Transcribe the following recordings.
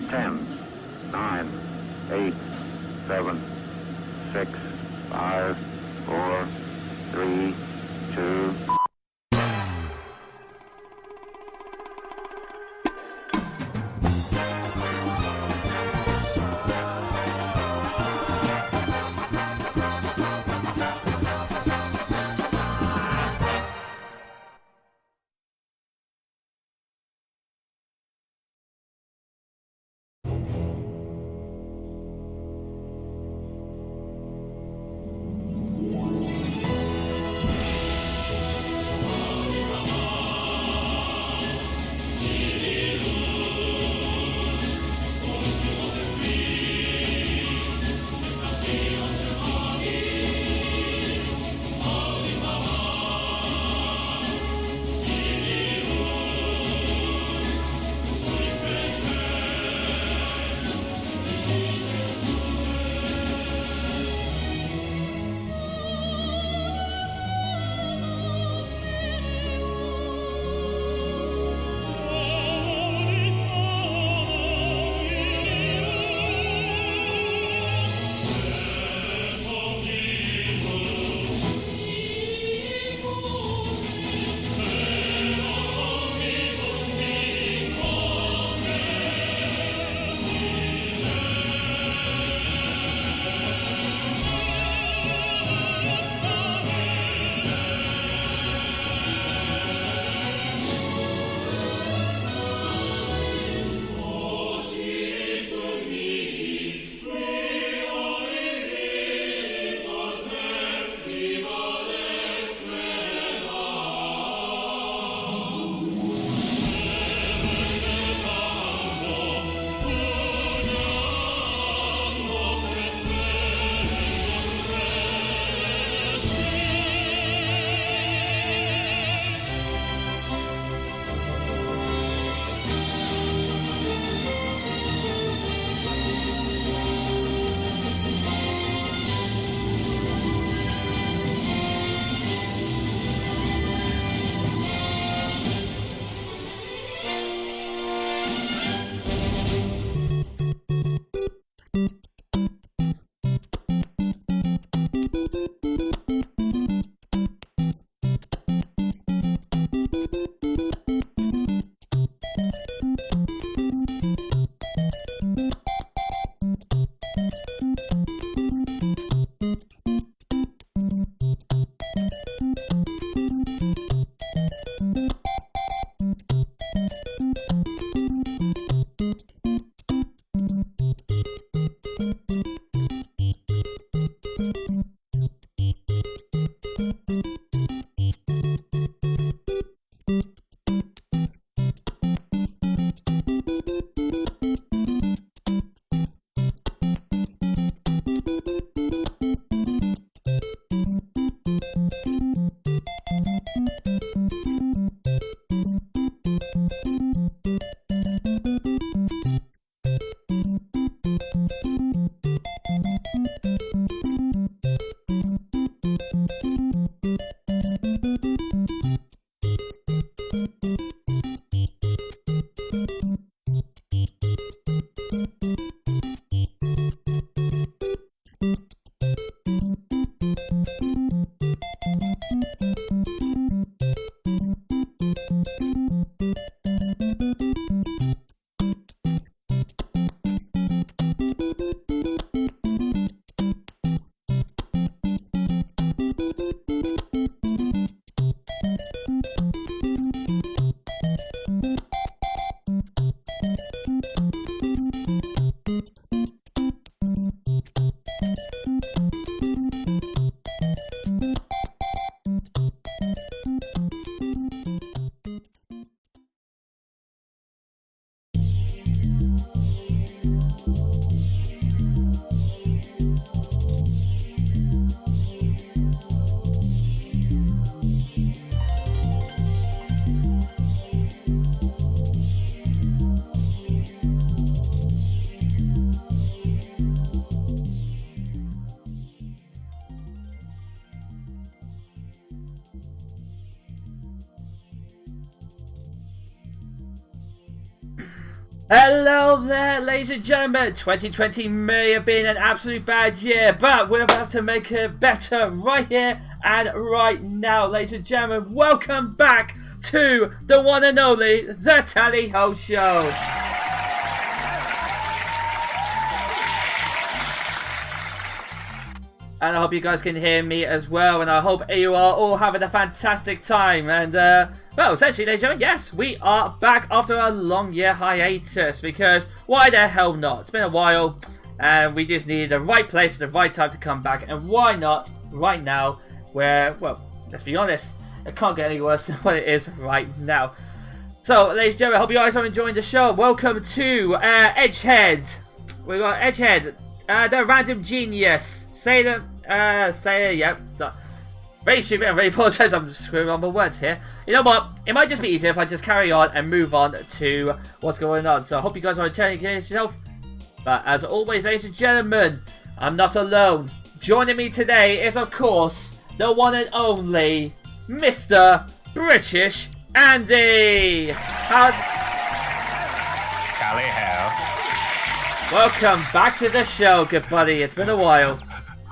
10, 9, 8, 7, 6, 5, 4, 3, 2. Hello there, ladies and gentlemen. 2020 may have been an absolute bad year, but we're about to make it better right here and right now, ladies and gentlemen. Welcome back to the one and only The Tally Ho Show. And I hope you guys can hear me as well, and I hope you are all having a fantastic time. And, well, essentially, ladies and gentlemen, yes, we are back after a long year hiatus, because why the hell not? It's been a while, and we just needed the right place at the right time to come back, and why not right now, where, well, let's be honest, it can't get any worse than what it is right now. So, ladies and gentlemen, I hope you guys are enjoying the show. Welcome to Edgehead. We got Edgehead. The random genius. Yep. Stop. Very stupid. I really apologize. I'm just screwing on my words here. You know what? It might just be easier if I just carry on and move on to what's going on. So I hope you guys are enjoying yourself. But as always, ladies and gentlemen, I'm not alone. Joining me today is, of course, the one and only Mr. British Andy. Tally ho. Welcome back to the show, good buddy. It's been a while.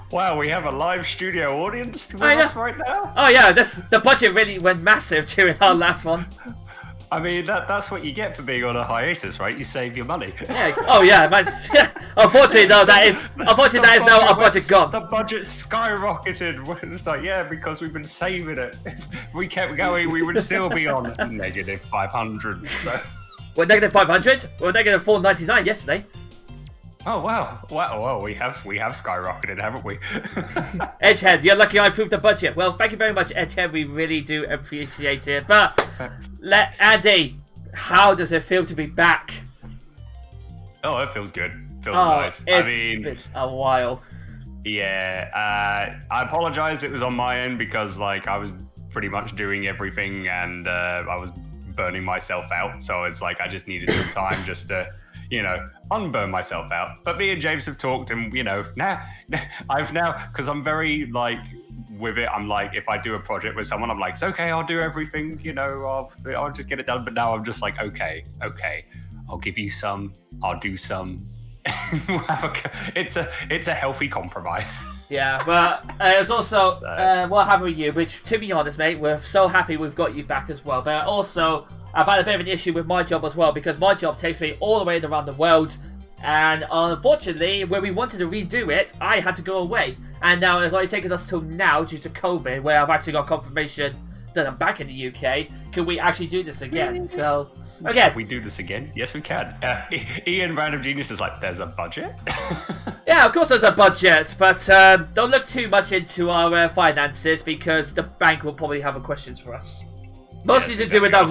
Wow, we have a live studio audience with us right now? Oh yeah, the budget really went massive during our last one. I mean, that's what you get for being on a hiatus, right? You save your money. Yeah. Oh yeah, man. Unfortunately, no, that is now our budget gone. The budget skyrocketed. It's like, yeah, because we've been saving it. If we kept going, we would still be on negative 500. So. We're negative 500. We're negative 499 yesterday. Oh wow! Well, we have skyrocketed, haven't we? Edgehead, you're lucky I approved the budget. Well, thank you very much, Edgehead. We really do appreciate it. But Andy, how does it feel to be back? Oh, it feels good. Feels nice. It's been a while. Yeah, I apologize. It was on my end because like I was pretty much doing everything and I was burning myself out. So it's like I just needed some time just to, unburn myself out. But me and James have talked, and because I'm very like with it. I'm like, if I do a project with someone, I'm like, it's okay, I'll do everything. I'll just get it done. But now I'm just like, okay, I'll give you some. I'll do some. It's a healthy compromise. Yeah, but it's also what happened with you, which, to be honest, mate, we're so happy we've got you back as well. But also, I've had a bit of an issue with my job as well, because my job takes me all the way around the world, and unfortunately, when we wanted to redo it, I had to go away. And now it's only taken us till now, due to COVID, where I've actually got confirmation that I'm back in the UK. Can we actually do this again? So, again. Can we do this again? Yes, we can. Ian Random Genius is like, there's a budget? Yeah, of course there's a budget, but don't look too much into our finances, because the bank will probably have questions for us. Mostly to do with that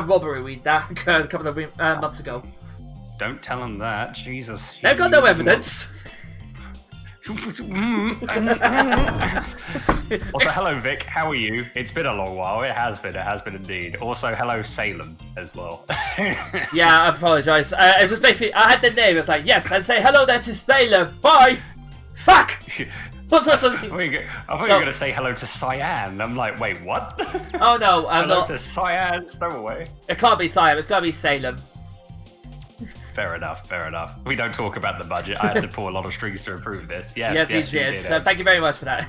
robbery we did a couple of months ago. Don't tell them that, Jesus. They've got no evidence. Also, hello Vic, how are you? It's been a long while. It has been indeed. Also, hello Salem as well. Yeah, I apologise. It was basically, I had the name. It's like, yes, let's say hello there to Salem. Bye. Fuck. I thought you were going to say hello to Cyan. I'm like, wait, what? Oh no, I'm hello not. to Cyan, stowaway. It can't be Cyan. It's got to be Salem. Fair enough. We don't talk about the budget. I had to pull a lot of strings to approve this. Yes, you did. Thank you very much for that.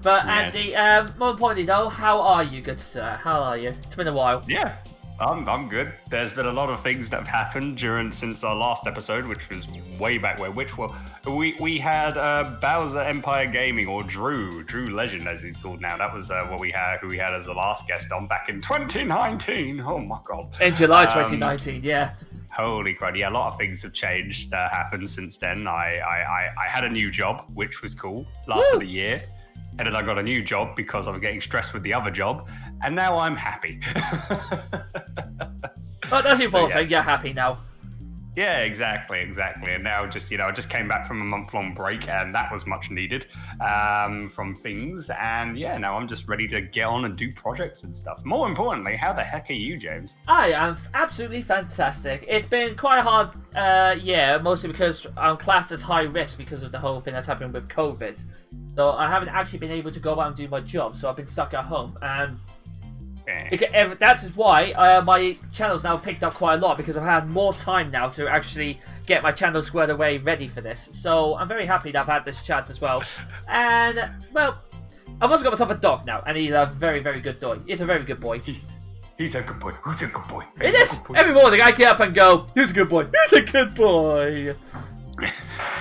But yes. Andy, more importantly though, how are you, good sir? How are you? It's been a while. Yeah, I'm good. There's been a lot of things that have happened since our last episode, which was way back where. We had Bowser Empire Gaming, or Drew Legend as he's called now. That was who we had as the last guest on back in 2019. Oh my god. In July 2019, yeah. Holy crud! Yeah, a lot of things have changed, happened since then. I had a new job, which was cool, lasted a year, and then I got a new job because I was getting stressed with the other job, and now I'm happy. Well, that's your fault. You're happy now. Yeah, exactly. And now I just came back from a month-long break, and that was much needed from things. And yeah, now I'm just ready to get on and do projects and stuff. More importantly, how the heck are you, James? I am absolutely fantastic. It's been quite a hard year, mostly because I'm classed as high risk because of the whole thing that's happened with COVID. So I haven't actually been able to go out and do my job, so I've been stuck at home. And Because that is why my channel's now picked up quite a lot, because I've had more time now to actually get my channel squared away ready for this. So I'm very happy that I've had this chat as well. And, well, I've also got myself a dog now, and he's a very, very good boy. He's a very good boy. He's a good boy. Who's a good boy? It is! Every morning I get up and go, he's a good boy. He's a good boy.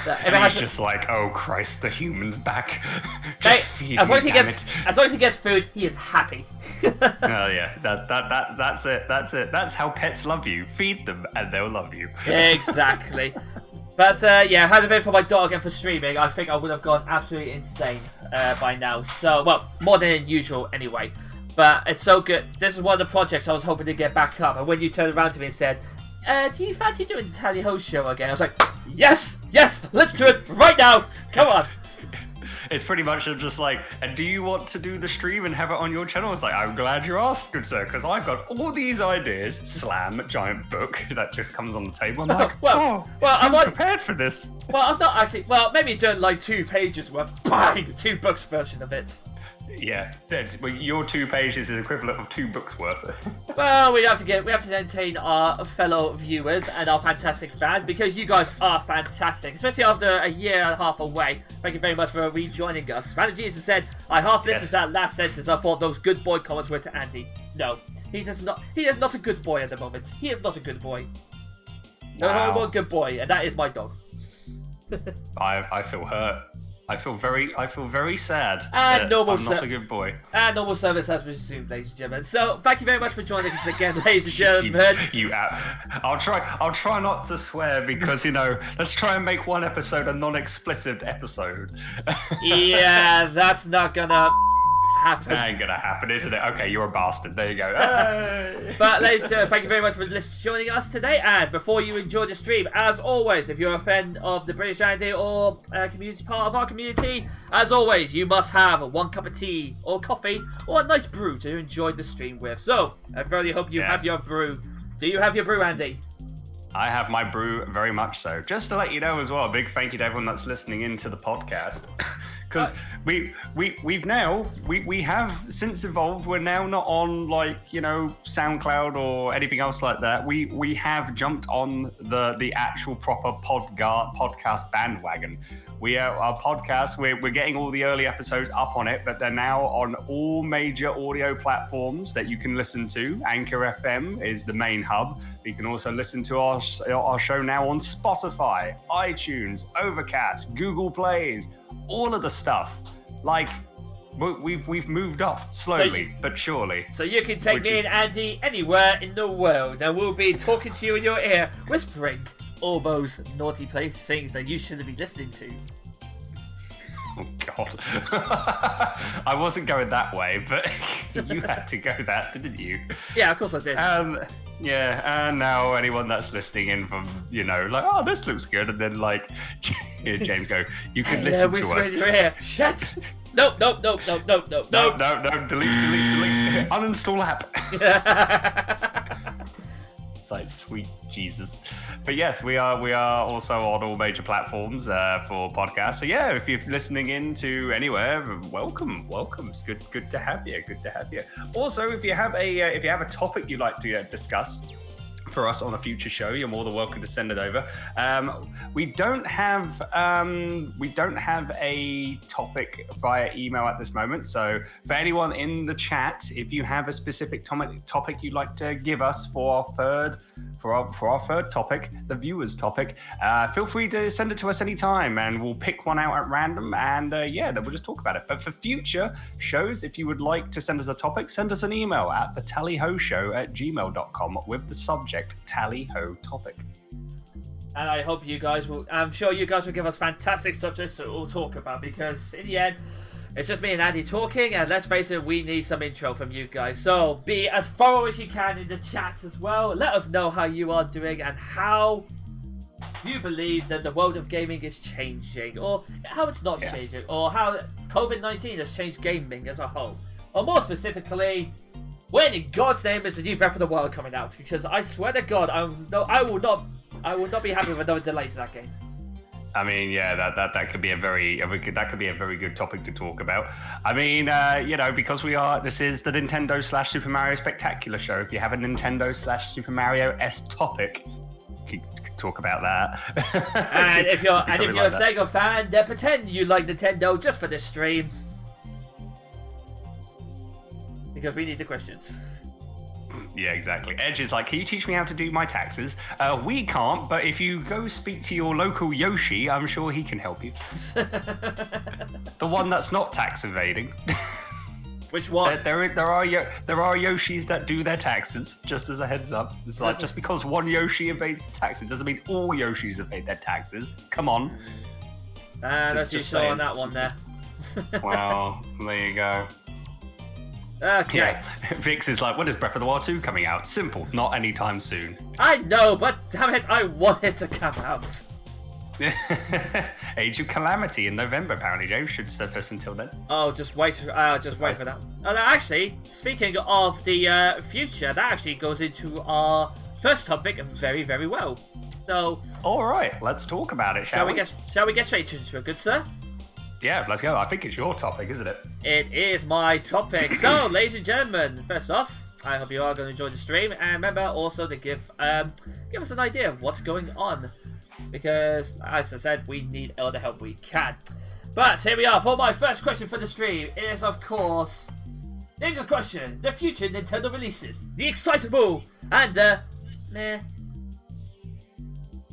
And he's just like, oh Christ, the human's back. As long as he gets food, he is happy. Oh yeah, that's it. That's how pets love you. Feed them, and they'll love you. Exactly. But yeah, had it been for my dog and for streaming, I think I would have gone absolutely insane by now. So, well, more than usual anyway. But it's so good. This is one of the projects I was hoping to get back up. And when you turned around to me and said, do you fancy doing the Tally Ho show again? I was like, yes, let's do it right now. Come on. It's pretty much just like, and do you want to do the stream and have it on your channel? It's like, I'm glad you asked, good sir, because I've got all these ideas. Slam, giant book that just comes on the table. I'm like, I'm prepared for this. Well, I've not actually. Well, maybe done like 2 pages worth. Bang, 2 books version of it. Yeah, your 2 pages is equivalent of 2 books worth. Well, we have to entertain our fellow viewers and our fantastic fans, because you guys are fantastic, especially after a year and a half away. Thank you very much for rejoining us. Random Jesus said, I half listened to that last sentence. I thought those good boy comments were to Andy. No, he is not a good boy at the moment. He is not a good boy. No more good boy, and that is my dog. I feel hurt. I feel very sad. And I'm not a good boy. And normal service has resumed, ladies and gentlemen. So thank you very much for joining us again, ladies and gentlemen. I'll try not to swear, because let's try and make one episode a non-explicit episode. Yeah, that's not gonna happen. That ain't gonna happen, isn't it? Okay, you're a bastard. There you go. Hey! But ladies and gentlemen, thank you very much for joining us today. And before you enjoy the stream, as always, if you're a fan of the British Andy or community part of our community, as always, you must have 1 cup of tea or coffee or a nice brew to enjoy the stream with. So I really hope you have your brew. Do you have your brew, Andy? I have my brew, very much so. Just to let you know as well, a big thank you to everyone that's listening into the podcast. Because we have since evolved. We're now not on SoundCloud or anything else like that. We have jumped on the actual proper podcast bandwagon. Our podcast, we're getting all the early episodes up on it, but they're now on all major audio platforms that you can listen to. Anchor FM is the main hub. You can also listen to our show now on Spotify, iTunes, Overcast, Google Plays, all of the stuff. Like, we've moved up slowly but surely. So you can take me and Andy anywhere in the world, and we'll be talking to you in your ear, whispering all those naughty things that you shouldn't be listening to. Oh God. I wasn't going that way, but you had to go that, didn't you? Yeah, of course I did. Yeah, and now anyone that's listening in from, oh, this looks good, and then hear James go, you can listen to us. Your ear. Shut. Nope, delete, uninstall app. It's like, sweet Jesus. But yes, we are also on all major platforms for podcasts. So yeah, if you're listening in to anywhere, welcome. It's good to have you. Also, if you have a topic you'd like to discuss for us on a future show, you're more than welcome to send it over. We don't have a topic via email at this moment. So for anyone in the chat, if you have a specific topic you'd like to give us for our third topic, the viewers topic, feel free to send it to us anytime, and we'll pick one out at random, and then we'll just talk about it. But for future shows, if you would like to send us a topic, send us an email at thetallyhoshow@gmail.com with the subject Tally Ho topic. And I hope I'm sure you guys will give us fantastic subjects to all talk about, because in the end, it's just me and Andy talking, and let's face it, we need some intro from you guys. So be as thorough as you can in the chat as well. Let us know how you are doing and how you believe that the world of gaming is changing, or how it's not changing, or how COVID-19 has changed gaming as a whole. Or more specifically, when in God's name is the new Breath of the Wild coming out? Because I swear to God, I will not be happy with another delay to that game. I mean, yeah, that could be a very good topic to talk about. I mean, because this is the Nintendo / Super Mario Spectacular show. If you have a Nintendo / Super Mario S topic, you could talk about that. And if you're a Sega fan, then pretend you like Nintendo just for this stream, because we need the questions. Yeah, exactly. Edge is like, can you teach me how to do my taxes? We can't, but if you go speak to your local Yoshi, I'm sure he can help you. The one that's not tax evading. Which one? There are Yoshis that do their taxes, just as a heads up. It's like, just because one Yoshi evades taxes doesn't mean all Yoshis evade their taxes. Come on. Not too sure on that one there. Well, there you go. Okay. Yeah. Vix is like, when is Breath of the Wild 2 coming out? Simple, not anytime soon. I know, but damn it, I want it to come out. Age of Calamity in November, apparently. James should surface until then. Oh, just wait for that. Oh, no, actually, speaking of the future, that actually goes into our first topic very, very well. So, all right, let's talk about it, shall we? Shall we get straight into it, good sir? Yeah, let's go. I think it's your topic, isn't it? It is my topic. So, ladies and gentlemen, first off, I hope you are going to enjoy the stream, and remember also to give us an idea of what's going on, because as I said, we need all the help we can. But here we are for my first question for the stream. It is, of course, Ninja's question: the future Nintendo releases, the excitable and the meh.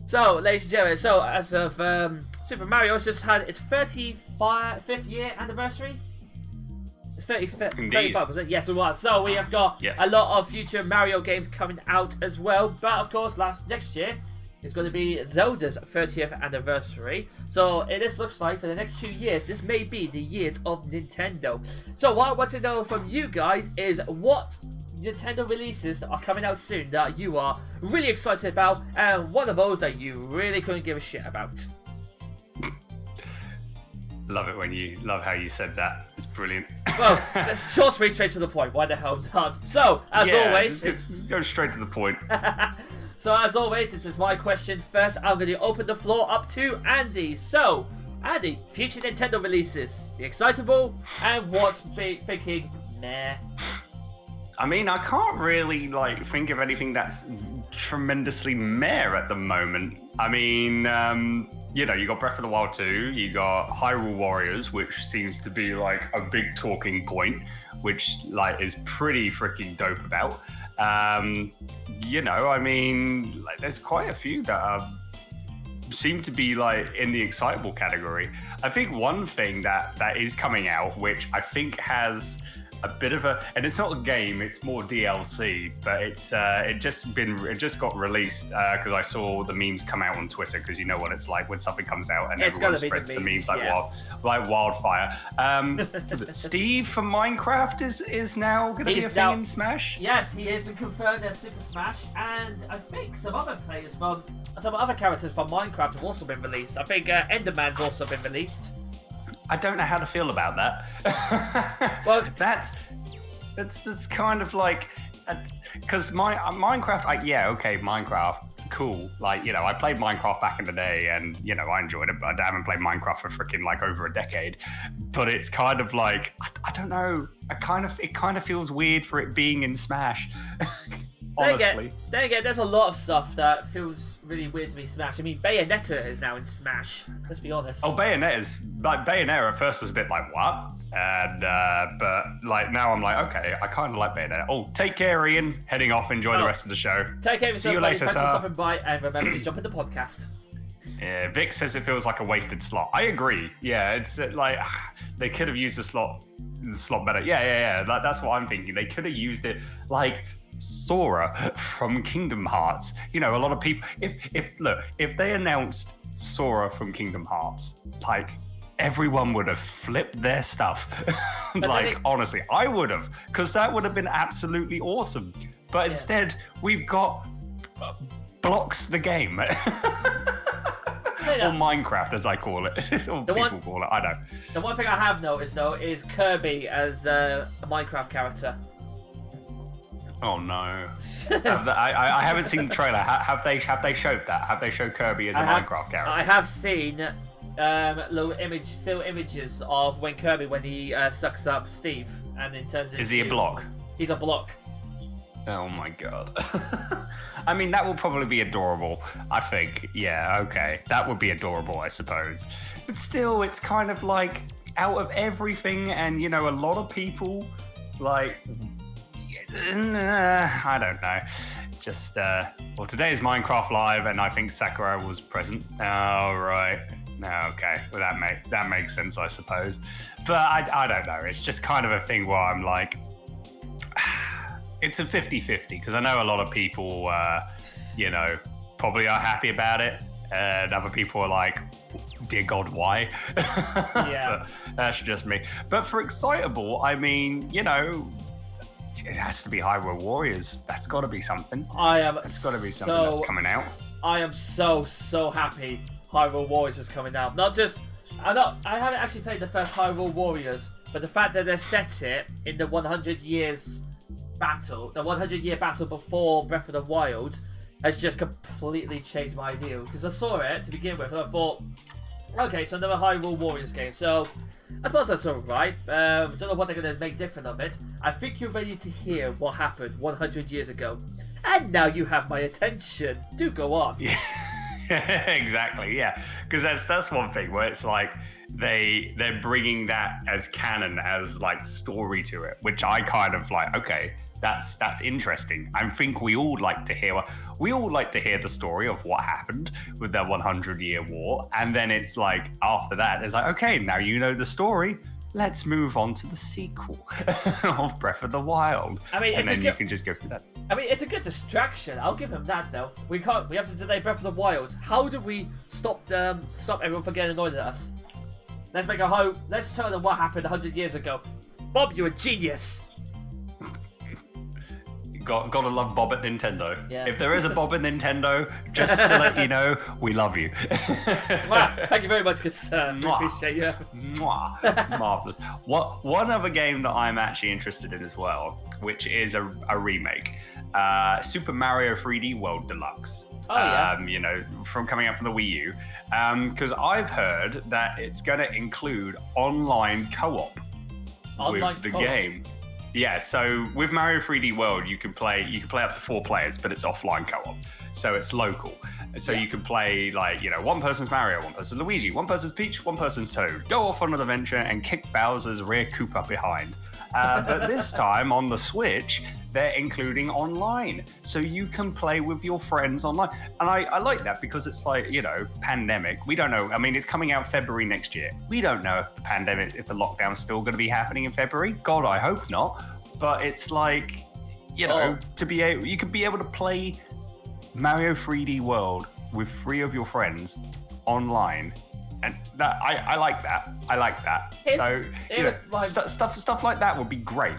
So, ladies and gentlemen, so as of Super Mario's just had its 35th year anniversary. It's 35, was it? Yes, it was. So we have got a lot of future Mario games coming out as well. But of course, next year is going to be Zelda's 30th anniversary. So this looks like for the next 2 years, this may be the years of Nintendo. So what I want to know from you guys is what Nintendo releases that are coming out soon that you are really excited about, and one of those that you really couldn't give a shit about. Love how you said that. It's brilliant. Well, short, sweet, straight to the point. Why the hell not? So, as always, go straight to the point. So, as always, since it's my question first, I'm going to open the floor up to Andy. So, Andy, future Nintendo releases, the excitable, and what's thinking meh. I mean, I can't really think of anything that's tremendously meh at the moment. I mean, you got Breath of the Wild 2, you got Hyrule Warriors, which seems to be a big talking point, which is pretty freaking dope about. I mean, there's quite a few that seem to be in the excitable category. I think one thing that is coming out, which I think has a bit of and it's not a game, it's more DLC, but it just got released because I saw the memes come out on Twitter, because you know what it's like when something comes out and everyone spreads the memes like wildfire. Was it Steve from Minecraft is now going to be a thing in Smash? Yes, he has been confirmed as Super Smash, and I think some other characters from Minecraft have also been released. I think Enderman's also been released. I don't know how to feel about that. Well, that's kind of because Minecraft. Minecraft, cool. I played Minecraft back in the day, and I enjoyed it. But I haven't played Minecraft for freaking over a decade. But it's kind of I don't know. It kind of feels weird for it being in Smash. Honestly. Then again, there's a lot of stuff that feels really weird to me. Smash. I mean, Bayonetta is now in Smash. Let's be honest. Oh, Bayonetta at first was a bit what? And but now I'm okay, I kind of like Bayonetta. Oh, take care, Ian. Heading off. Enjoy the rest of they take care of yourself. See you later, Thanks sir. for stopping by, and remember to jump in the podcast. Yeah, Vic says it feels like a wasted slot. I agree. Yeah, it's they could have used the slot better. Yeah. That's what I'm thinking. They could have used it Sora from Kingdom Hearts. A lot of people. If they announced Sora from Kingdom Hearts, everyone would have flipped their stuff. Honestly, I would have, because that would have been absolutely awesome. But instead, we've got Blocks the game. Or Minecraft, as I call it. Or people call it. I know. The one thing I have noticed, though, is Kirby as a Minecraft character. Oh no! I haven't seen the trailer. Have they showed that? Have they showed Kirby as a Minecraft character? I have seen still images of when he sucks up Steve, and it turns into. Is he a block? He's a block. Oh my god. I mean, that will probably be adorable, I think. Yeah, okay. That would be adorable, I suppose. But still, it's kind of like out of everything, and a lot of people like. I don't know. Just well, today is Minecraft Live, and I think Sakura was present. Oh right. No, okay. Well, that makes sense, I suppose. But I don't know. It's just kind of a thing where I'm like, it's a 50-50 because I know a lot of people, probably are happy about it, and other people are like, dear God, why? Yeah. But that's just me. But for excitable, I mean, it has to be Hyrule Warriors. That's got to be something. It's got to be something that's coming out. I am so happy Hyrule Warriors is coming out. I haven't actually played the first Hyrule Warriors, but the fact that they set it in the 100 years battle, the 100-year battle before Breath of the Wild, has just completely changed my idea. Because I saw it to begin with, and I thought, okay, so another Hyrule Warriors game. So I suppose that's alright. Don't know what they're going to make different of it. I think you're ready to hear what happened 100 years ago. And now you have my attention. Do go on. Yeah, exactly, yeah. Because that's one thing where it's like they're bringing that as canon, as like story to it, which I kind of like, okay, that's interesting. I think we all like to hear the story of what happened with that 100-year war, and then it's like after that it's like, okay, now you know the story, let's move on to the sequel of Breath of the Wild. I mean, and then you can just go through that. I mean, it's a good distraction. I'll give him that though. We have to delay Breath of the Wild. How do we stop everyone from getting annoyed at us? Let's tell them what happened 100 years ago. Bob, you're a genius. Gotta love Bob at Nintendo. Yeah. If there is a Bob at Nintendo, just to let you know, we love you. Thank you very much, good sir. We appreciate you. Marvelous. One other game that I'm actually interested in as well, which is a remake, Super Mario 3D World Deluxe. Oh yeah. From coming out from the Wii U, because I've heard that it's going to include online co-op with the game. Yeah, so with Mario 3D World, you can play up to 4 players, but it's offline co-op, so it's local. So you can play one person's Mario, one person's Luigi, one person's Peach, one person's Toad. Go off on an adventure and kick Bowser's rear Koopa behind. But this time on the Switch, they're including online, so you can play with your friends online. And I like that because it's like, pandemic. We don't know. I mean, it's coming out February next year. We don't know if the lockdown's still going to be happening in February. God, I hope not. But it's like, you could be able to play Mario 3D World with 3 of your friends online. And that I like that. Stuff like that would be great.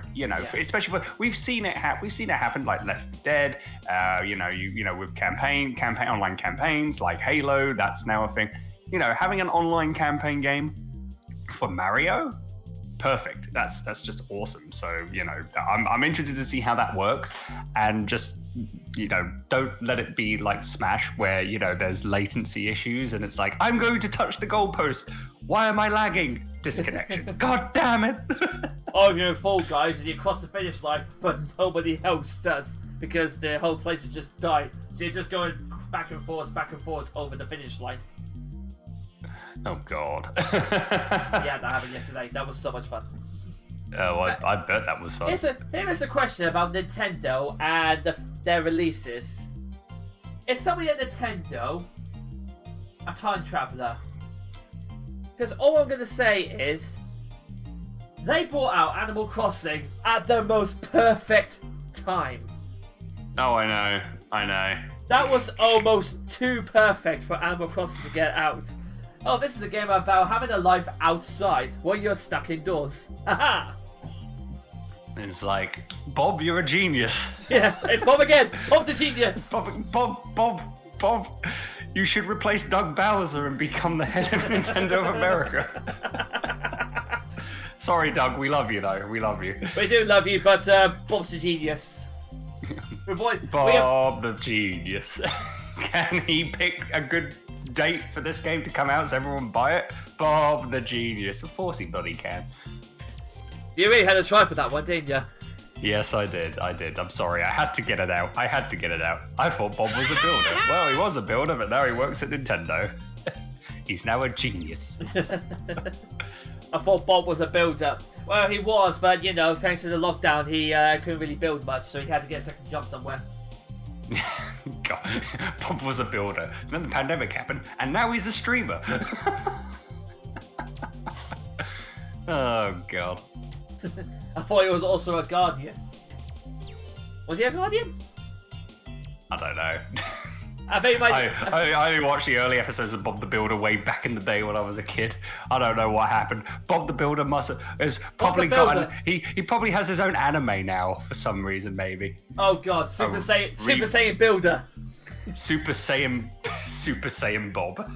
Especially when we've seen it happen like Left 4 Dead. With online campaigns like Halo. That's now a thing. Having an online campaign game for Mario, perfect. That's just awesome. So I'm interested to see how that works, and just don't let it be like Smash where there's latency issues and it's like, I'm going to touch the goalpost, why am I lagging? Disconnection. God damn it. Or if you're in Fall Guys and you cross the finish line but nobody else does because the whole place has just died, so you're just going back and forth over the finish line. Oh god. Yeah, that happened yesterday. That was so much fun. Oh, I bet that was fun. Here is the question about Nintendo and their releases. Is somebody at Nintendo a time traveler? Because all I'm going to say is they brought out Animal Crossing at the most perfect time. Oh, I know. That was almost too perfect for Animal Crossing to get out. Oh, this is a game about having a life outside while you're stuck indoors. Haha! It's like, Bob, you're a genius. Yeah, it's Bob again. Bob the genius. Bob, you should replace Doug Bowser and become the head of Nintendo of America. Sorry, Doug, we love you though. We love you. We do love you, but Bob's the genius. Bob the genius. Can he pick a good date for this game to come out so everyone buy it? Bob the genius. Of course he bloody can. You really had a try for that one, didn't you? Yes, I did. I'm sorry. I had to get it out. I thought Bob was a builder. Well, he was a builder, but now he works at Nintendo. He's now a genius. I thought Bob was a builder. Well, he was, but, you know, thanks to the lockdown, he couldn't really build much, so he had to get a second job somewhere. God, Bob was a builder. Then the pandemic happened, and now he's a streamer. Oh, God. I thought he was also a guardian. Was he a guardian? I don't know. I think he might... I only watched the early episodes of Bob the Builder way back in the day when I was a kid. I don't know what happened. Bob the Builder has probably got... He probably has his own anime now for some reason, maybe. Oh God, Super Saiyan Builder. Super Saiyan Bob.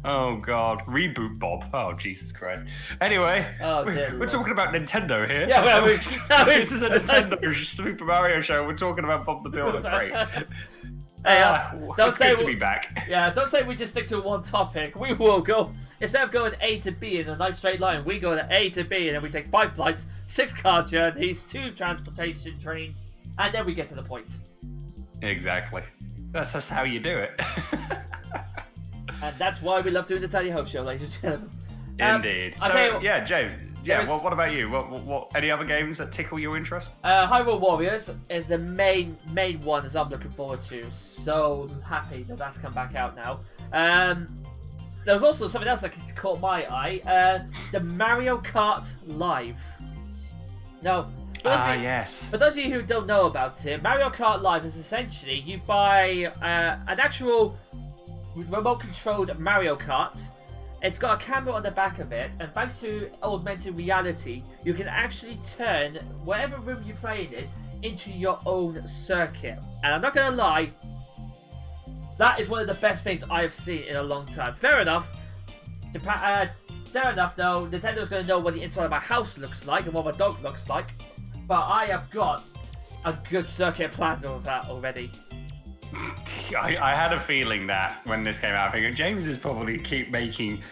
Oh God, reboot Bob. Oh Jesus Christ. Anyway, we're talking about Nintendo here. Yeah, this is a Nintendo Super Mario show. We're talking about Bob the Builder. Great. Don't say good to be back. Yeah, don't say we just stick to one topic. We will go, instead of going A to B in a nice straight line, we go to A to B and then we take 5 flights, 6 car journeys, 2 transportation trains, and then we get to the point. Exactly. That's just how you do it. And that's why we love doing the Tally Ho Show, ladies and gentlemen. Indeed. Yeah, James. Yeah, what about you? What any other games that tickle your interest? Hyrule Warriors is the main one that I'm looking forward to. So happy that that's come back out now. There was also something else that caught my eye. The Mario Kart Live. Now, yes. For those of you who don't know about it, Mario Kart Live is essentially you buy an actual remote-controlled Mario Kart. It's got a camera on the back of it, and thanks to augmented reality, you can actually turn whatever room you're playing in into your own circuit. And I'm not going to lie, that is one of the best things I have seen in a long time. Fair enough. Fair enough, though. Nintendo's going to know what the inside of my house looks like and what my dog looks like. But I have got a good circuit planned over that already. I had a feeling that when this came out, I figured James is probably keep making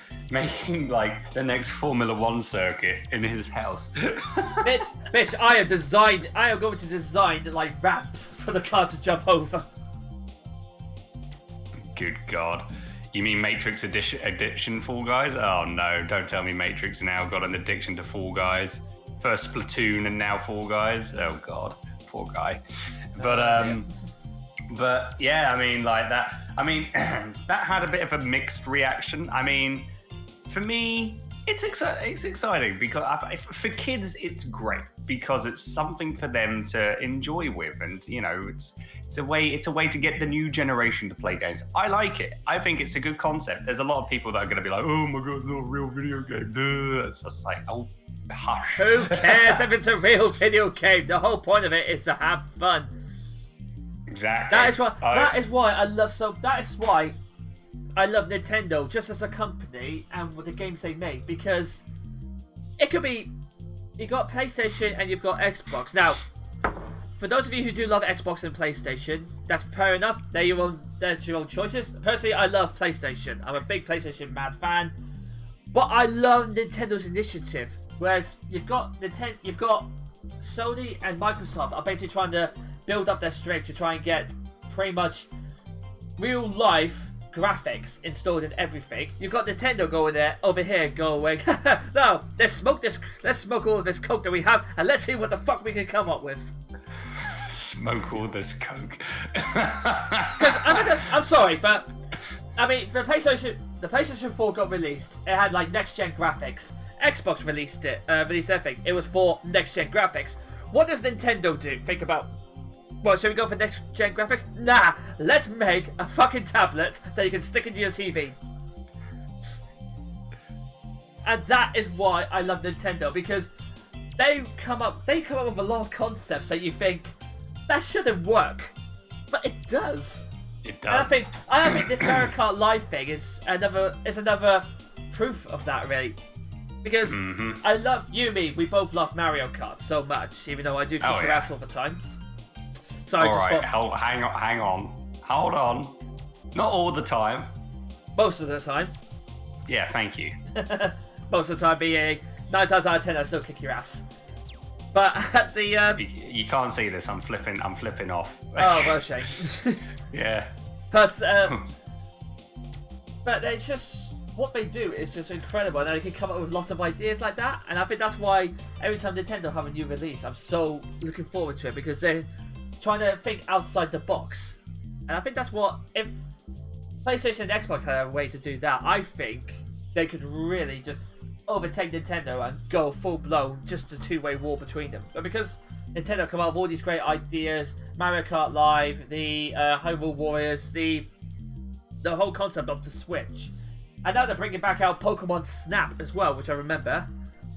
like the next Formula One circuit in his house. Bitch, I am going to design like ramps for the car to jump over. Good God. You mean Matrix addiction Fall Guys? Oh no, don't tell me Matrix now got an addiction to Fall Guys. First Splatoon and now Fall Guys. Oh God, poor guy. But yeah, I mean, like that. I mean, that had a bit of a mixed reaction. I mean, for me, it's exciting because for kids, it's great because it's something for them to enjoy with, and you know, it's a way to get the new generation to play games. I like it. I think it's a good concept. There's a lot of people that are going to be like, "Oh my God, it's not a real video game." It's just like, oh, hush. Who cares if it's a real video game? The whole point of it is to have fun. Exactly. That is why I love Nintendo just as a company and with the games they make, because it could be you've got PlayStation and you've got Xbox. Now, for those of you who do love Xbox and PlayStation, that's fair enough. That's your own choices. Personally, I love PlayStation. I'm a big PlayStation mad fan, but I love Nintendo's initiative. Whereas you've got Sony and Microsoft are basically trying to build up their strength to try and get pretty much real life graphics installed in everything. You've got Nintendo going there, over here, going, no, let's smoke all of this coke that we have, and let's see what the fuck we can come up with. Smoke all this coke. Because I'm sorry, but I mean, the PlayStation 4 got released. It had like next gen graphics. Xbox released everything. It was for next gen graphics. What does Nintendo do? Think about. Well, should we go for next gen graphics? Nah, let's make a fucking tablet that you can stick into your TV. And that is why I love Nintendo, because they come up with a lot of concepts that you think that shouldn't work, but it does. It does. And I think this Mario Kart Live thing is another proof of that, really. Because I love me. We both love Mario Kart so much, even though I do kick your ass all the times. So I just thought, hang on, hold on. Not all the time. Most of the time. Yeah, thank you. Most of the time being 9 times out of 10, I still kick your ass. But at the you can't see this. I'm flipping off. Oh, well, shame. Yeah. But it's just what they do is just incredible, and they can come up with lots of ideas like that. And I think that's why every time Nintendo have a new release, I'm so looking forward to it, because they're trying to think outside the box. And I think that's what, if PlayStation and Xbox had a way to do that, I think they could really just overtake Nintendo and go full blown, just a two-way war between them. But because Nintendo come out with all these great ideas, Mario Kart Live, the Hyrule Warriors, the whole concept of the Switch, and now they're bringing back out Pokemon Snap as well, which I remember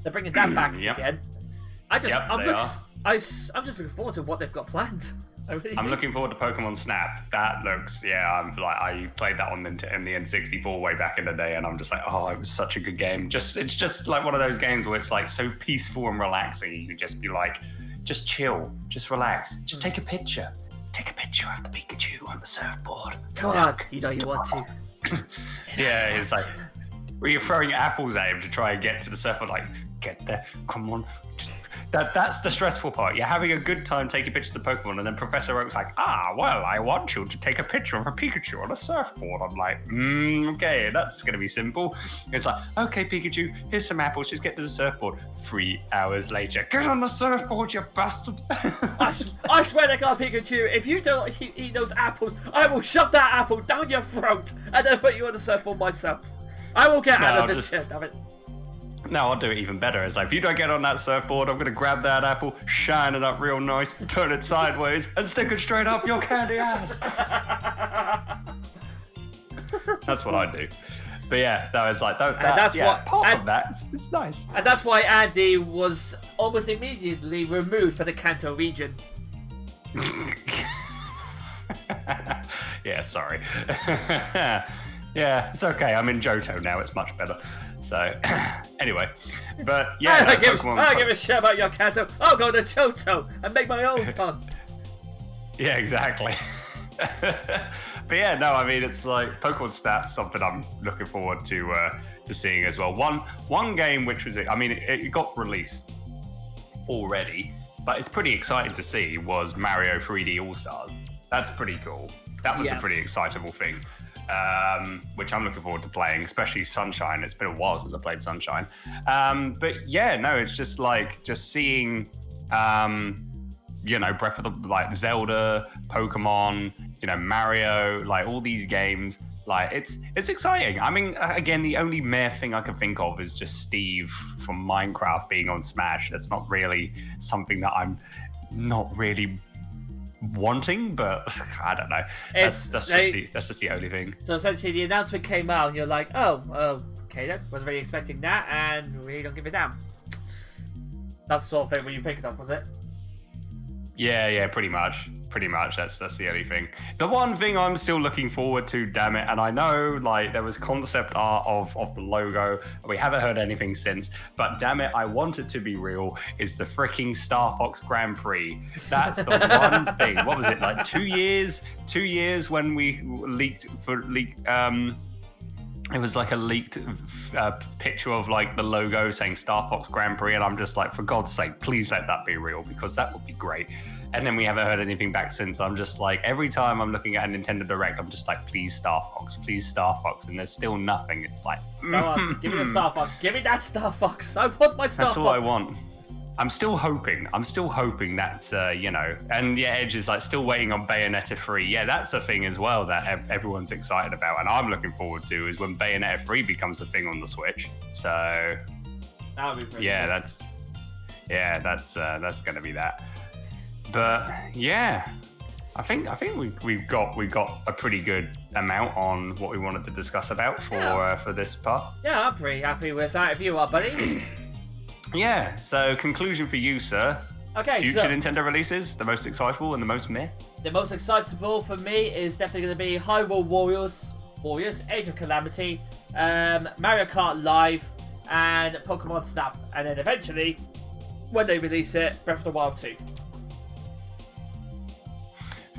they're bringing that back again. I'm just looking forward to what they've got planned. I'm looking forward to Pokemon Snap. That looks, I played that on in the N64 way back in the day, and I'm just like, oh, it was such a good game. It's just like one of those games where it's like so peaceful and relaxing. You can just be like, just chill, just relax, just take a picture. Take a picture of the Pikachu on the surfboard. Come on, you know you want to. Yeah, it's like, where you're throwing apples at him to try and get to the surfboard, like, get there, come on. That's the stressful part. You're having a good time taking pictures of Pokemon, and then Professor Oak's like, well, I want you to take a picture of a Pikachu on a surfboard. I'm like, okay, that's going to be simple. It's like, okay, Pikachu, here's some apples, just get to the surfboard. 3 hours later, get on the surfboard, you bastard. I swear to God, Pikachu, if you don't eat those apples, I will shove that apple down your throat and then put you on the surfboard myself. I will get out of this shit, damn it. No, I'll do it even better. It's like, if you don't get on that surfboard, I'm going to grab that apple, shine it up real nice, turn it sideways, and stick it straight up your candy ass. That's what I do. But yeah, no, it's like, apart from that, it's nice. And that's why Andy was almost immediately removed from the Kanto region. Yeah, sorry. Yeah, it's okay. I'm in Johto now. It's much better. So, anyway, but yeah, I don't give a shit about your Kanto. I'll go to Johto and make my own fun. Yeah, exactly. But yeah, no, I mean, it's like Pokemon Snap's something I'm looking forward to seeing as well. One game which was, I mean, it got released already, but it's pretty exciting to see, was Mario 3D All Stars. That's pretty cool. That was a pretty excitable thing. Which I'm looking forward to playing, especially Sunshine. It's been a while since I played Sunshine. But yeah, no, it's just like seeing, Breath of the, like, Zelda, Pokemon, Mario, like all these games. Like it's exciting. I mean, again, the only meh thing I can think of is just Steve from Minecraft being on Smash. That's not really something that I'm not really wanting, but I don't know. That's just the only thing. So essentially, the announcement came out, and you're like, oh, okay then. Wasn't really expecting that, and we don't give a damn. That's the sort of thing. What you thinking of, was it? Yeah, pretty much. That's the only thing. The one thing I'm still looking forward to, damn it, and I know like there was concept art of the logo, and we haven't heard anything since, but damn it, I want it to be real, is the freaking Star Fox Grand Prix. That's the one thing. What was it, like 2 years? 2 years when we leaked it was like a leaked picture of like the logo saying Star Fox Grand Prix, and I'm just like, for God's sake, please let that be real, because that would be great. And then we haven't heard anything back since. I'm just like, every time I'm looking at a Nintendo Direct, I'm just like, please Star Fox, and there's still nothing. It's like, Go on, give me the Star Fox, give me that Star Fox, I want my Star Fox. That's all I want. I'm still hoping that's, and yeah, Edge is like still waiting on Bayonetta 3. Yeah, that's a thing as well that everyone's excited about, and I'm looking forward to, is when Bayonetta 3 becomes a thing on the Switch. So, that would be pretty cool. That's going to be that. But yeah, I think we've got a pretty good amount on what we wanted to discuss about for this part. Yeah, I'm pretty happy with that. If you are, buddy. Yeah. So conclusion for you, sir. Okay. Future Nintendo releases, the most excitable and the most meh. The most excitable for me is definitely going to be Hyrule Warriors, Age of Calamity, Mario Kart Live, and Pokemon Snap, and then eventually, when they release it, Breath of the Wild 2.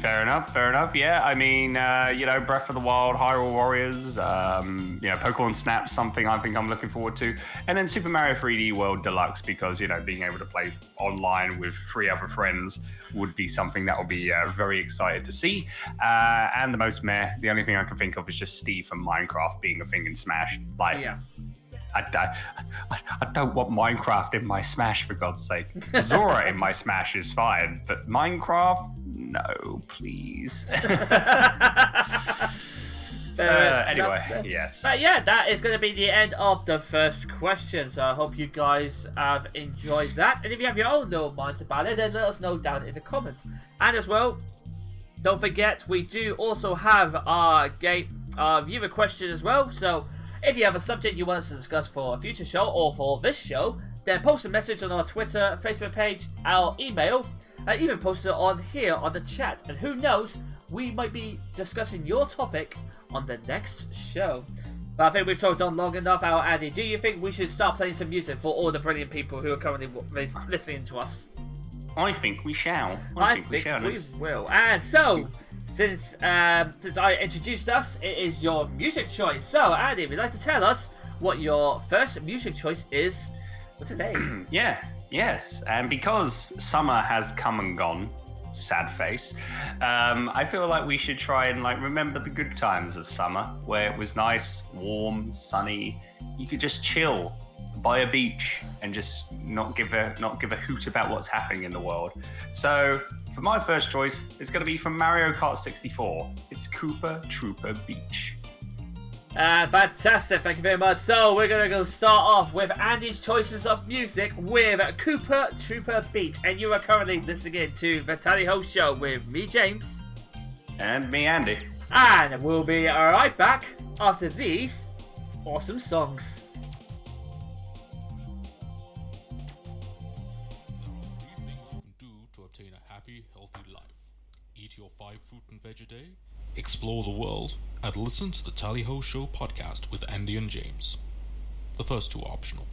Fair enough. Yeah, I mean, Breath of the Wild, Hyrule Warriors, Pokemon Snap, something I think I'm looking forward to. And then Super Mario 3D World Deluxe, because, being able to play online with 3 other friends would be something that will be very excited to see. And the most the only thing I can think of is just Steve from Minecraft being a thing in Smash. Yeah. I don't want Minecraft in my Smash, for God's sake. Zora in my Smash is fine, but Minecraft, no, please. Anyway, yes. But yeah, that is going to be the end of the first question. So I hope you guys have enjoyed that. And if you have your own little minds about it, then let us know down in the comments. And as well, don't forget, we do also have our viewer question as well. So if you have a subject you want us to discuss for a future show or for this show, then post a message on our Twitter, Facebook page, our email, and even post it on here on the chat. And who knows, we might be discussing your topic on the next show. But I think we've talked on long enough. Andy, do you think we should start playing some music for all the brilliant people who are currently listening to us? I think we shall. I think we will. And so, since I introduced us, it is your music choice. So, Andy, would you like to tell us what your first music choice is for today? Yes. And because summer has come and gone, sad face, I feel like we should try and remember the good times of summer, where it was nice, warm, sunny. You could just chill by a beach and just not give a hoot about what's happening in the world. So for my first choice, it's going to be from Mario Kart 64. It's Koopa Troopa Beach. Fantastic, thank you very much. So we're going to go start off with Andy's choices of music with Koopa Troopa Beach. And you are currently listening in to the Tally Ho Show with me, James. And me, Andy. And we'll be right back after these awesome songs. Healthy life. Eat your 5 fruit and veg a day, explore the world, and listen to the Tally Ho Show podcast with Andy and James. The first 2 are optional.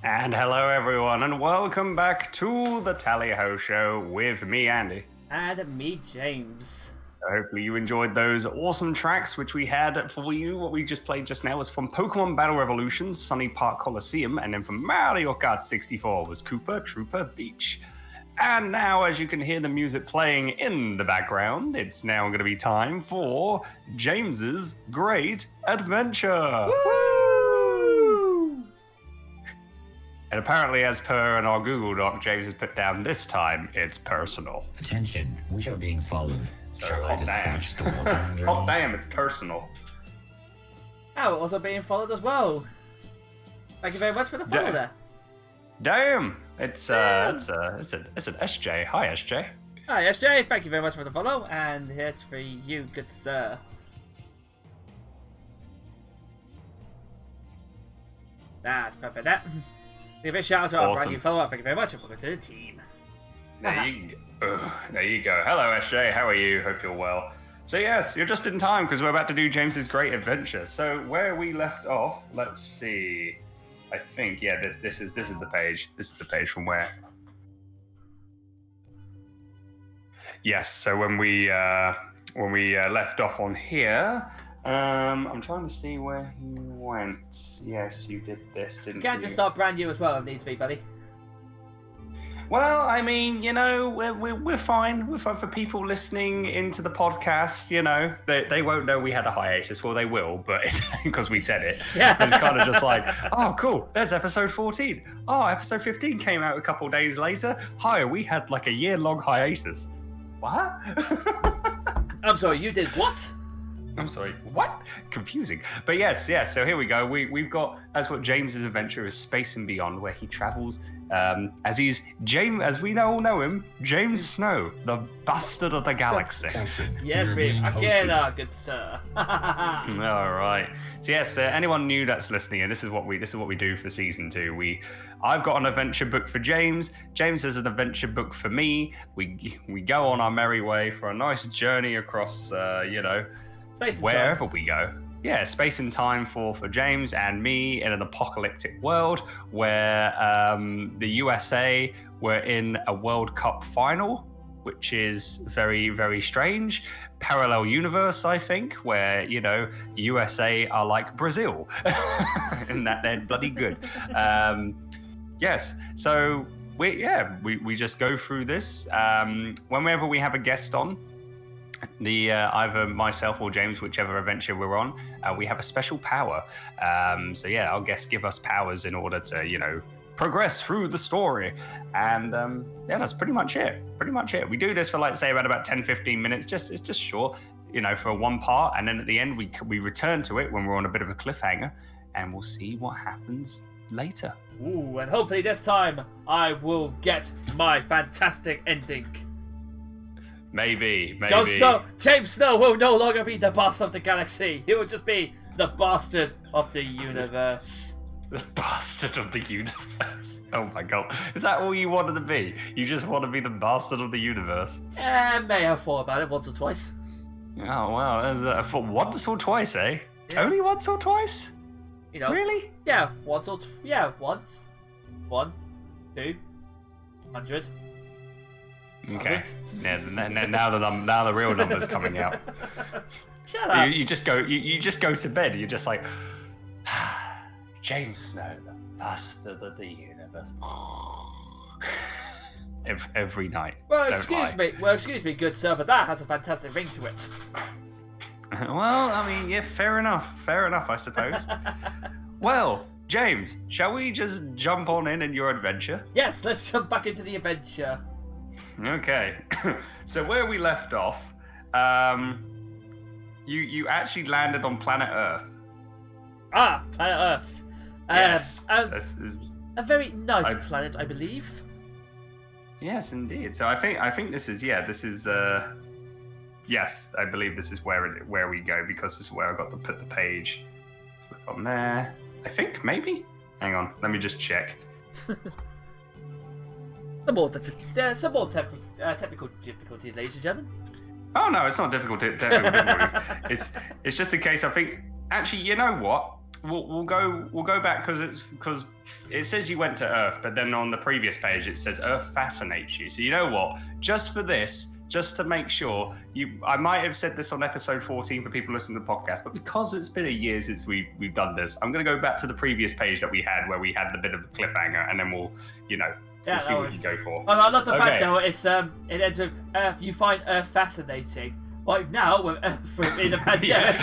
And hello everyone, and welcome back to the Tally Ho Show with me, Andy. And me, James. So hopefully you enjoyed those awesome tracks which we had for you. What we just played just now was from Pokemon Battle Revolution, Sunny Park Colosseum, and then from Mario Kart 64 was Koopa, Troopa, Beach. And now, as you can hear the music playing in the background, it's now going to be time for James's Great Adventure. Woo! And apparently, as per in our Google Doc, James has put down this time, it's personal. Attention, we are being followed. So, Shall I dispatch the welcome drones? Oh, damn, it's personal. Oh, we're also being followed as well. Thank you very much for the follow there. Damn! It's an SJ. Hi, SJ. Hi, SJ. Thank you very much for the follow, and it's for you, good sir. That's perfect. That. Give a shout out to our brand new follow-up. Thank you very much, and welcome to the team. There you go. Hello, SJ. How are you? Hope you're well. So yes, you're just in time because we're about to do James's Great Adventure. So where we left off, let's see. I think this is the page. This is the page from where. Yes. So when we left off on here, I'm trying to see where he went. Yes, you did this, didn't you? Can't just start brand new as well if needs be, buddy. Well, I mean, you know, we're fine. We're fine for people listening into the podcast. You know, they won't know we had a hiatus. Well, they will, but it's because we said it. Yeah. It's kind of just like, oh, cool. There's episode 14. Oh, episode 15 came out a couple days later. Hi, we had like a year-long hiatus. What? I'm sorry, you did what? I'm sorry, what? Confusing. But yes, so here we go. We've got, that's what James's adventure is, Space and Beyond, where he travels as he's James, as we all know him, James Snow, the bastard of the galaxy. Yes, we again, good sir. All right. So yes, anyone new that's listening, and this is what we do for season 2. I've got an adventure book for James. James has an adventure book for me. We go on our merry way for a nice journey across, wherever we go. Yeah, space and time for James and me in an apocalyptic world where the USA were in a World Cup final, which is very, very strange. Parallel universe, I think, where, USA are like Brazil in that they're bloody good. Yes, so we just go through this. Whenever we have a guest on, either myself or James, whichever adventure we're on, we have a special power. Our guests give us powers in order to, progress through the story. And that's pretty much it. We do this for about 10-15 minutes. It's just short, for one part, and then at the end we return to it when we're on a bit of a cliffhanger, and we'll see what happens later. Ooh, and hopefully this time I will get my fantastic ending. Maybe. James Snow will no longer be the bastard of the galaxy. He will just be the bastard of the universe. The bastard of the universe. Oh my god. Is that all you wanted to be? You just want to be the bastard of the universe? May have thought about it once or twice. Oh, wow. For once or twice, eh? Yeah. Only once or twice? Really? Yeah, once. 1, 2, 100. Okay. Yeah, now the real number's coming out. Shut up. You just go to bed. You're just like, James Snow, the bastard of the universe. Every night. Well, excuse me, good sir, but that has a fantastic ring to it. Well, I mean, yeah, fair enough, I suppose. Well, James, shall we just jump on in your adventure? Yes, let's jump back into the adventure. Okay, so where we left off, you actually landed on planet Earth. Ah, planet Earth. Yes, a very nice planet, I believe. Yes, indeed. So I think this is yes, I believe this is where we go, because this is where I got to put the page. Click on there. I think maybe. Hang on, let me just check. Some more technical difficulties, ladies and gentlemen. Oh no, it's not difficult. It's just in case. I think actually, you know what? we'll go back because it says you went to Earth, but then on the previous page it says Earth fascinates you. So you know what? Just for this, just to make sure, I might have said this on episode 14 for people listening to the podcast, but because it's been a year since we've done this, I'm going to go back to the previous page that we had where we had the bit of a cliffhanger, and then we'll see what you go for. Oh, I love the fact though. It ends with Earth. You find Earth fascinating. Like now, with Earth in the pandemic,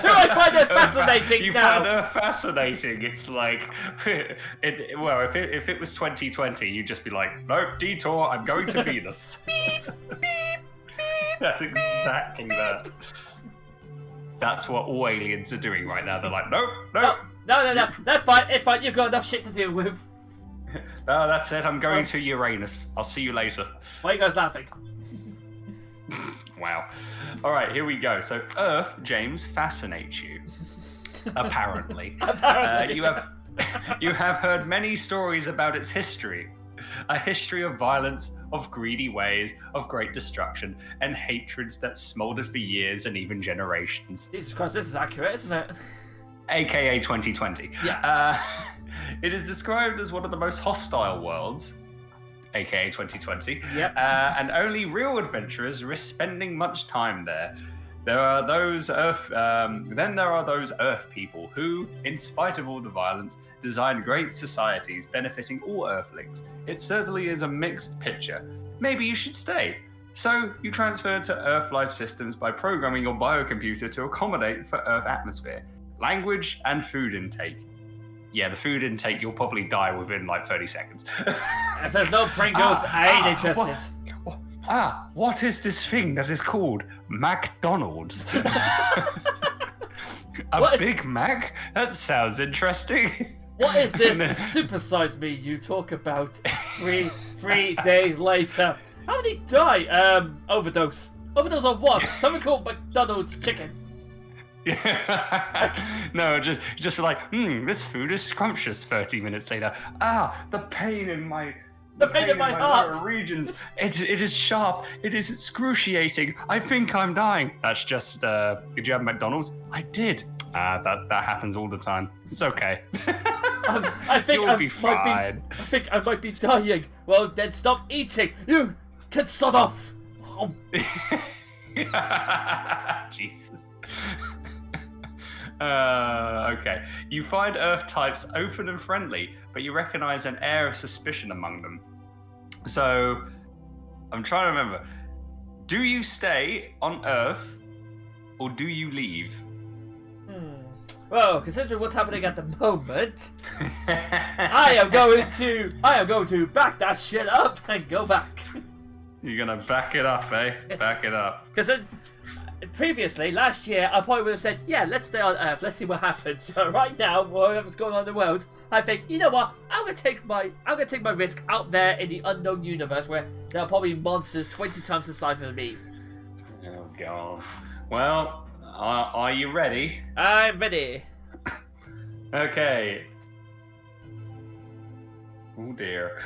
do I find it fascinating you now? find Earth fascinating. It's like, if it was 2020, you'd just be like, nope, detour. I'm going to Venus. Beep, beep, beep. That's exactly that. That's what all aliens are doing right now. They're like, nope. No. That's fine. It's fine. You've got enough shit to deal with. Oh, that's it. I'm going to Uranus. I'll see you later. Why are you guys laughing? Wow. All right, here we go. So, Earth, James, fascinates you. Apparently. Apparently. You have heard many stories about its history. A history of violence, of greedy ways, of great destruction, and hatreds that smoldered for years and even generations. Jesus Christ, this is accurate, isn't it? AKA 2020. Yeah. It is described as one of the most hostile worlds, aka 2020. Yep. And only real adventurers risk spending much time there. There are those Earth people who, in spite of all the violence, design great societies benefiting all Earthlings. It certainly is a mixed picture. Maybe you should stay. So you transfer to Earth life systems by programming your biocomputer to accommodate for Earth atmosphere, language, and food intake. Yeah, the food intake, you'll probably die within like 30 seconds. If there's no Pringles, I ain't interested. What is this thing that is called McDonald's? Big Mac? That sounds interesting. What is this supersize me you talk about 3 days later? How did he die? Overdose. Overdose on what? Something called McDonald's chicken. No, just like, this food is scrumptious. 30 minutes later, the pain in my heart lower regions. It is sharp. It is excruciating. I think I'm dying. That's just. Did you have McDonald's? I did. That happens all the time. It's okay. I think You'll be fine. I think I might be dying. Well, then stop eating. You can sod off. Oh. Jesus. Okay. You find Earth types open and friendly, but you recognize an air of suspicion among them. So, I'm trying to remember. Do you stay on Earth, or do you leave? Well, considering what's happening at the moment, I am going to back that shit up and go back. You're gonna back it up, eh? Back it up. Because previously, last year, I probably would have said, yeah, let's stay on Earth, let's see what happens. But right now, whatever's going on in the world, I think, you know what, I'm gonna take my risk out there in the unknown universe where there are probably monsters 20 times the size of me. Oh god. Well, are you ready? I'm ready. Okay. Oh dear.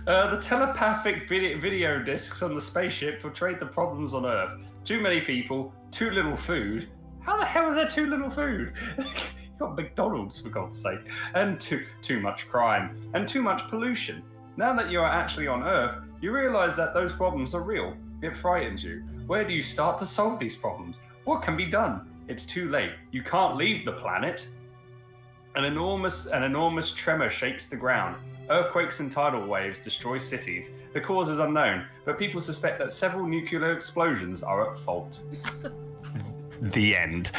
The telepathic video discs on the spaceship portrayed the problems on Earth. Too many people, too little food. How the hell is there too little food? You got McDonald's, for God's sake. And too much crime. And too much pollution. Now that you are actually on Earth, you realize that those problems are real. It frightens you. Where do you start to solve these problems? What can be done? It's too late. You can't leave the planet. An enormous tremor shakes the ground. Earthquakes and tidal waves destroy cities. The cause is unknown, but people suspect that several nuclear explosions are at fault. The end.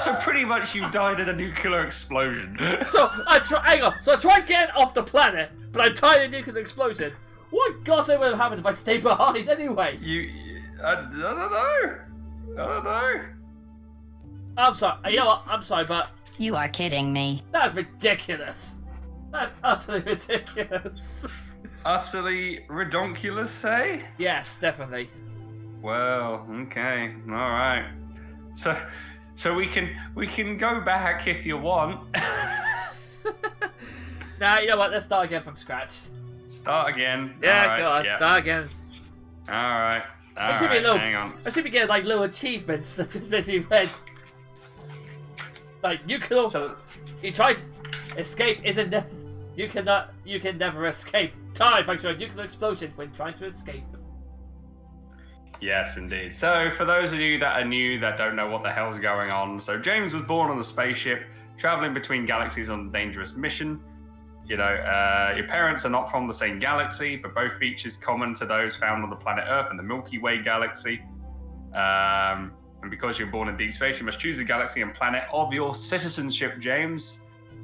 So pretty much you died in a nuclear explosion. So I tried getting off the planet, but I died in a nuclear explosion. What goddamn would have happened if I stayed behind anyway? I don't know. I'm sorry. You know what? I'm sorry, but You are kidding me. that's ridiculous. That's utterly ridiculous. Utterly redonkulous, say? Yes, definitely. Well, okay, all right. So we can go back if you want. Now, you know what? Let's start again from scratch. Start again. Yeah, all right, go on. yeah. Start again. All right. I should be hang on. I should be getting like little achievements that are busy read. Like you can. You tried. Escape isn't. You can never escape. Die by a nuclear explosion when trying to escape. Yes, indeed. So, for those of you that are new, that don't know what the hell's going on, so James was born on a spaceship, traveling between galaxies on a dangerous mission. You know, your parents are not from the same galaxy, but both features common to those found on the planet Earth and the Milky Way galaxy. And because you're born in deep space, you must choose a galaxy and planet of your citizenship, James.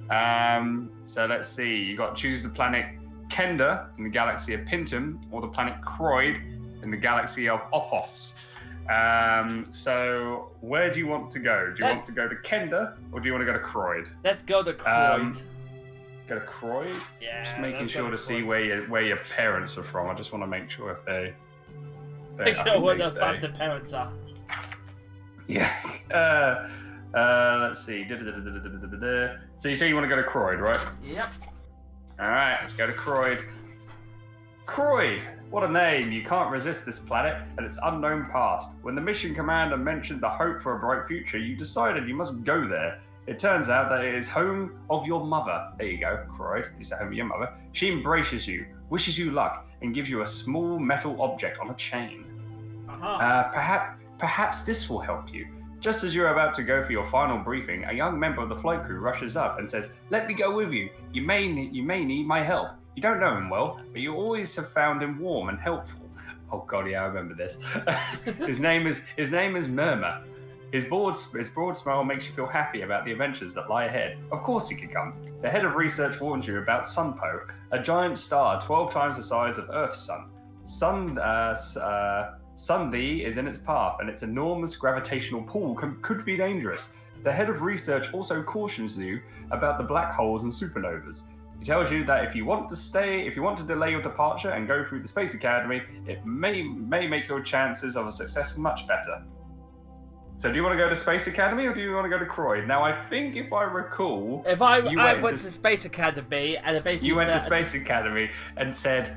So let's see, you got to choose the planet Kenda in the galaxy of Pintum, or the planet Croyd in the galaxy of Opos. So where do you want to go? Do you want to go to Kenda, or do you want to go to Croyd? Let's go to Croyd. Go to Croyd? Yeah. Just making sure to see where your parents are from. I just want to make sure if they make sure where the bastard parents are. Yeah. Let's see. So you say you want to go to Croyd, right? Yep. Alright, let's go to Croyd. Croyd! What a name. You can't resist this planet and its unknown past. When the mission commander mentioned the hope for a bright future, you decided you must go there. It turns out that it is home of your mother. There you go, Croyd. It's the home of your mother. She embraces you, wishes you luck, and gives you a small metal object on a chain. Perhaps this will help you. Just as you're about to go for your final briefing, a young member of the flight crew rushes up and says, "Let me go with you. You may need my help. You don't know him well, but you always have found him warm and helpful." Oh god, yeah, I remember this. His name is Murmur. His broad smile makes you feel happy about the adventures that lie ahead. Of course he can come. The head of research warns you about Sunpo, a giant star 12 times the size of Earth's sun. Sunday is in its path, and its enormous gravitational pull could be dangerous. The head of research also cautions you about the black holes and supernovas. He tells you that if you want to delay your departure and go through the Space Academy, it may make your chances of a success much better. So do you want to go to Space Academy, or do you want to go to Croyd? Now, I think if I recall... I went to Space Academy, and it basically You went to Space Academy and said...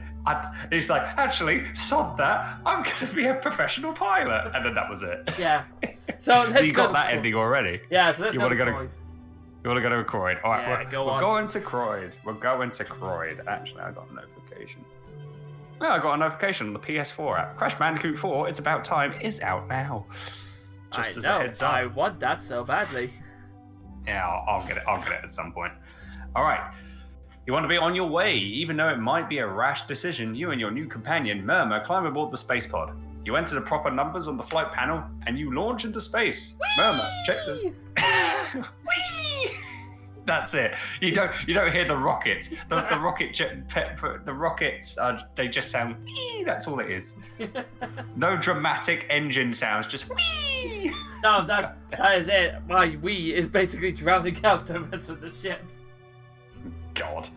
He's like, actually, sod that, I'm going to be a professional pilot. And then that was it. Yeah. So let's you got that ending already. Yeah, so let's go to Croyd. You want to go to Croyd? All right, yeah, we're going to Croyd. We're going to Croyd. Actually, I got a notification. Yeah, I got a notification on the PS4 app. Crash Bandicoot 4, It's About Time, is out now. Just as a heads up. I want that so badly. Yeah, I'll get it. I'll get it at some point. All right. You want to be on your way, even though it might be a rash decision. You and your new companion, Murmur, climb aboard the space pod. You enter the proper numbers on the flight panel, and you launch into space. Whee! Murmur, check the... Whee! That's it. You don't hear the rockets. The rockets they just sound whee. That's all it is. No dramatic engine sounds, just whee. No, that is it. My wee is basically drowning out the rest of the ship. God.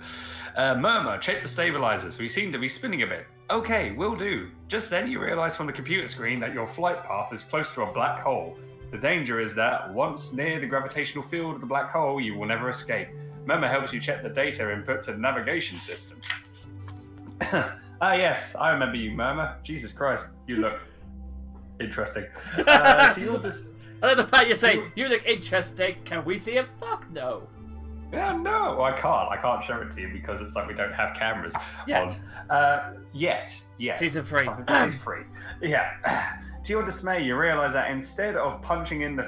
Murmur, check the stabilizers. We seem to be spinning a bit. Okay, will do. Just then you realize from the computer screen that your flight path is close to a black hole. The danger is that once near the gravitational field of the black hole, you will never escape. Murmur helps you check the data input to the navigation system. Yes, I remember you, Murmur. Jesus Christ, you look interesting. I love the fact you say, you look interesting. Can we see it? Fuck no. Yeah, no, I can't show it to you because it's like we don't have cameras yet. Yet. Season 3. Season 3. Yeah. To your dismay, you realise that instead of punching in the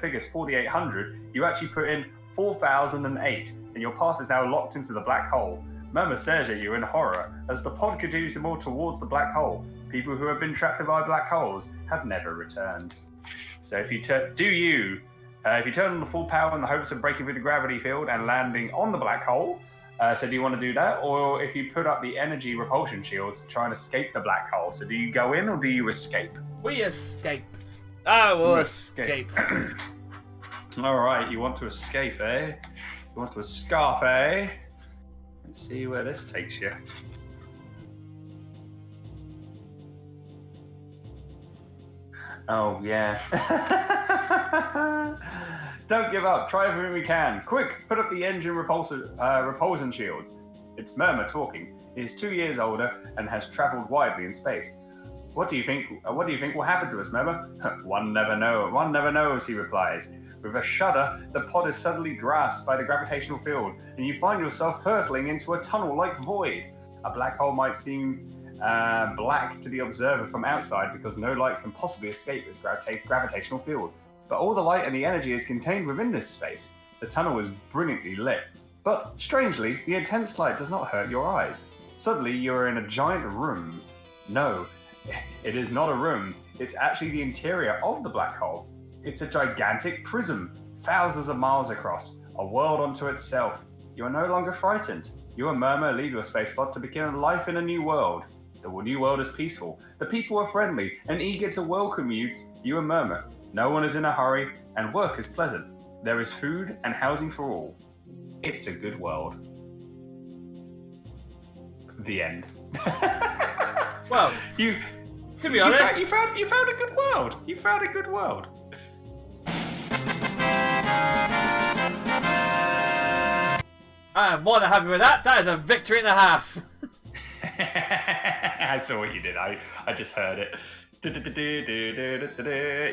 figures 4,800, you actually put in 4,008, and your path is now locked into the black hole. Murmur stares at you in horror as the pod continues to move towards the black hole. People who have been trapped by black holes have never returned. So if you turn on the full power in the hopes of breaking through the gravity field and landing on the black hole, so do you want to do that? Or if you put up the energy repulsion shields to try and escape the black hole, so do you go in or do you escape? We escape. I will escape. Alright, you want to escape, eh? You want to escape, eh? Let's see where this takes you. Oh, yeah. Don't give up. Try everything we can. Quick, put up the engine repulsion shields. It's Murmur talking. He is 2 years older and has travelled widely in space. What do you think? What do you think will happen to us, Member? One never knows. One never knows, he replies. With a shudder, the pod is suddenly grasped by the gravitational field, and you find yourself hurtling into a tunnel-like void. A black hole might seem black to the observer from outside because no light can possibly escape its gravitational field. But all the light and the energy is contained within this space. The tunnel is brilliantly lit. But, strangely, the intense light does not hurt your eyes. Suddenly, you are in a giant room. No, it is not a room. It's actually the interior of the black hole. It's a gigantic prism, thousands of miles across, a world unto itself. You are no longer frightened. You and Murmur leave your spacepod to begin life in a new world. The new world is peaceful. The people are friendly and eager to welcome you and Murmur. No one is in a hurry, and work is pleasant. There is food and housing for all. It's a good world. The end. Well, to be honest, you found a good world. You found a good world. I'm more than happy with that. That is a victory and a half. I saw what you did. I just heard it.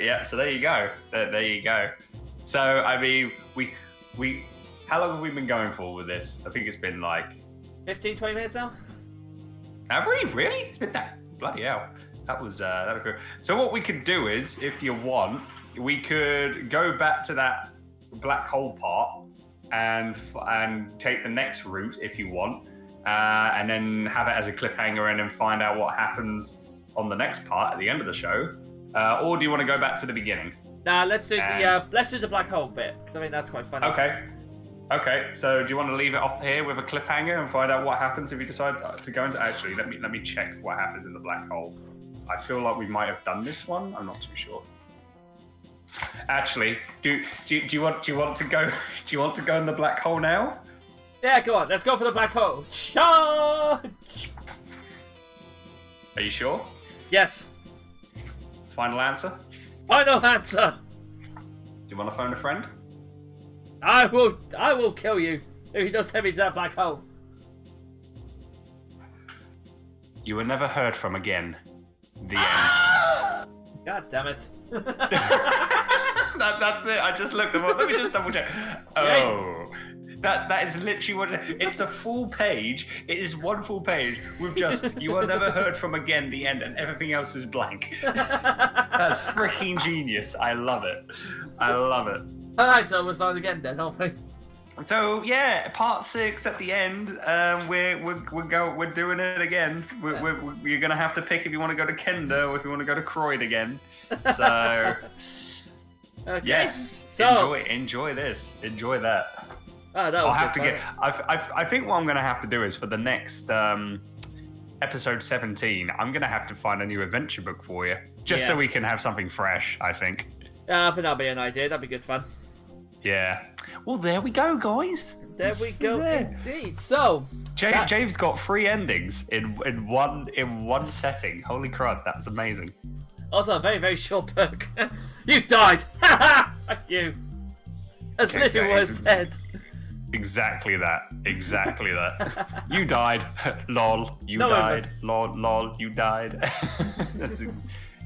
Yeah, so there you go. There you go. So, I mean, we how long have we been going for with this? I think it's been like 15, 20 minutes now? Have we? Really? It's been that? Bloody hell. That was good. So what we could do is, if you want, we could go back to that black hole part and take the next route if you want, and then have it as a cliffhanger and then find out what happens on the next part at the end of the show. Or do you want to go back to the beginning? Nah, let's do the black hole bit, because I think that's quite funny. Okay, so do you want to leave it off here with a cliffhanger and find out what happens if you decide to go into... Actually, let me check what happens in the black hole. I feel like we might have done this one. I'm not too sure. Actually, do you want to go? Do you want to go in the black hole now? Yeah, go on. Let's go for the black hole. Charge! Are you sure? Yes. Final answer? Final answer. Do you want to phone a friend? I will kill you if he does send me to that black hole. You were never heard from again. The end. God damn it. That's it. I just looked them up. Let me just double check. Oh. That is literally what it's a full page. It is one full page with just you are never heard from again, the end, and everything else is blank. That's freaking genius. I love it. I love it. Alright, so we'll start again then, aren't we? So yeah, part 6 at the end. We're doing it again. You're gonna have to pick if you want to go to Kenda or if you want to go to Croyd again. So okay. Yes. So enjoy this. Enjoy that. Oh, that was I'll have good to fun. get. I think what I'm gonna have to do is for the next episode 17, I'm gonna have to find a new adventure book for you, just so we can have something fresh. I think. I think that'll be an idea. That'd be good fun. Yeah. Well, there we go, guys. There we go, indeed. So, James got 3 endings in one setting. Holy crud, that's amazing. Also, a very, very short book. You died! Ha Fuck you! That's literally what it said. Exactly that. You died. Lol. You died. Lol. You died. That's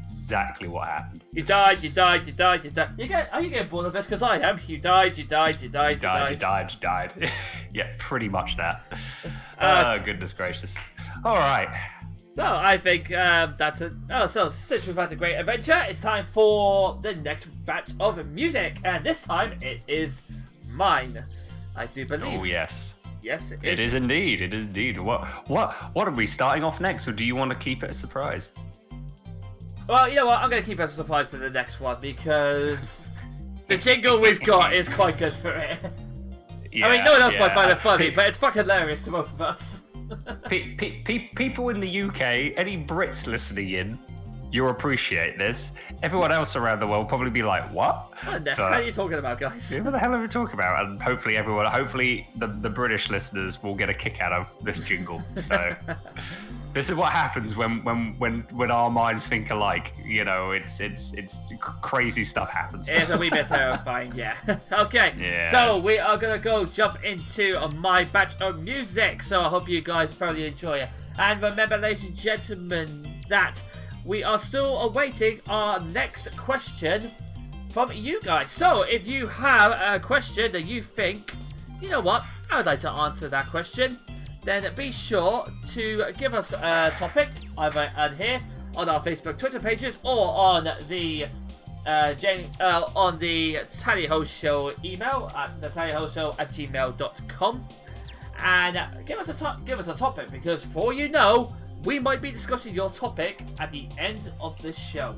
exactly what happened. You died. Are you getting bored of this? Because I am. You died. You died. Yeah, pretty much that. Goodness gracious. All right. So I think that's it. Oh, so since we've had a great adventure, it's time for the next batch of music, and this time it is mine. I do believe. Oh yes. Yes, it is indeed. It is indeed. What are we starting off next, or do you want to keep it a surprise? Well, you know what? I'm going to keep it as a surprise to the next one because the jingle we've got is quite good for it. Yeah, I mean, no one else might find it funny, but it's fucking hilarious to both of us. People in the UK, any Brits listening in, you'll appreciate this. Everyone else around the world will probably be like, what? What the hell are you talking about, guys? What the hell are we talking about? And hopefully the British listeners will get a kick out of this jingle. So this is what happens when our minds think alike. You know, it's crazy stuff happens. It's a wee bit terrifying, yeah. Okay, yeah. So we are gonna go jump into my batch of music. So I hope you guys thoroughly enjoy it. And remember, ladies and gentlemen, that we are still awaiting our next question from you guys. So if you have a question that you think, you know what, I would like to answer that question, then be sure to give us a topic either on here, on our Facebook, Twitter pages, or on the Tally Ho Show email at thetallyhoshow@gmail.com, and give us a topic, because for all you know, we might be discussing your topic at the end of this show.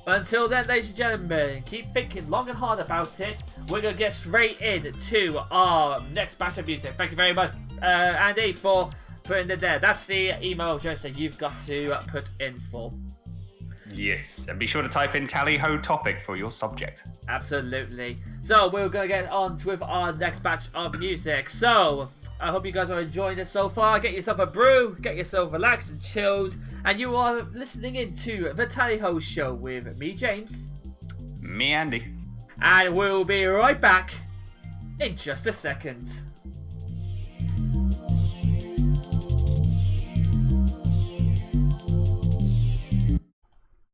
Until then, ladies and gentlemen, keep thinking long and hard about it. We're going to get straight into our next batch of music. Thank you very much, Andy, for putting it there. That's the email address that you've got to put in for. Yes, and be sure to type in Tally Ho topic for your subject. Absolutely. So we're going to get on with our next batch of music. So I hope you guys are enjoying this so far. Get yourself a brew, get yourself relaxed and chilled, and you are listening into the Tally Ho Show with me, James. Me, Andy. And we'll be right back in just a second.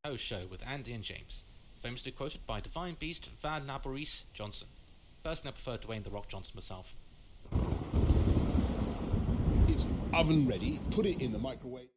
Ho Show with Andy and James, famously quoted by Divine Beast Van Naboris Johnson. Personally, I prefer Dwayne The Rock Johnson myself. It's oven ready. Put it in the microwave.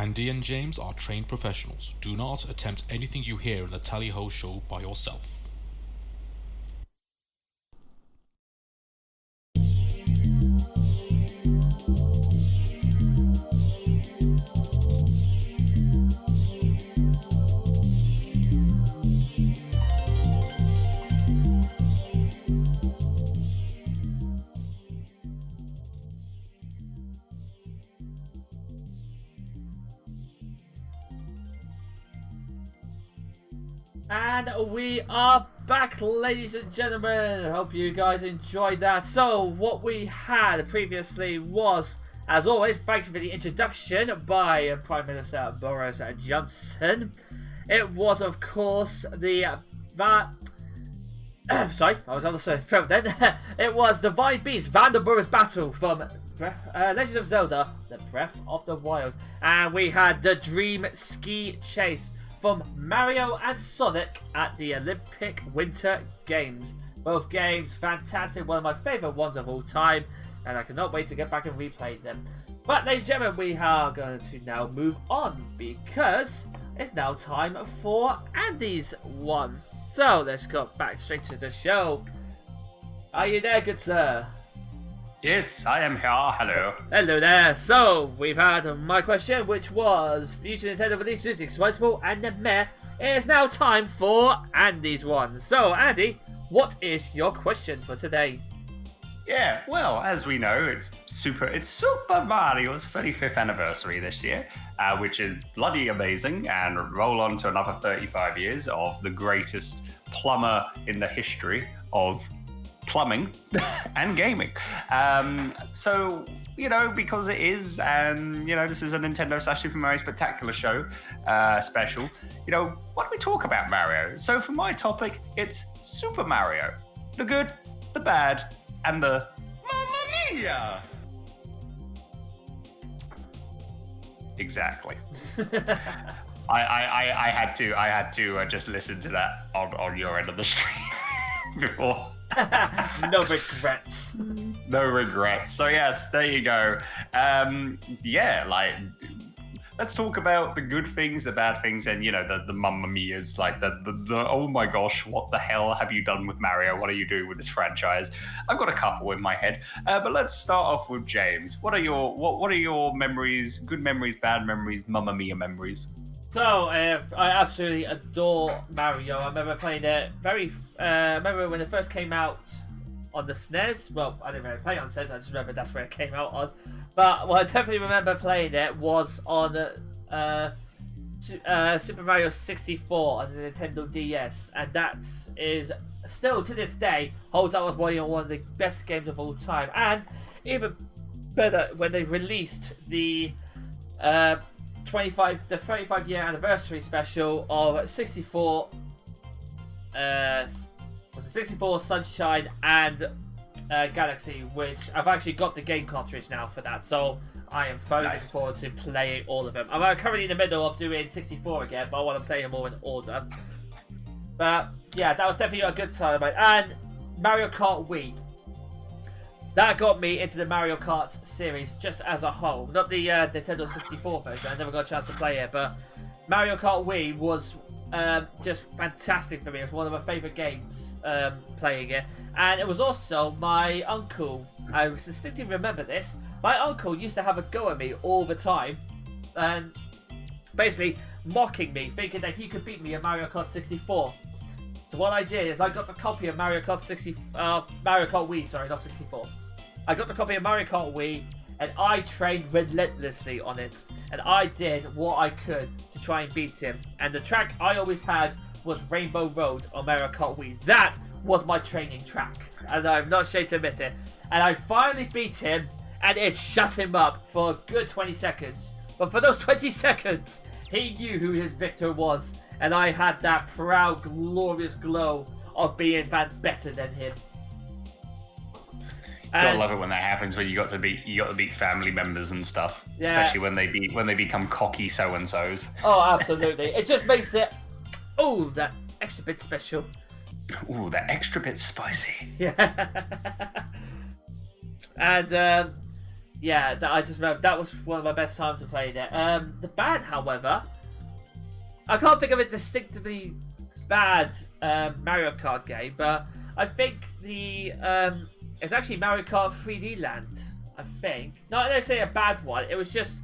Andy and James are trained professionals. Do not attempt anything you hear in the Tally Ho show by yourself. And we are back, ladies and gentlemen. Hope you guys enjoyed that. So, what we had previously was, as always, thank you for the introduction by Prime Minister Boris Johnson. It was, of course, the sorry, I was on the throat then. It was Divine Beast Naboris battle from Legend of Zelda: The Breath of the Wild, and we had the Dream Ski Chase from Mario and Sonic at the Olympic Winter Games. Both games fantastic, one of my favourite ones of all time, and I cannot wait to get back and replay them. But ladies and gentlemen, we are going to now move on because it's now time for Andy's one. So let's go back straight to the show. Are you there, good sir? Yes, I am here. Hello. Hello there. So, we've had my question, which was future Nintendo releases, excitable and the meh. It is now time for Andy's one. So, Andy, what is your question for today? Yeah, well, as we know, it's Super Mario's 35th anniversary this year, which is bloody amazing, and roll on to another 35 years of the greatest plumber in the history of plumbing and gaming. So, because it is, and, this is a Nintendo / Super Mario Spectacular show special, why don't we talk about Mario? So for my topic, it's Super Mario. The good, the bad, and the Mamma Mia! Exactly. I had to just listen to that on your end of the stream before. No regrets. No regrets. So yes, there you go. Let's talk about the good things, the bad things, and the Mamma Mia's, like the oh my gosh, what the hell have you done with Mario? What are you doing with this franchise? I've got a couple in my head, but let's start off with James. What are your memories? Good memories, bad memories, Mamma Mia memories? So, I absolutely adore Mario. I remember playing it remember when it first came out on the SNES. Well, I didn't really play on SNES, I just remember that's where it came out on. But what I definitely remember playing it was on Super Mario 64 on the Nintendo DS. And that is still, to this day, holds up as one of the best games of all time. And even better, when they released the 35-year anniversary special of 64 Sunshine and Galaxy, which I've actually got the game cartridge now for that, so I am very looking forward to playing all of them. I'm currently in the middle of doing 64 again, but I want to play them all in order. But yeah, that was definitely a good time. And Mario Kart Wii, that got me into the Mario Kart series just as a whole. Not the Nintendo 64 version, I never got a chance to play it, but Mario Kart Wii was just fantastic for me. It was one of my favourite games playing it. And it was also my uncle, I distinctly remember this, my uncle used to have a go at me all the time, and basically mocking me, thinking that he could beat me in Mario Kart 64. So what I did is I got the copy of Mario Kart Wii, sorry, not 64. I got the copy of Mario Kart Wii, and I trained relentlessly on it. And I did what I could to try and beat him. And the track I always had was Rainbow Road on Mario Kart Wii. That was my training track, and I'm not ashamed to admit it. And I finally beat him, and it shut him up for a good 20 seconds. But for those 20 seconds, he knew who his victor was. And I had that proud, glorious glow of being better than him. Gotta love it when that happens, when you got to beat family members and stuff. Yeah. Especially when they become cocky so and so's. Oh, absolutely! It just makes it that extra bit special. Ooh, that extra bit spicy. Yeah. And Yeah, I just remember that was one of my best times of playing it. The bad, however, I can't think of a distinctly bad Mario Kart game, but I think it's actually Mario Kart 3D Land. I think not necessarily a bad one. It was just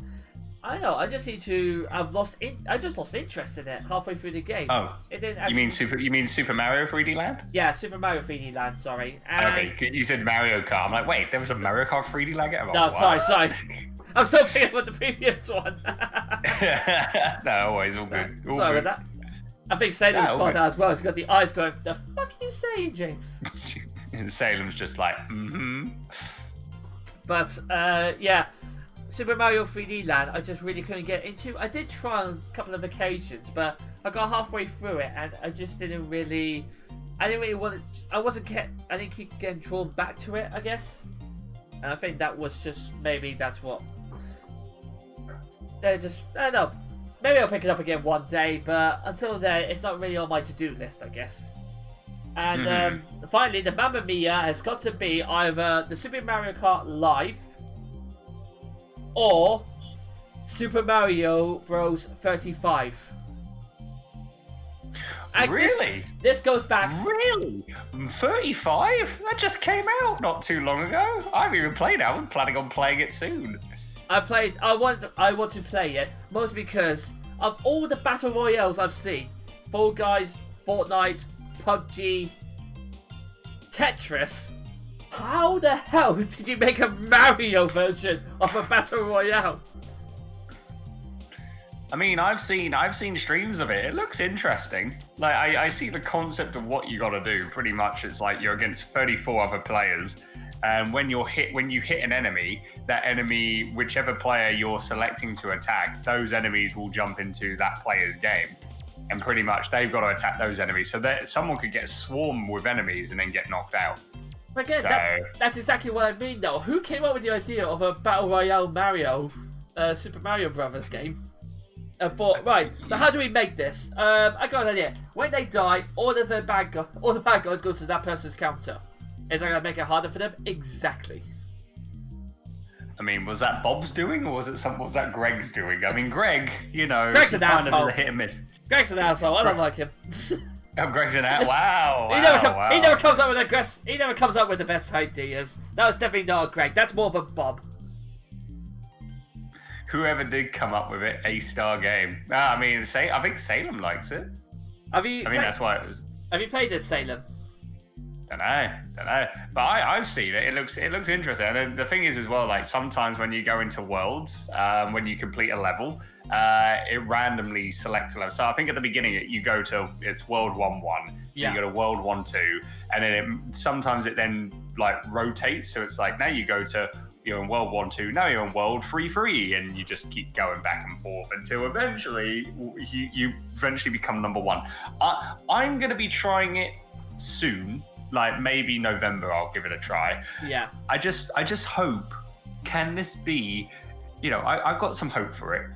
I don't know. I just seem to have I just lost interest in it halfway through the game. Oh, it didn't actually... You mean Super Mario 3D Land? Yeah, Super Mario 3D Land. Sorry. And... Okay, you said Mario Kart. I'm like, wait, there was a Mario Kart 3D Land game? No, sorry. I'm still thinking about the previous one. No, always all good. All sorry good. about that. I think Salem's fun now as well. He's got the eyes going. The fuck are you saying, James? And Salem's just like, mm-hmm. But yeah, Super Mario 3D Land, I just really couldn't get into. I did try on a couple of occasions, but I got halfway through it and I just didn't really. I didn't really want to. I didn't keep getting drawn back to it, I guess. And I think that was just maybe that's what. I don't know. Maybe I'll pick it up again one day, but until then, it's not really on my to-do list, I guess. And finally, the Mamma Mia has got to be either the Super Mario Kart Live or Super Mario Bros. 35. And Really? This goes back. Really? 35? That just came out not too long ago. I haven't even played it. I'm planning on playing it soon. I want to play it mostly because of all the battle royales I've seen: Fall Guys, Fortnite, PUBG, Tetris. How the hell did you make a Mario version of a battle royale? I mean, I've seen streams of it. It looks interesting. Like I see the concept of what you got to do. Pretty much, it's like you're against 34 other players, and when you hit an enemy, that enemy, whichever player you're selecting to attack, those enemies will jump into that player's game, and pretty much they've got to attack those enemies. So that someone could get swarmed with enemies and then get knocked out. Again, that's exactly what I mean, though. Who came up with the idea of a battle royale Mario, Super Mario Brothers game? Right, so how do we make this? I got an idea. When they die, all the bad guys go to that person's counter. Is that going to make it harder for them? Exactly. I mean, was that Bob's doing, or was that Greg's doing? I mean, Greg, Greg's an kind asshole. of is a hit and miss. Greg's an asshole. I don't like him. Oh, Greg's an asshole. Wow. He never comes up with He never comes up with the best ideas. That was definitely not a Greg. That's more of a Bob. Whoever did come up with it, A-star game. I mean, I think Salem likes it. That's why it was. Have you played it, Salem? Don't know. But I've seen it. It looks interesting. And the thing is as well, like sometimes when you go into worlds, when you complete a level, it randomly selects a level. So I think at the beginning you go to it's World 1-1. Yeah. You go to World 1-2, and then sometimes it then like rotates. So it's like now you go to you're in World 1-2, now you're in World 3-3, and you just keep going back and forth until eventually you eventually become number one. I'm going to be trying it soon, like maybe November. I'll give it a try. Yeah. I just hope. Can this be? I've got some hope for it.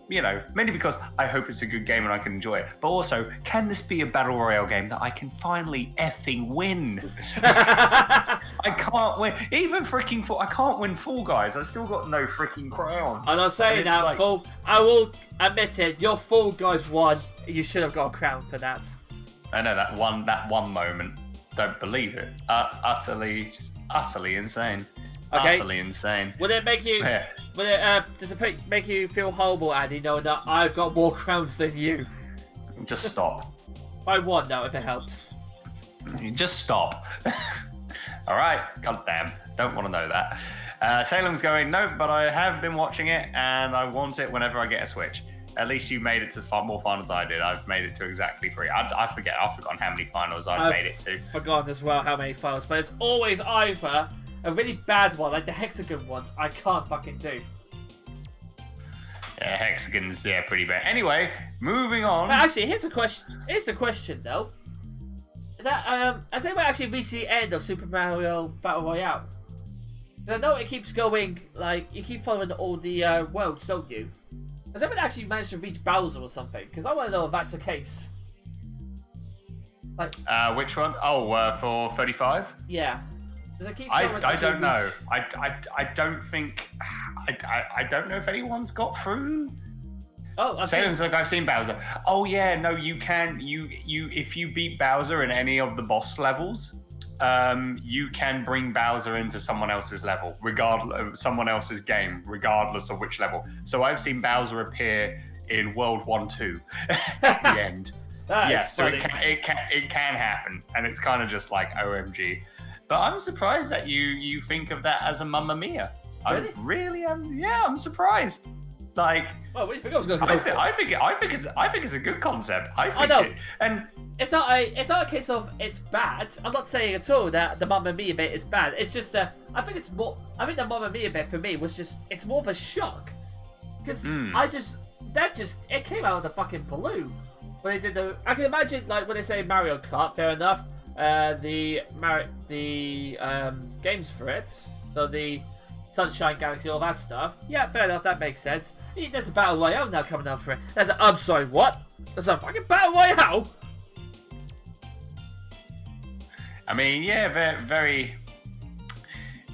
Mainly because I hope it's a good game and I can enjoy it. But also, can this be a battle royale game that I can finally effing win? I can't win. Even freaking I can't win Fall Guys. I've still got no freaking crown. I'm not saying that, like... Fall. I will admit it. Your Fall Guys won. You should have got a crown for that. I know that one moment. Don't believe it. Utterly insane. Okay. Utterly insane. Will it make you? Yeah. Does it make you feel horrible, Andy, knowing that I've got more crowns than you? Just stop. By one, though, if it helps. Just stop. All right. God damn. Don't want to know that. Salem's going, no, but I have been watching it and I want it whenever I get a Switch. At least you made it to more finals than I did. I've made it to exactly 3. I've forgotten how many finals I've made it to. Forgotten as well how many finals, but it's always either a really bad one, like the hexagon ones, I can't fucking do. Yeah, hexagons, pretty bad. Anyway, moving on. But actually, here's a question though. That has anyone actually reached the end of Super Mario Battle Royale? Because I know it keeps going, like you keep following all the worlds, don't you? Has anyone actually managed to reach Bowser or something? Because I want to know if that's the case. Like, which one? Oh, for 35? Yeah. Does it keep I going until don't you know. reach- I don't think. I don't know if anyone's got through. Oh, I've seen Bowser. Oh yeah, no, you can. You if you beat Bowser in any of the boss levels, you can bring Bowser into someone else's level, regardless of someone else's game, regardless of which level. So I've seen Bowser appear in World 1-2 at the end. Yeah, so it can happen, and it's kind of just like OMG. But I'm surprised that you think of that as a Mamma Mia. Really? I really am. Yeah, I'm surprised. Like, well, what do you think I was going to go for? I think it's a good concept. I know. And It's not a case of it's bad. I'm not saying at all that the Mamma Mia bit is bad. It's just I think the Mamma Mia bit for me was just, it's more of a shock, because it came out of the fucking blue when they did I can imagine, like, when they say Mario Kart, fair enough. The games for it, so the Sunshine Galaxy, all that stuff. Yeah, fair enough, that makes sense. There's a Battle Royale now coming out for it. I'm sorry, what? There's a fucking Battle Royale? I mean, yeah, very,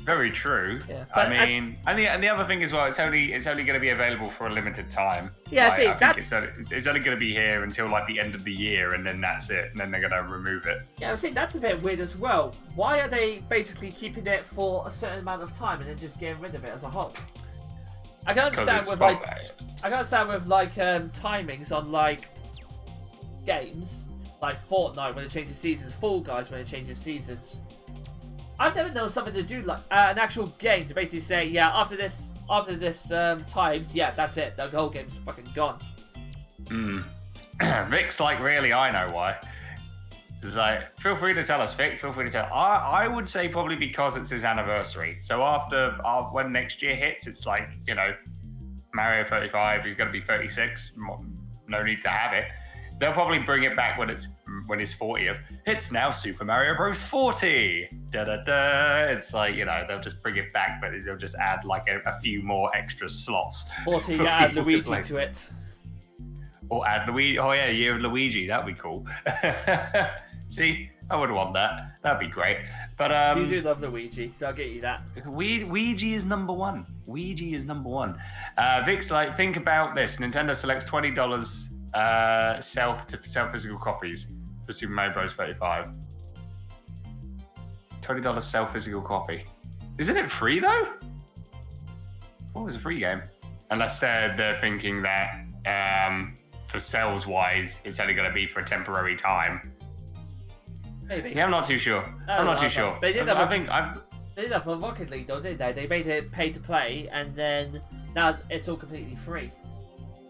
very true. Yeah, I mean, and the other thing as well, it's only going to be available for a limited time. Yeah, like, see, it's only going to be here until like the end of the year, and then that's it, and then they're going to remove it. Yeah, see, that's a bit weird as well. Why are they basically keeping it for a certain amount of time and then just getting rid of it as a whole? I can understand with timings on like games like Fortnite when it changes seasons, Fall Guys when it changes seasons. I've never known something to do like an actual game to basically say, yeah, after this times, yeah, that's it. The whole game's fucking gone. Vic's like, really, I know why. It's like, feel free to tell us, Vic. Feel free to tell. I would say probably because it's his anniversary. So after when next year hits, it's like, you know, Mario 35. He's going to be 36. No need to have it. They'll probably bring it back when it's 40th. It's now Super Mario Bros. 40. Da da da. It's like, you know, they'll just bring it back, but they'll just add like a few more extra slots. 40. Add Luigi to it. Or add Luigi. Oh yeah, Year of Luigi. That'd be cool. See, I would want that. That'd be great. But you do love Luigi, so I'll get you that. Ouija is number one. Ouija is number one. Vic's like, think about this. Nintendo selects $20 self physical copies for Super Mario Bros. 35. $20 self physical copy. Isn't it free though? What was a free game? Unless they're thinking that for sales wise, it's only going to be for a temporary time. Maybe. Yeah, I'm not too sure. I'm not too sure. They did that for Rocket League though, didn't they? They made it pay to play, and then now it's all completely free.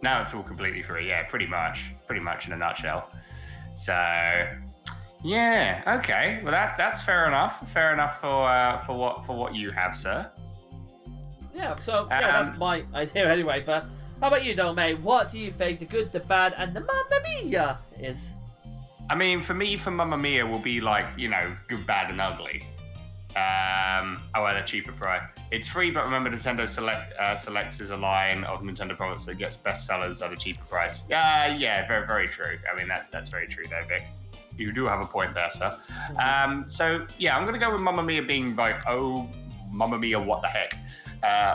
Now it's all completely free, yeah, pretty much in a nutshell. So, yeah, okay, well that's fair enough for what you have, sir. Yeah, so that's my idea anyway. But how about you, though, mate? What do you think the good, the bad, and the Mamma Mia is? I mean, for me, for Mamma Mia will be like, you know, good, bad, and ugly. At a cheaper price. It's free, but remember Nintendo selects as a line of Nintendo products that gets bestsellers at a cheaper price. Yeah, very, very true. I mean, that's very true, though, Vic. You do have a point there, sir. So yeah, I'm gonna go with Mamma Mia being like, oh, Mamma Mia, what the heck,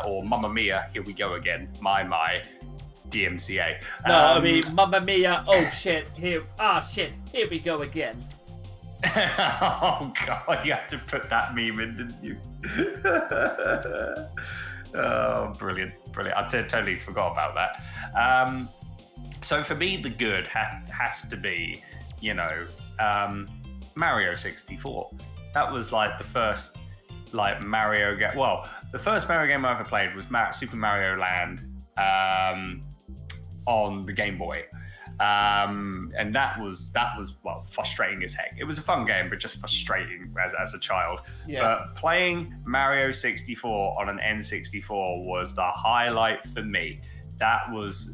or Mamma Mia, here we go again. My DMCA. No, I mean Mamma Mia. Oh shit! Here we go again. Oh god, you had to put that meme in, didn't you? Oh, brilliant. I totally forgot about that. So for me, the good has to be, you know, Mario 64. That was like the first Mario game. Well, the first Mario game I ever played was Super Mario Land on the Game Boy. And that was well, frustrating as heck. It was a fun game, but just frustrating as a child. Yeah. But playing Mario 64 on an N64 was the highlight for me. That was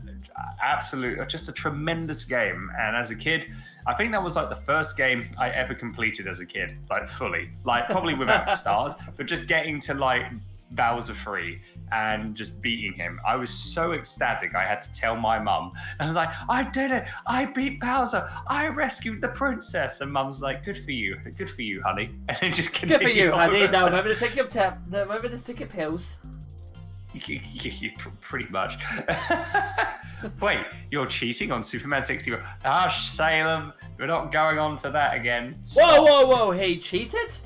just a tremendous game. And as a kid, I think that was like the first game I ever completed as a kid, like fully, like probably without stars, but just getting to like Bowser free, and just beating him. I was so ecstatic. I had to tell my mum. And I was like, I did it. I beat Bowser. I rescued the princess. And mum's like, good for you. Good for you, honey. And then just Good continued for you, on honey. with Now her. remember to take your remember to take your pills. Pretty much. Wait, you're cheating on Superman 64? Ah, Salem, we're not going on to that again. Whoa, whoa, whoa! He cheated?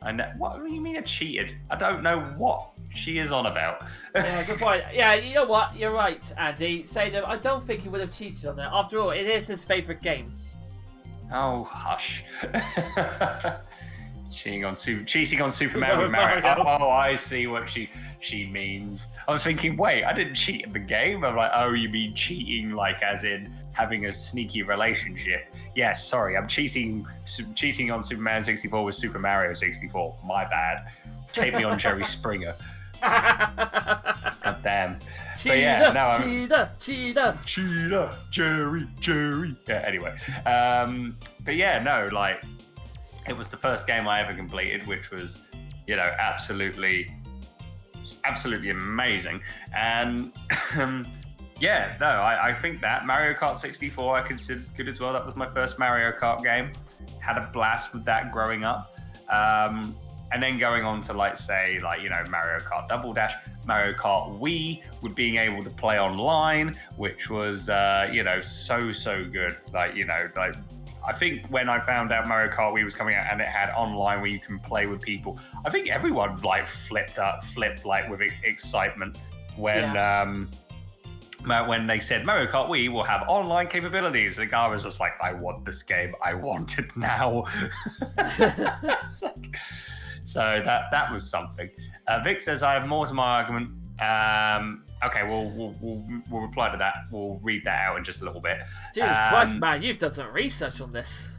I know. What do you mean I cheated? I don't know what she is on about. Yeah, good point. Yeah, you know what? You're right, Andy. Say that I don't think he would have cheated on that. After all, it is his favourite game. Oh, hush. Cheating on Superman with Mario. Oh, I see what she means. I was thinking, wait, I didn't cheat in the game. I'm like, oh, you mean cheating like as in having a sneaky relationship? Yes, sorry, I'm cheating on Superman 64 with Super Mario 64. My bad. Take me on Jerry Springer. God damn. Cheater, yeah, no, cheater. Jerry. Yeah, anyway. But yeah, no, like, it was the first game I ever completed, which was, absolutely amazing. And yeah, no, I think that Mario Kart 64 I considered good as well. That was my first Mario Kart game. Had a blast with that growing up. And then going on to Mario Kart Double Dash, Mario Kart Wii, with being able to play online, which was so good. I think when I found out Mario Kart Wii was coming out and it had online where you can play with people, I think everyone flipped with excitement when they said Mario Kart Wii will have online capabilities. The guy was just like, I want this game. I want it now. So that was something. Vic says, I have more to my argument. Okay, we'll reply to that. We'll read that out in just a little bit. Jesus Christ, man, you've done some research on this.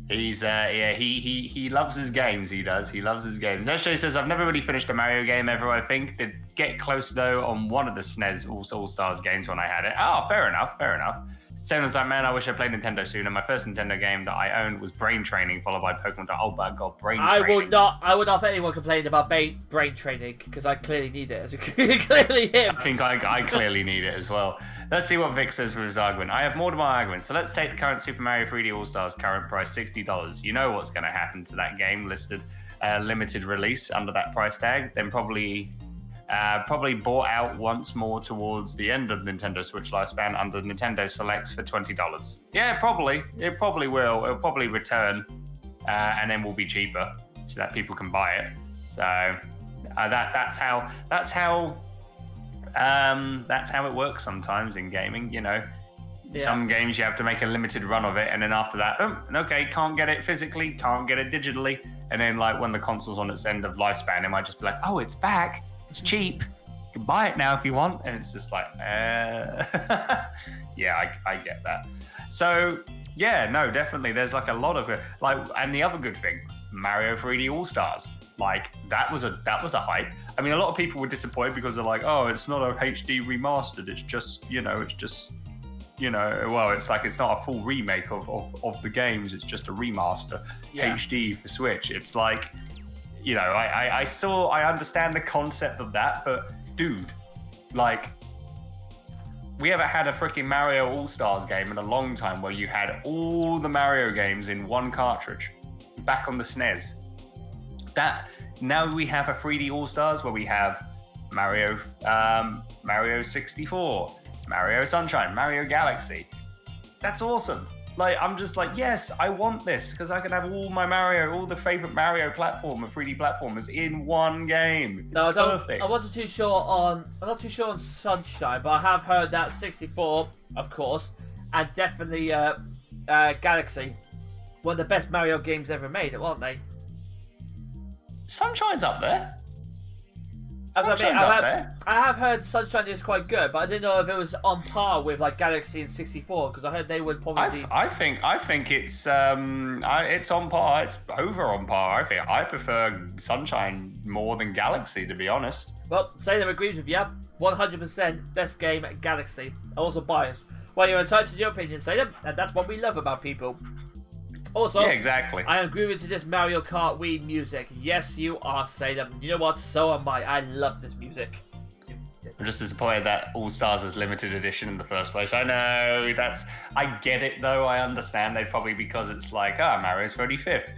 He's he loves his games. He does. He loves his games. SJ says, I've never really finished a Mario game ever. I think did get close though on one of the SNES All Stars games when I had it. Oh, fair enough. Same as that, man. I wish I played Nintendo sooner. My first Nintendo game that I owned was Brain Training, followed by Pokemon. Oh my god, Brain Training. I would not have anyone complain about brain training because I clearly need it. As clearly him. I think I clearly need it as well. Let's see what Vic says with his argument. I have more to my argument. So let's take the current Super Mario 3D All Stars current price, $60. You know what's going to happen to that game listed limited release under that price tag. Then probably bought out once more towards the end of Nintendo Switch lifespan under Nintendo Selects for $20. Yeah, probably. It probably will. It'll probably return, and then will be cheaper so that people can buy it. So that's how it works sometimes in gaming. Some games you have to make a limited run of it, and then after that, okay, can't get it physically, can't get it digitally, and then when the console's on its end of lifespan, it might just be like, oh, it's back. It's cheap. You can buy it now if you want. And it's just like, yeah, I get that. So, yeah, no, definitely. There's a lot of it. And the other good thing, Mario 3D All Stars. That was a hype. I mean, a lot of people were disappointed because they're like, oh, it's not a HD remastered. It's just, well, it's not a full remake of the games. It's just a remaster. Yeah. HD for Switch. It's like, I understand the concept of that, but dude, we haven't had a freaking Mario All-Stars game in a long time where you had all the Mario games in one cartridge back on the SNES. Now we have a 3D All-Stars where we have Mario 64, Mario Sunshine, Mario Galaxy. That's awesome. I'm just like, yes, I want this because I can have all the favorite Mario 3D platformers in one game. No, perfect. I wasn't too sure on. I'm not too sure on Sunshine, but I have heard that 64, of course, and definitely Galaxy, one of the best Mario games ever made, weren't they? Sunshine's up there. I have heard Sunshine is quite good, but I didn't know if it was on par with Galaxy and 64 because I heard they would probably. I think it's it's on par. It's over on par. I prefer Sunshine more than Galaxy, to be honest. Well, Salem agrees with you. 100% best game at Galaxy. I'm also biased. Well, you're entitled to your opinion, Salem, and that's what we love about people. Also, yeah, exactly. I am grooving to this Mario Kart Wii music. Yes, you are, Salem. You know what? So am I. I love this music. I'm just disappointed that All Stars is limited edition in the first place. I know, I get it though, I understand they probably because it's like, Mario's 35th.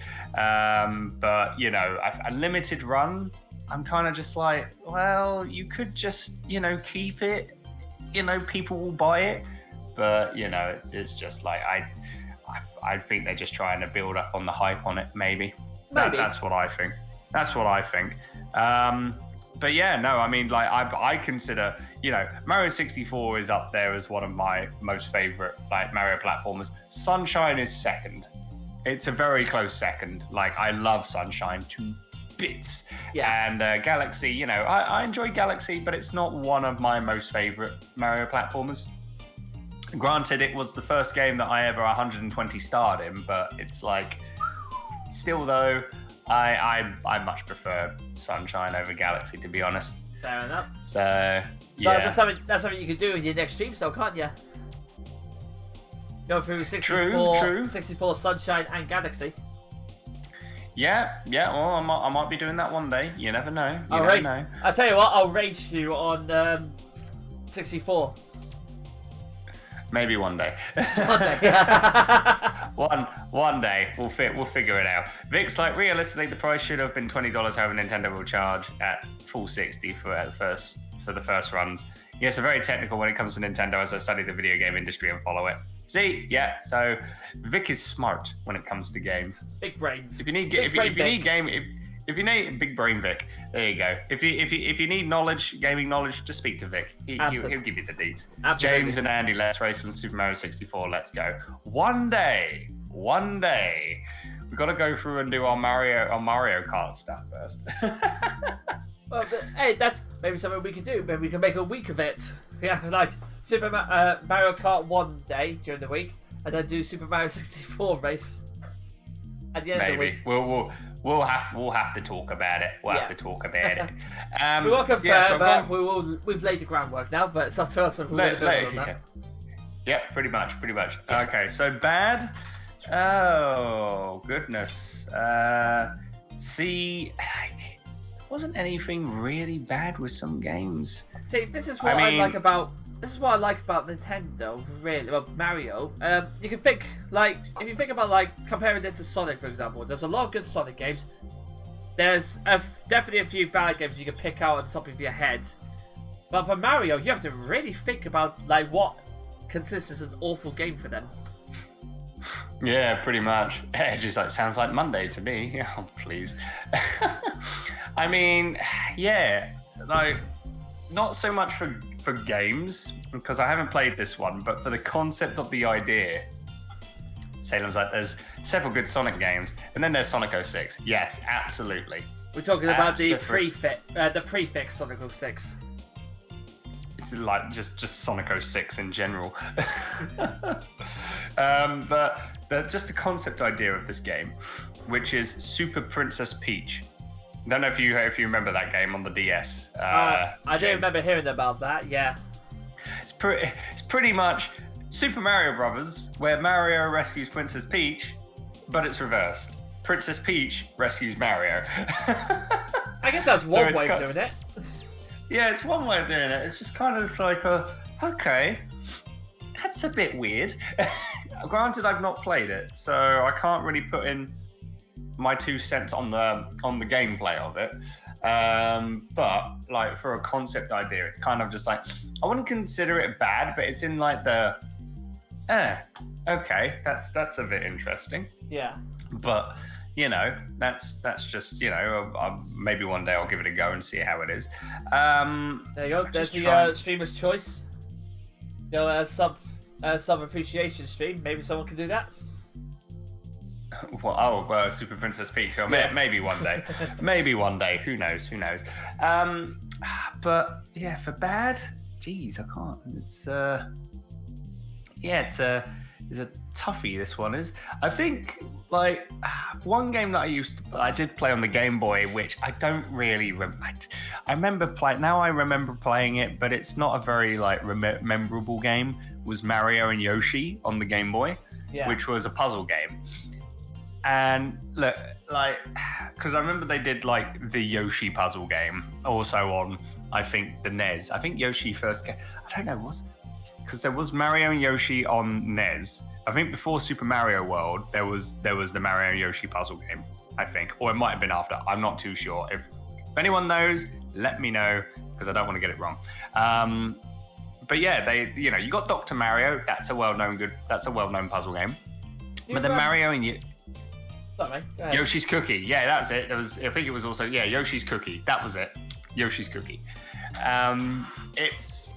But, you know, a limited run, I'm kind of just like, well, you could just, you know, keep it. You know, people will buy it. But, you know, it's just like, I think they're just trying to build up on the hype on it, maybe. That's what I think. But yeah, no, I mean, like, I consider, you know, Mario 64 is up there as one of my most favorite, like, Mario platformers. Sunshine is second. It's a very close second. Like, I love Sunshine to bits. Yeah. And Galaxy, you know, I enjoy Galaxy, but it's not one of my most favorite Mario platformers. Granted, it was the first game that I ever 120 starred in, but it's like, still though, I much prefer Sunshine over Galaxy, to be honest. Fair enough. So, But yeah. that's something you can do in your next stream, still, can't you? Go through 64 Sunshine and Galaxy. Yeah. Well, I might be doing that one day. You never know. You never know. I'll tell you what. I'll race you on 64. Maybe one day. One day. one day we'll figure it out. Vic's like, realistically, the price should have been $20. However, Nintendo will charge at full 60 for the first runs. Yes, they're very technical when it comes to Nintendo, as I study the video game industry and follow it. See, yeah. So Vic is smart when it comes to games. Big brains. If you need big brain Vic, there you go. If you need gaming knowledge, just speak to Vic. He'll give you the deets. Absolutely. James and Andy, let's race on Super Mario 64. Let's go. One day, we've got to go through and do our Mario Kart stuff first. Well, but, hey, that's maybe something we could do. Maybe we can make a week of it. Yeah, like Mario Kart one day during the week, and then do Super Mario 64 race at the end of the week. We'll have to talk about it. We'll have to talk about it. We won't confirm, but we've laid the groundwork now. But it's up to us if we want to build on that. Yeah, pretty much. Okay, so bad. Oh goodness. See, wasn't anything really bad with some games. See, this is what I like about Nintendo, really. Well, Mario. You can think like if you think about like comparing it to Sonic, for example. There's a lot of good Sonic games. There's definitely a few bad games you can pick out at the top of your head. But for Mario, you have to really think about like what considers an awful game for them. Yeah, pretty much. It just sounds like Monday to me. Oh, please. I mean, yeah, like not so much for games because I haven't played this one, but for the concept of the idea. Salem's like, there's several good Sonic games, and then there's Sonic 06. Yes, absolutely. We're talking about the prefix Sonic 06. It's like just Sonic 06 in general. But just the concept idea of this game, which is Super Princess Peach. I don't know if you remember that game on the DS. I do remember hearing about that. Yeah. It's pretty much Super Mario Brothers, where Mario rescues Princess Peach, but it's reversed. Princess Peach rescues Mario. I guess that's one way of doing it. Yeah, it's one way of doing it. It's just kind of like okay, that's a bit weird. Granted, I've not played it, so I can't really put in my 2 cents on the gameplay of it. But like for a concept idea, it's kind of just like I wouldn't consider it bad, but it's in like the okay, that's a bit interesting. Yeah. But you know, that's just maybe one day I'll give it a go and see how it is. There you go. There's the streamer's choice. You know, a sub appreciation stream. Maybe someone could do that. Well, Super Princess Peach. Or maybe one day. Maybe one day. Who knows? But yeah, for bad, geez, I can't. It's it's a toughie. This one is. I think like one game that I did play on the Game Boy, which I don't really I remember playing. Now I remember playing it, but it's not a very like memorable game. Was Mario and Yoshi on the Game Boy, which was a puzzle game. And look, like, because I remember they did like the Yoshi puzzle game also I think, the NES. I think Yoshi first came. I don't know, because there was Mario and Yoshi on NES. I think before Super Mario World, there was the Mario and Yoshi puzzle game, I think. Or it might have been after. I'm not too sure. If anyone knows, let me know, because I don't want to get it wrong. But yeah, you got Dr. Mario. That's a well-known puzzle game. But then Mario and Sorry, go ahead. Yoshi's Cookie. Yeah, that's it. I think it was also Yoshi's Cookie. That was it. Yoshi's Cookie. It's,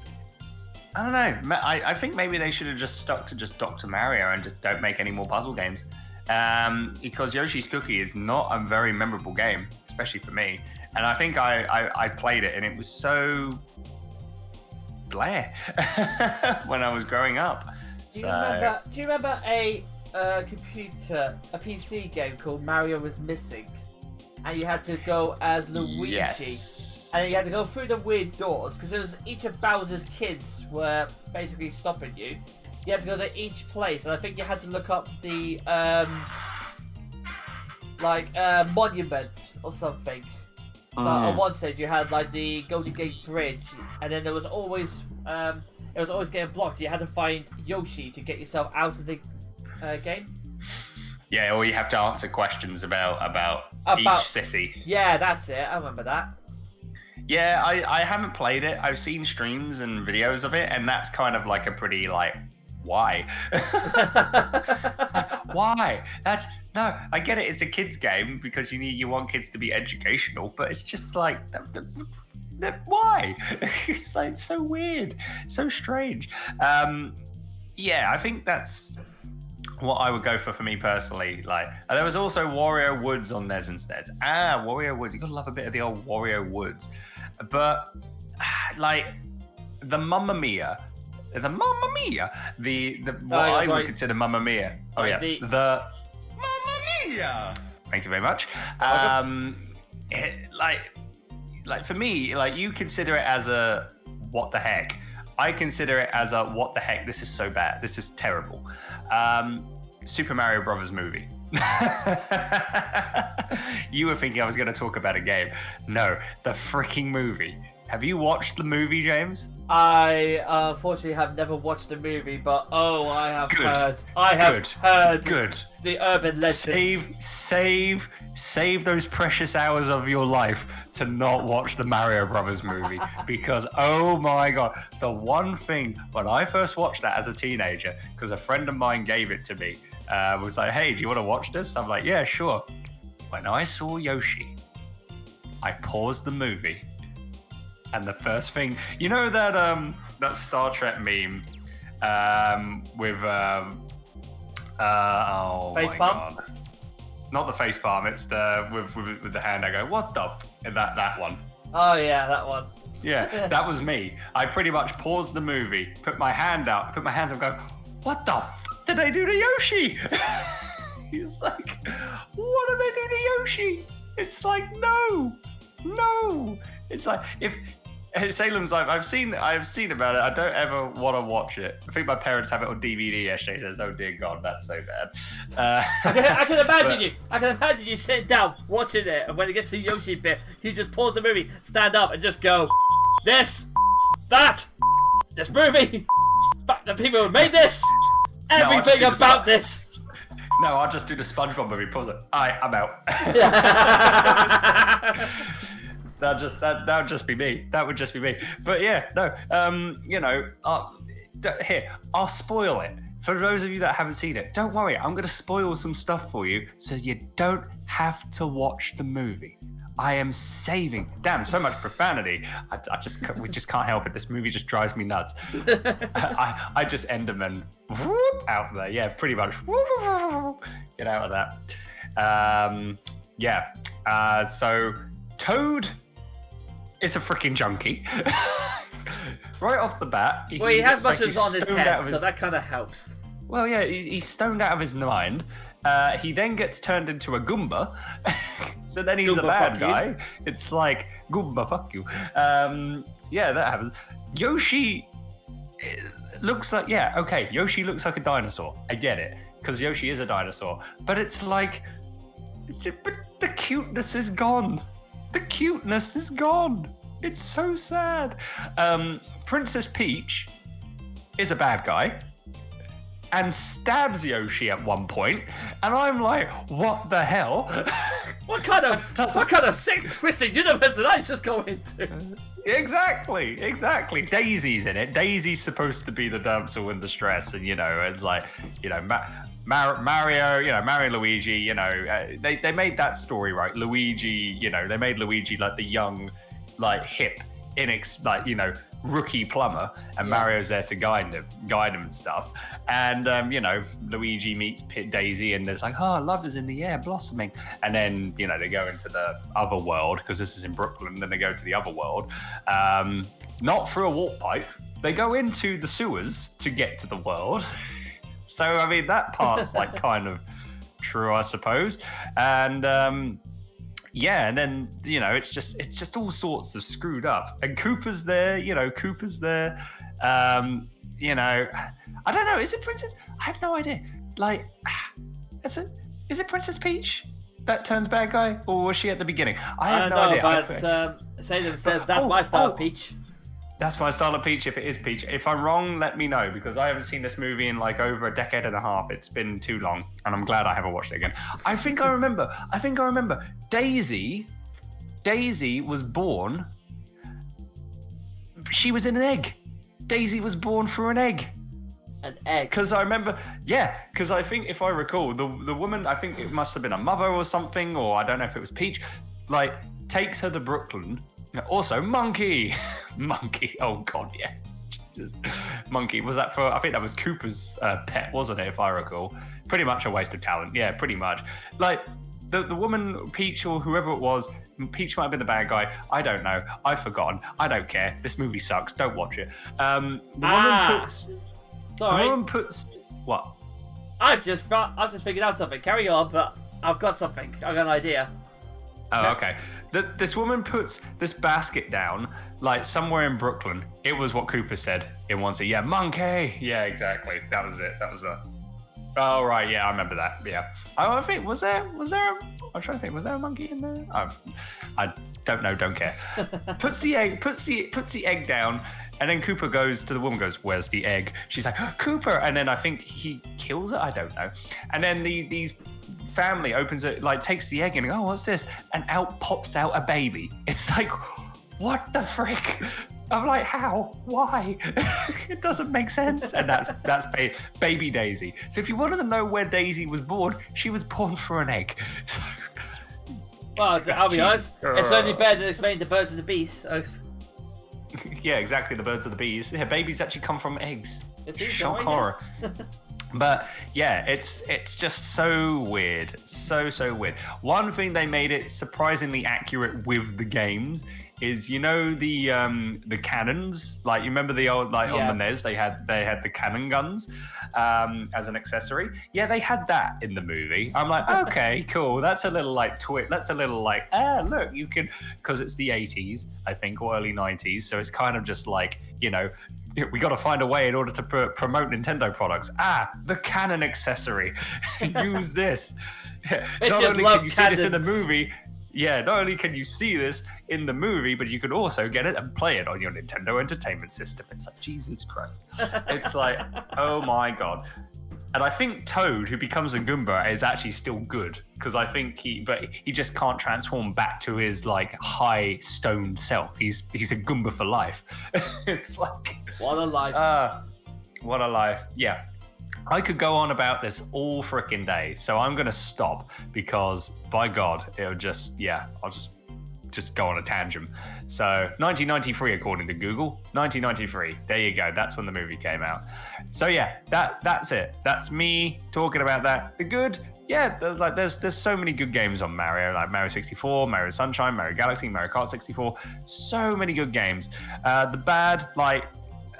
I don't know. I think maybe they should have just stuck to just Dr. Mario and just don't make any more puzzle games. Because Yoshi's Cookie is not a very memorable game, especially for me. And I think I played it and it was so blah when I was growing up. Do you remember a PC game called Mario Was Missing? And you had to go as Luigi. Yes. And you had to go through the weird doors, because it was each of Bowser's kids were basically stopping you. You had to go to each place, and I think you had to look up the monuments or something. On one stage you had like the Golden Gate Bridge, and then there was always it was always getting blocked. You had to find Yoshi to get yourself out of the game. Yeah, or you have to answer questions about each city. Yeah, that's it. I remember that. Yeah, I haven't played it. I've seen streams and videos of it, and that's kind of like a pretty why? Why? No, I get it. It's a kids game because you want kids to be educational, but it's just like, why? It's like so weird, so strange. Yeah, I think that's what I would go for me personally. There was also Wario Woods on NES instead. Wario Woods. You gotta love a bit of the old Wario Woods, but the Mamma Mia. The Mamma Mia, what I would consider Mamma Mia. Oh yeah, the Mamma Mia. Thank you very much. For me, you consider it as a what the heck. I consider it as a what the heck. This is so bad. This is terrible. Super Mario Brothers movie. You were thinking I was going to talk about a game. No, the freaking movie. Have you watched the movie, James? I unfortunately have never watched the movie, but I have heard. Good. The urban legends. Save those precious hours of your life to not watch the Mario Brothers movie, because oh my god, the one thing when I first watched that as a teenager, because a friend of mine gave it to me, was like, hey, do you want to watch this? I'm like, yeah, sure. When I saw Yoshi, I paused the movie. And the first thing, you know that Star Trek meme with face palm? Not the face palm. It's the with the hand. I go, what the? That one. Oh yeah, that one. Yeah, that was me. I pretty much paused the movie, put my hands up, and go, what the did they do to Yoshi? He's like, what did they do to Yoshi? It's like no. It's like if Salem's like, I've seen about it. I don't ever want to watch it. I think my parents have it on DVD yesterday. Says, oh dear God, that's so bad. I can imagine you. I can imagine you sitting down watching it, and when it gets to the Yoshi bit, you just pause the movie, stand up, and just go, this movie, the people who made this, everything about this. No, I'll just do the SpongeBob movie. Pause it. I'm out. That would just be me. That would just be me. But yeah, no. Here, I'll spoil it for those of you that haven't seen it. Don't worry, I'm gonna spoil some stuff for you, so you don't have to watch the movie. I am saving. Damn, so much profanity. We just can't help it. This movie just drives me nuts. I just Enderman out there. Yeah, pretty much. Get out of that. So Toad is a freaking junkie. Right off the bat. Well, he has mushrooms on his head, so that kind of helps. Well, yeah, he's stoned out of his mind. He then gets turned into a Goomba. So then he's Goomba, a bad guy. It's like, Goomba, fuck you. Yeah, that happens. Yoshi looks like, Yoshi looks like a dinosaur. I get it, because Yoshi is a dinosaur. But it's like, but the cuteness is gone. The cuteness is gone. It's so sad. Princess Peach is a bad guy and stabs Yoshi at one point, and I'm like, what the hell? What kind of sick, twisted universe did I just go into? Exactly. Daisy's in it. Daisy's supposed to be the damsel in distress, and it's like, Mario, Mario and Luigi, they made that story right. Luigi, they made Luigi like the young, like hip, rookie plumber, and Mario's there to guide him and stuff. And Luigi meets Daisy, and there's like, oh, love is in the air, blossoming. And then they go into the other world, because this is in Brooklyn. Then they go to the other world, not through a warp pipe. They go into the sewers to get to the world. So I mean, that part's like kind of true, I suppose. And and then it's just all sorts of screwed up. And Koopa's there, I don't know. Is it Princess? I have no idea. Like, is it Princess Peach that turns bad guy, or was she at the beginning? I have no idea. But Salem says that's my style of Peach. That's my style of Peach. If it is Peach, if I'm wrong, let me know, because I haven't seen this movie in like over a decade and a half. It's been too long, and I'm glad I haven't watched it again. I think I remember. Daisy was born. She was in an egg. Daisy was born through an egg. An egg. Because I remember, because I think if I recall, the woman, I think it must have been a mother or something, or I don't know if it was Peach, like takes her to Brooklyn. Also, Monkey. Oh God, yes. Jesus. Monkey. Was that for? I think that was Koopa's pet, wasn't it? If I recall. Pretty much a waste of talent. Yeah, pretty much. Like the woman Peach or whoever it was. Peach might have been the bad guy. I don't know. I've forgotten. I don't care. This movie sucks. Don't watch it. The woman puts. What? I've just figured out something. Carry on, but I've got something. I've got an idea. Oh, okay. This woman puts this basket down, like somewhere in Brooklyn. It was what Koopa said in one scene. Yeah, monkey. Yeah, exactly. That was it. That was the. Oh right, yeah, I remember that. Yeah. I think was there. I'm trying to think. Was there a monkey in there? I don't know. Don't care. Puts the egg down, and then Koopa goes to the woman. Goes, "Where's the egg?" She's like, "Koopa," and then I think he kills it. I don't know. And then these family opens it, like takes the egg and oh, what's this? And out pops out a baby. It's like, what the frick? I'm like, how? Why? It doesn't make sense. And that's baby Daisy. So if you wanted to know where Daisy was born, she was born through an egg. Well, I'll be honest, it's only better than explaining the birds and the bees. So. Yeah, exactly, the birds and the bees. Yeah, babies actually come from eggs. It seems shock horror. But yeah, it's just so weird, so weird. One thing they made it surprisingly accurate with the games is the cannons. Like you remember the old on the NES they had the cannon guns as an accessory. Yeah, they had that in the movie. I'm like, okay, cool. That's a little like That's a little like look, you can, because it's the 80s I think, or early 90s. So it's kind of just like we got to find a way in order to promote Nintendo products. The cannon accessory. Use this. Not only can you see this in the movie. Yeah, not only can you see this in the movie, but you can also get it and play it on your Nintendo Entertainment System. It's like, Jesus Christ. It's like, oh my God. And I think Toad, who becomes a Goomba, is actually still good, because I think he just can't transform back to his like high stone self. He's a Goomba for life. It's like, what a life. What a life. Yeah. I could go on about this all frickin' day, so I'm gonna stop, because by God, it'll I'll just go on a tangent. So 1993, according to Google, 1993. There you go. That's when the movie came out. So yeah, that's it. That's me talking about that. The good, yeah. There's so many good games on Mario, like Mario 64, Mario Sunshine, Mario Galaxy, Mario Kart 64. So many good games. The bad, like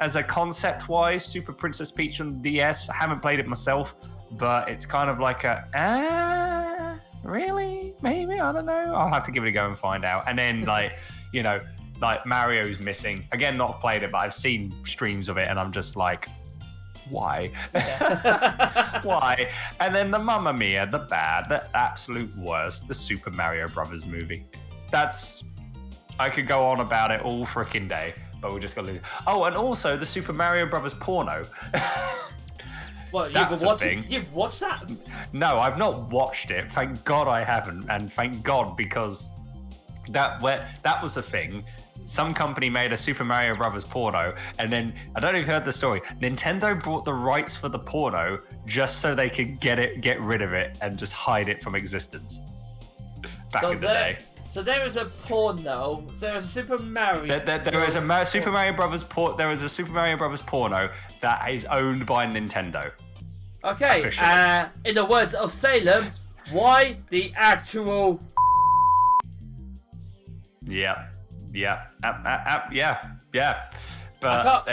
as a concept wise, Super Princess Peach on DS. I haven't played it myself, but it's kind of like really? Maybe? I don't know. I'll have to give it a go and find out. And then like Mario's missing. Again, not played it, but I've seen streams of it and I'm just like, why? Yeah. Why? And then the Mamma Mia, the bad, the absolute worst, the Super Mario Brothers movie. That's I could go on about it all freaking day, but we're just gonna lose. Oh, and also the Super Mario Brothers porno. What, you've watched that? No, I've not watched it. Thank God I haven't, and thank God, because that was the thing. Some company made a Super Mario Brothers porno, and then I don't know if you heard the story. Nintendo bought the rights for the porno just so they could get rid of it and just hide it from existence. Back in the day. So there is a porno. So there is a Super Mario. There is a Super Mario Brothers There is a Super Mario Brothers porno that is owned by Nintendo. Okay. In the words of Salem, why the actual? Yeah. But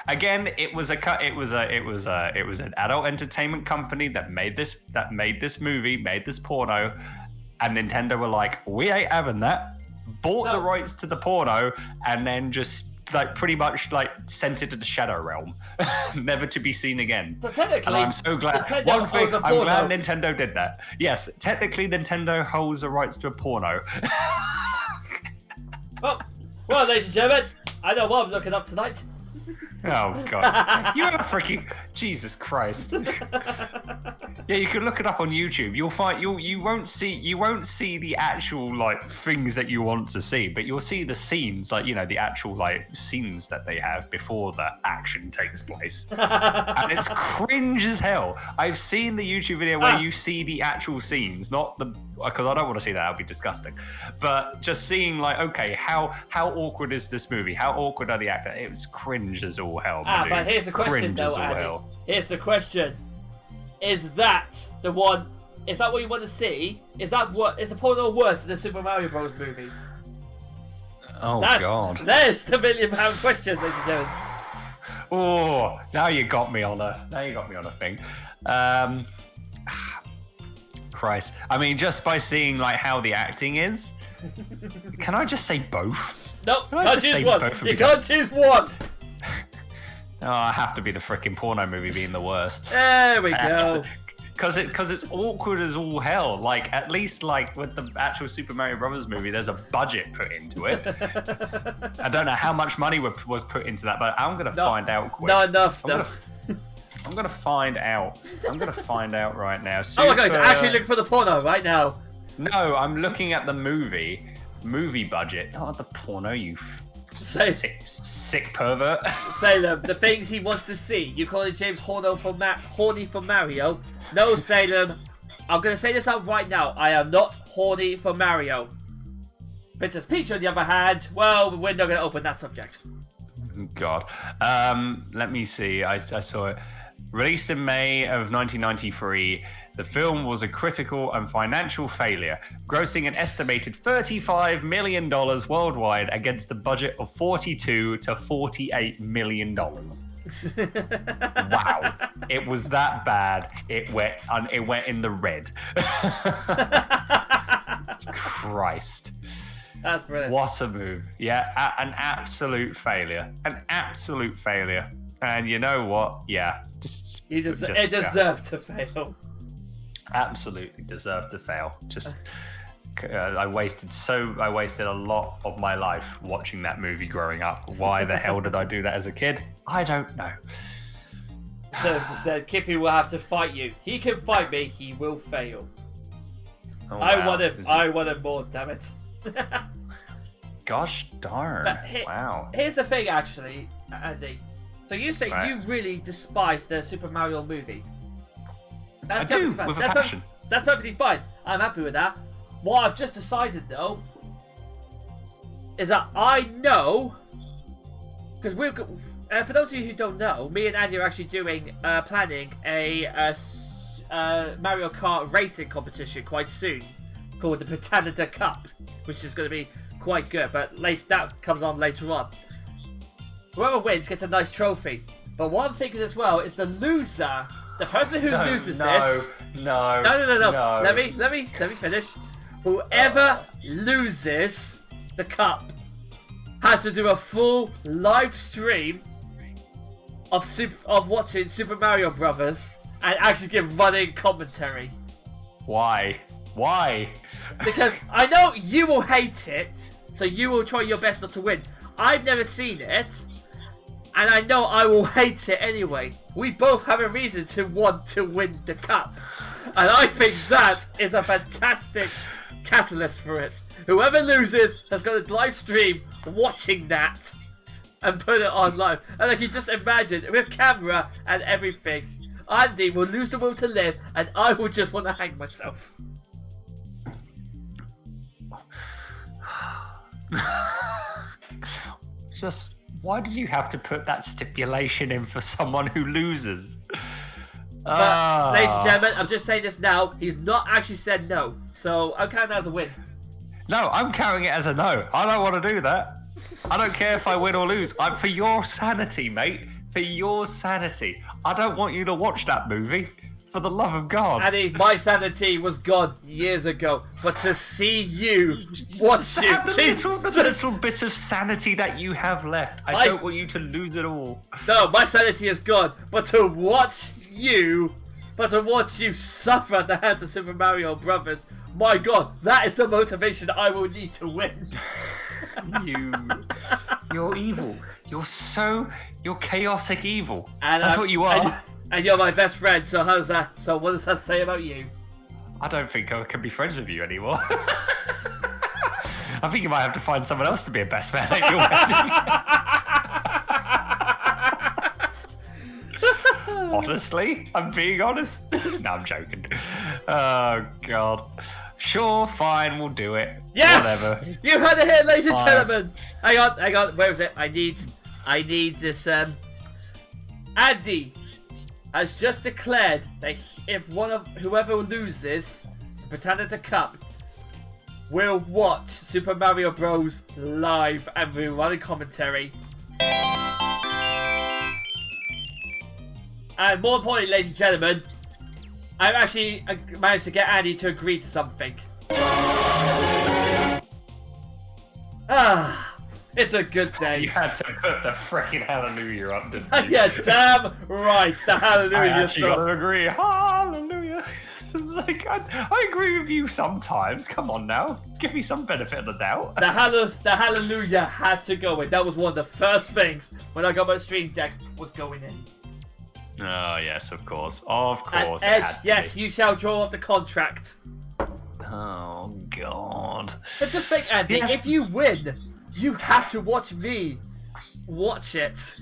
again, it was an adult entertainment company that made this movie, made this porno, and Nintendo were like, we ain't having that. Bought the rights to the porno, and then just pretty much sent it to the Shadow Realm, never to be seen again. So technically, and I'm so glad. I'm glad Nintendo did that. Yes, technically, Nintendo holds the rights to a porno. Well, ladies and gentlemen, I know what I'm looking up tonight. Oh God! You are freaking Jesus Christ! Yeah, you can look it up on YouTube. You'll find you won't see the actual things that you want to see, but you'll see the scenes, the actual scenes that they have before the action takes place, and it's cringe as hell. I've seen the YouTube video where you see the actual scenes, not the because I don't want to see that. That'd be disgusting. But just seeing okay, how awkward is this movie? How awkward are the actors? It was cringe as all hell. But here's the question, though, Andy. Here's the question: is that the one? Is that what you want to see? Is the porno worse than the Super Mario Bros. Movie? Oh God! There's the £1 million question, ladies and gentlemen. Oh, now you got me on a thing. Christ! I mean, just by seeing how the acting is, can I just say both? Nope, can't choose one. You can't choose one. Oh, I have to be the freaking porno movie being the worst. There we go. Because it's awkward as all hell. At least with the actual Super Mario Brothers movie, there's a budget put into it. I don't know how much money was put into that, but I'm gonna find out quick. Not enough. I'm gonna find out. I'm gonna find out right now. Oh my God, he's actually looking for the porno right now. No, I'm looking at the movie budget, not the porno. You sick pervert. Salem, the things he wants to see. You calling James horny for Mario? No, Salem. I'm gonna say this out right now. I am not horny for Mario. Princess Peach, on the other hand, well, we're not gonna open that subject. God. Let me see. I saw it. Released in May of 1993, the film was a critical and financial failure, grossing an estimated $35 million worldwide against a budget of $42 to $48 million. Wow. It was that bad. It went in the red. Christ. That's brilliant. What a move. Yeah, an absolute failure. An absolute failure. And you know what? Yeah. It deserved to fail. Absolutely deserved to fail. I wasted a lot of my life watching that movie growing up. Why the hell did I do that as a kid? I don't know. So she said, Kippy will have to fight you. He can fight me, he will fail. Oh, I wow. want him more, damn it. Gosh darn. Wow. Here's the thing, actually, Andy. So you say you really despise the Super Mario movie. That's perfectly fine. That's perfectly fine. I'm happy with that. What I've just decided, though, is that I know, because for those of you who don't know, me and Andy are actually planning a Mario Kart racing competition quite soon, called the Britannica Cup, which is going to be quite good. But that comes on later on. Whoever wins gets a nice trophy. But what I'm thinking as well is the loser, the person who loses this. No. Let me finish. Whoever loses the cup has to do a full live stream of watching Super Mario Brothers and actually give running commentary. Why? Because I know you will hate it. so you will try your best not to win. I've never seen it, and I know I will hate it anyway. We both have a reason to want to win the cup, and I think that is a fantastic catalyst for it. Whoever loses has got a live stream watching that and put it on live. And I can just imagine, with camera and everything, Andy will lose the will to live, and I will just want to hang myself. Just, why did you have to put that stipulation in for someone who loses? But, ladies and gentlemen, I'm just saying this now, he's not actually said no. So, I'm counting that as a win. No, I'm counting it as a no. I don't want to do that. I don't care if I win or lose. For your sanity, mate. For your sanity. I don't want you to watch that movie. For the love of God. Andy, my sanity was gone years ago. But to see you watch it... The little bit of sanity that you have left. I don't want you to lose it all. No, my sanity is gone. But to watch you suffer at the hands of Super Mario Brothers, my God, that is the motivation I will need to win. You're evil. You're chaotic evil. And that's what you are. And you're my best friend, so how's that? So what does that say about you? I don't think I can be friends with you anymore. I think you might have to find someone else to be a best man at your wedding. Honestly, I'm being honest. No, I'm joking. Oh, God. Sure, fine, we'll do it. Yes! Whatever. You heard it here, ladies and gentlemen. Hang on. Where is it? I need this, Andy has just declared that if whoever loses Britannia Cup will watch Super Mario Bros. Live and we'll run a commentary. And more importantly, ladies and gentlemen, I've actually managed to get Andy to agree to something. It's a good day. You had to put the freaking hallelujah up, didn't you? Yeah, damn right, the hallelujah I actually song. gotta agree. Hallelujah. Like, I agree with you sometimes. Come on now. Give me some benefit of the doubt. The hallelujah had to go in. That was one of the first things when I got my stream deck was going in. Oh, yes, of course. Of course. And Edge, yes, you shall draw up the contract. Oh, God. But just think, Andy, if you win, you have to watch me watch it.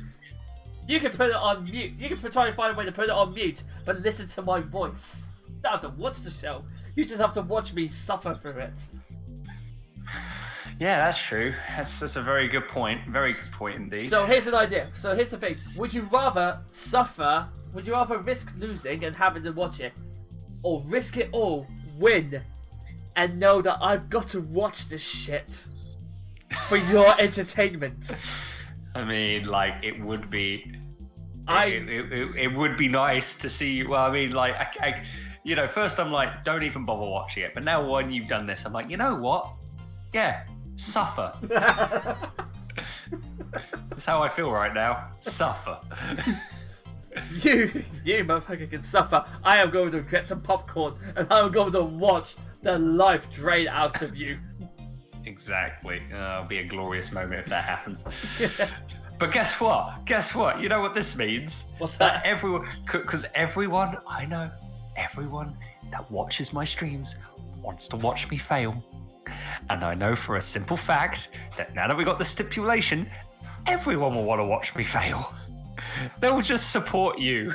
You can put it on mute. You can try and find a way to put it on mute, but listen to my voice. You don't have to watch the show. You just have to watch me suffer through it. Yeah, that's true. That's a very good point. Very good point indeed. So here's an idea. So here's the thing. Would you rather suffer? Would you rather risk losing and having to watch it? Or risk it all, win, and know that I've got to watch this shit for your entertainment? I mean, like, it would be... It would be nice to see... Well, I mean, like, you know, first I'm like, don't even bother watching it. But now when you've done this, I'm like, you know what? Yeah, suffer. That's how I feel right now. Suffer. You motherfucker can suffer. I am going to get some popcorn and I'm going to watch the life drain out of you. Exactly. It'll be a glorious moment if that happens. But guess what? Guess what? You know what this means? What's that? Everyone, because everyone, I know, everyone that watches my streams wants to watch me fail. And I know for a simple fact that now that we got the stipulation, everyone will want to watch me fail. They will just support you.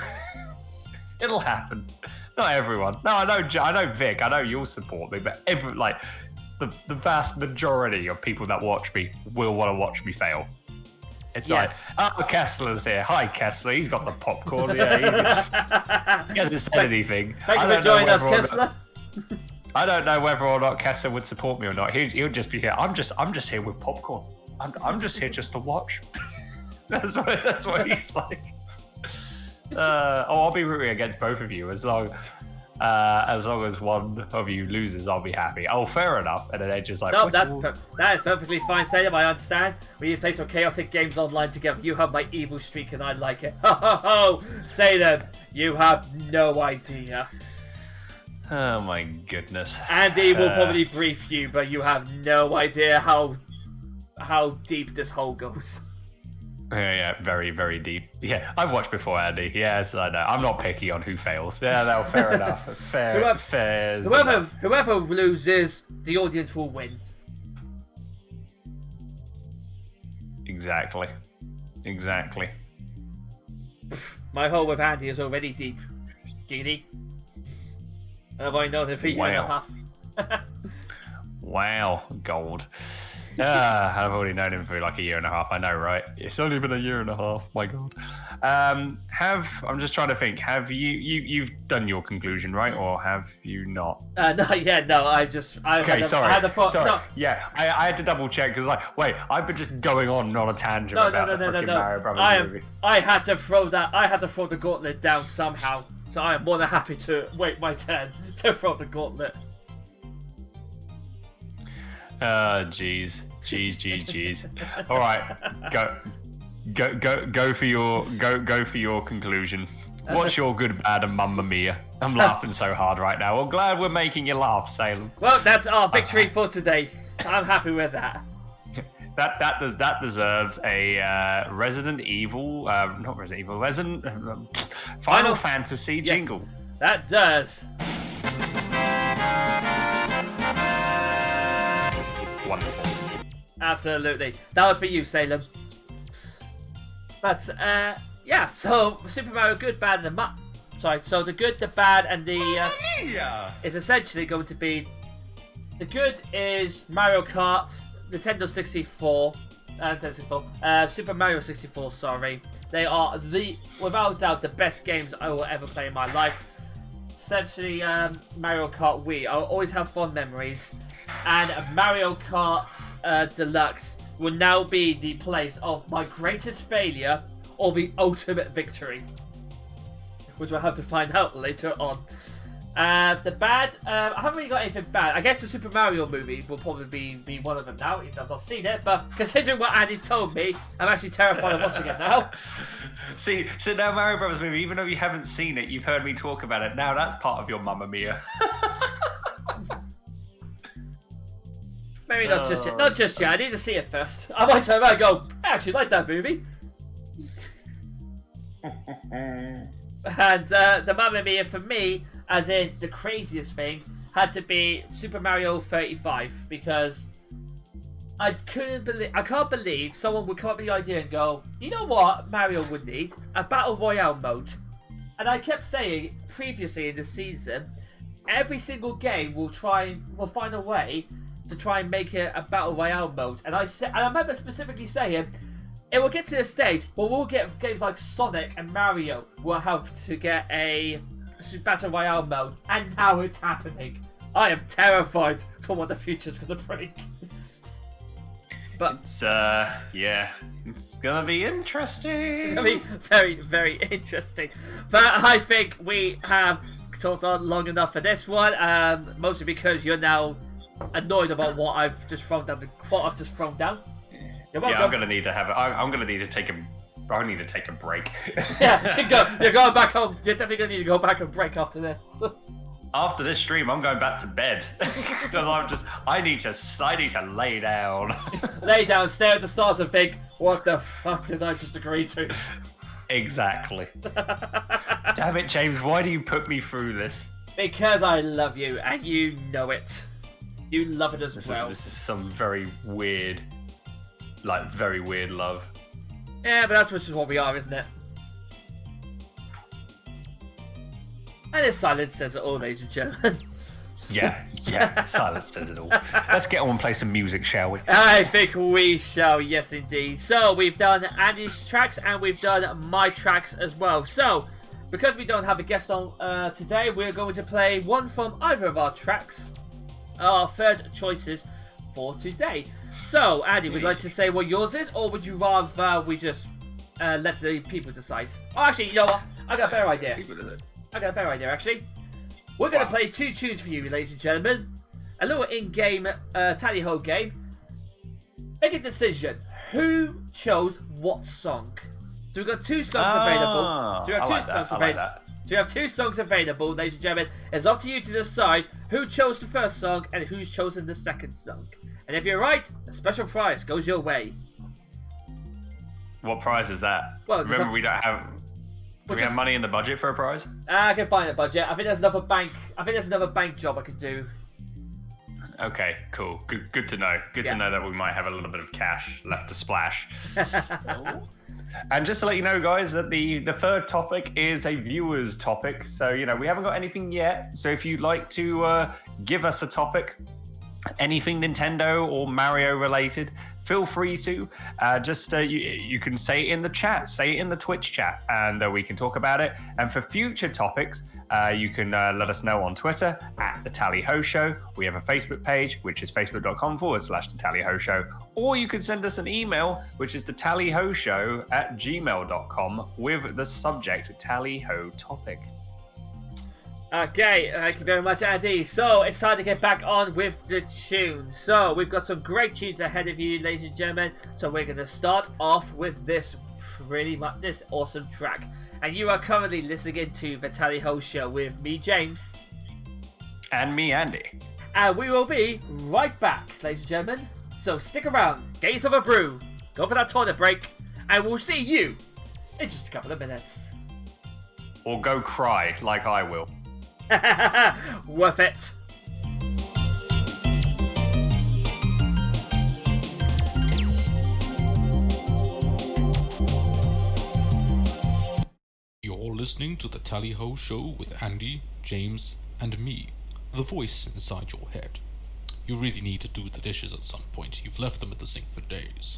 It'll happen. Not everyone. No, I know Vic. I know you'll support me, but the vast majority of people that watch me will want to watch me fail. It's yes. Like, oh, Kessler's here. Hi, Kessler. He's got the popcorn. Yeah, he hasn't said anything. Thank you for joining us, Kessler. I don't know whether or not Kessler would support me or not. He'll just be here. I'm just here with popcorn. I'm just here just to watch. That's what he's like. I'll be rooting against both of you as long as one of you loses. I'll be happy. Oh, fair enough. And then they're just like, no, that is perfectly fine, Salem. I understand. We need to play some chaotic games online together. You have my evil streak, and I like it. Ho ho ho! Salem, you have no idea. Oh my goodness. Andy will probably brief you, but you have no idea how how deep this hole goes. Yeah, very, very deep. Yeah, I've watched before, Andy. Yes, I know. I'm not picky on who fails. Yeah, no, fair enough. Fair. Whoever loses, the audience will win. Exactly. My hole with Andy is already deep. Giddy. Have I known him for a year and a half? Wow, gold. I've already known him for like a year and a half. I know, right? It's only been a year and a half. My God. I'm just trying to think. Have you've done your conclusion, right, or have you not? Not yet. No, I had the thought. Sorry. No. Yeah, I had to double check because, like, wait, I've been just going on a tangent about the freaking Mario Brothers movie. I had to throw the gauntlet down somehow. So I am more than happy to wait my turn to throw the gauntlet. Jeez. All right, go for your conclusion. What's your good, bad, and Mamma Mia? I'm laughing so hard right now. I'm glad we're making you laugh, Salem. Well, that's our victory for today. I'm happy with that. That deserves a Resident Final Fantasy jingle. That does. Wonderful. Absolutely. That was for you, Salem. But, yeah, so Super Mario Good, Bad, and so the good, the bad, and the is essentially going to be... The good is Mario Kart, Nintendo 64, Super Mario 64, sorry. They are, without doubt, the best games I will ever play in my life. Essentially, Mario Kart Wii. I'll always have fond memories. And Mario Kart Deluxe will now be the place of my greatest failure or the ultimate victory, which we'll have to find out later on. The bad, I haven't really got anything bad. I guess the Super Mario movie will probably be one of them now, even though I've not seen it. But considering what Andy's told me, I'm actually terrified of watching it now. See, so now Mario Brothers movie, even though you haven't seen it, you've heard me talk about it. Now that's part of your Mamma Mia. Maybe not just yet. Not just yet. I need to see it first. I might turn around and go, I actually like that movie. And the Mamma Mia for me, as in the craziest thing, had to be Super Mario 35 because I can't believe someone would come up with the idea and go, you know what Mario would need? A Battle Royale mode. And I kept saying previously in the season, every single game will find a way to try and make it a Battle Royale mode. And I remember specifically saying, it will get to the stage where we'll get games like Sonic and Mario will have to get a Battle Royale mode, and now it's happening. I am terrified for what the future's going to bring. But it's it's gonna be interesting. It's gonna be very, very interesting. But I think we have talked on long enough for this one. Mostly because you're now annoyed about what I've just thrown down. You're welcome. Yeah, I'm gonna need to have. I'm gonna need to take a. I need to take a break. Yeah, you're going back home. You're definitely gonna need to go back and break after this. After this stream, I'm going back to bed because I need to lay down. Lay down, stare at the stars, and think, what the fuck did I just agree to? Exactly. Damn it, James! Why do you put me through this? Because I love you, and you know it. You love it as well. This is some very weird love. Yeah, but that's just what we are, isn't it? And his silence says it all, ladies and gentlemen. Yeah, silence says it all. Let's get on and play some music, shall we? I think we shall, yes indeed. So, we've done Andy's tracks and we've done my tracks as well. So, because we don't have a guest on today, we're going to play one from either of our tracks. Our third choices for today. So, Andy, would you like to say what yours is, or would you rather we just let the people decide? Oh, actually, you know what? I got a better idea. Actually. We're going to play two tunes for you, ladies and gentlemen. A little in-game tally-ho game. Make a decision. Who chose what song? So we've got two songs available. So we have two songs available, ladies and gentlemen. It's up to you to decide who chose the first song and who's chosen the second song. And if you're right, a special prize goes your way. What prize is that? Well, remember we don't have. Do we have money in the budget for a prize? I can find a budget. I think there's another bank. I think there's another bank job I could do. Okay, cool. Good to know. Good to know that we might have a little bit of cash left to splash. And just to let you know, guys, that the third topic is a viewer's topic. So, we haven't got anything yet. So if you'd like to give us a topic, anything Nintendo or Mario related, feel free to. You can say it in the chat, say it in the Twitch chat, and we can talk about it. And for future topics, you can let us know on Twitter at The Tally Ho Show. We have a Facebook page, which is facebook.com/The Tally Ho Show. Or you can send us an email, which is thetallyhoshow@gmail.com with the subject Tally Ho topic. Okay, thank you very much, Andy. So, it's time to get back on with the tunes. So, we've got some great tunes ahead of you, ladies and gentlemen. So, we're going to start off with this awesome track. And you are currently listening to The Tally Ho Show with me, James. And me, Andy. And we will be right back, ladies and gentlemen. So, stick around, get yourself a brew, go for that toilet break, and we'll see you in just a couple of minutes. Or go cry, like I will. Worth it. You're listening to The Tally Ho Show with Andy, James, and me, the voice inside your head. You really need to do the dishes at some point. You've left them at the sink for days.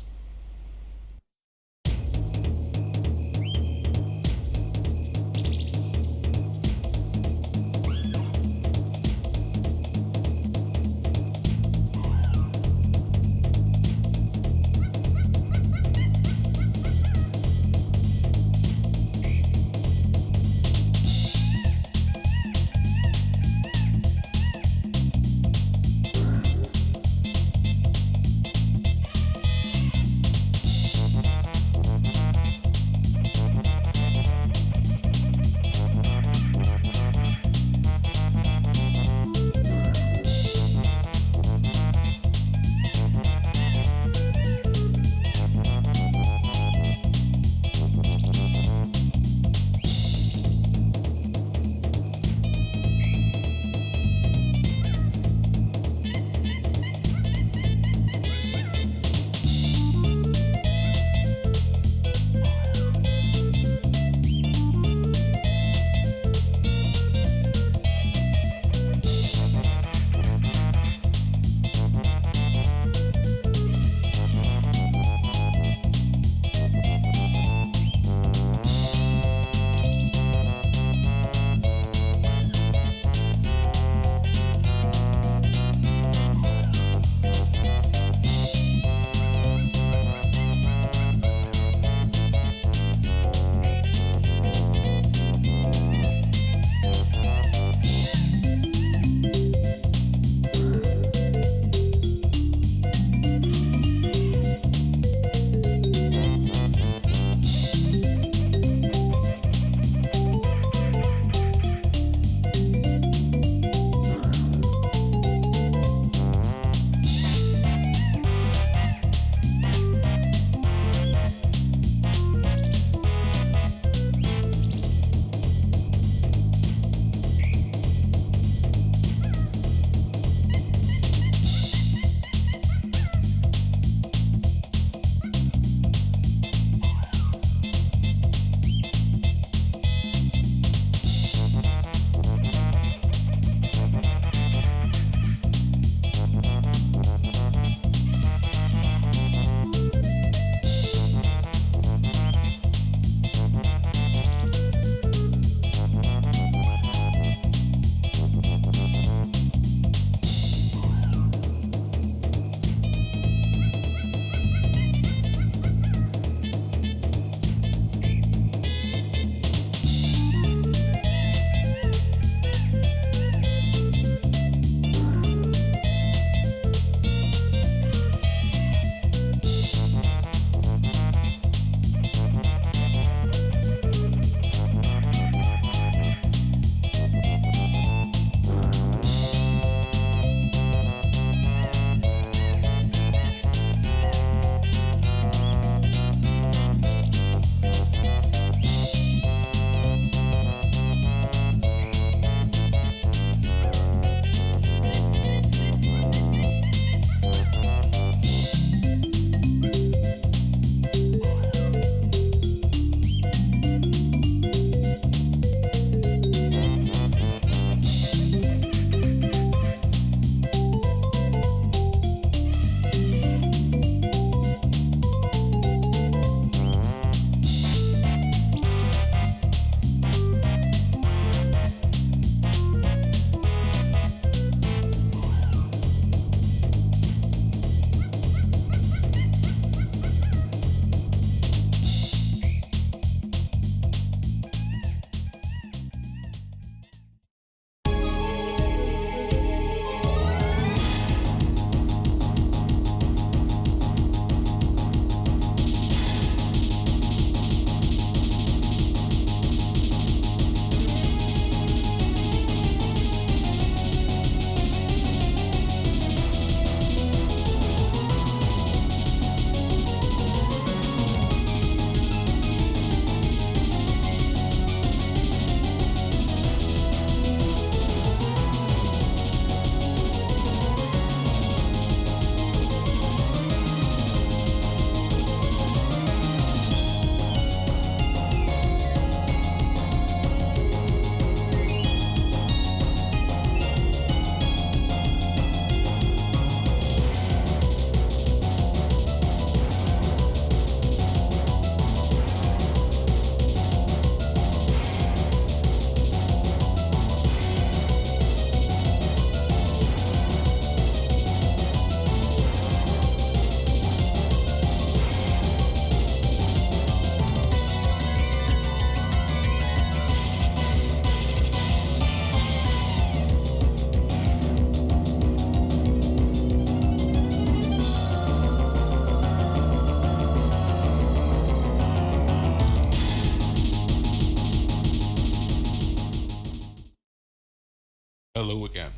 Hello again.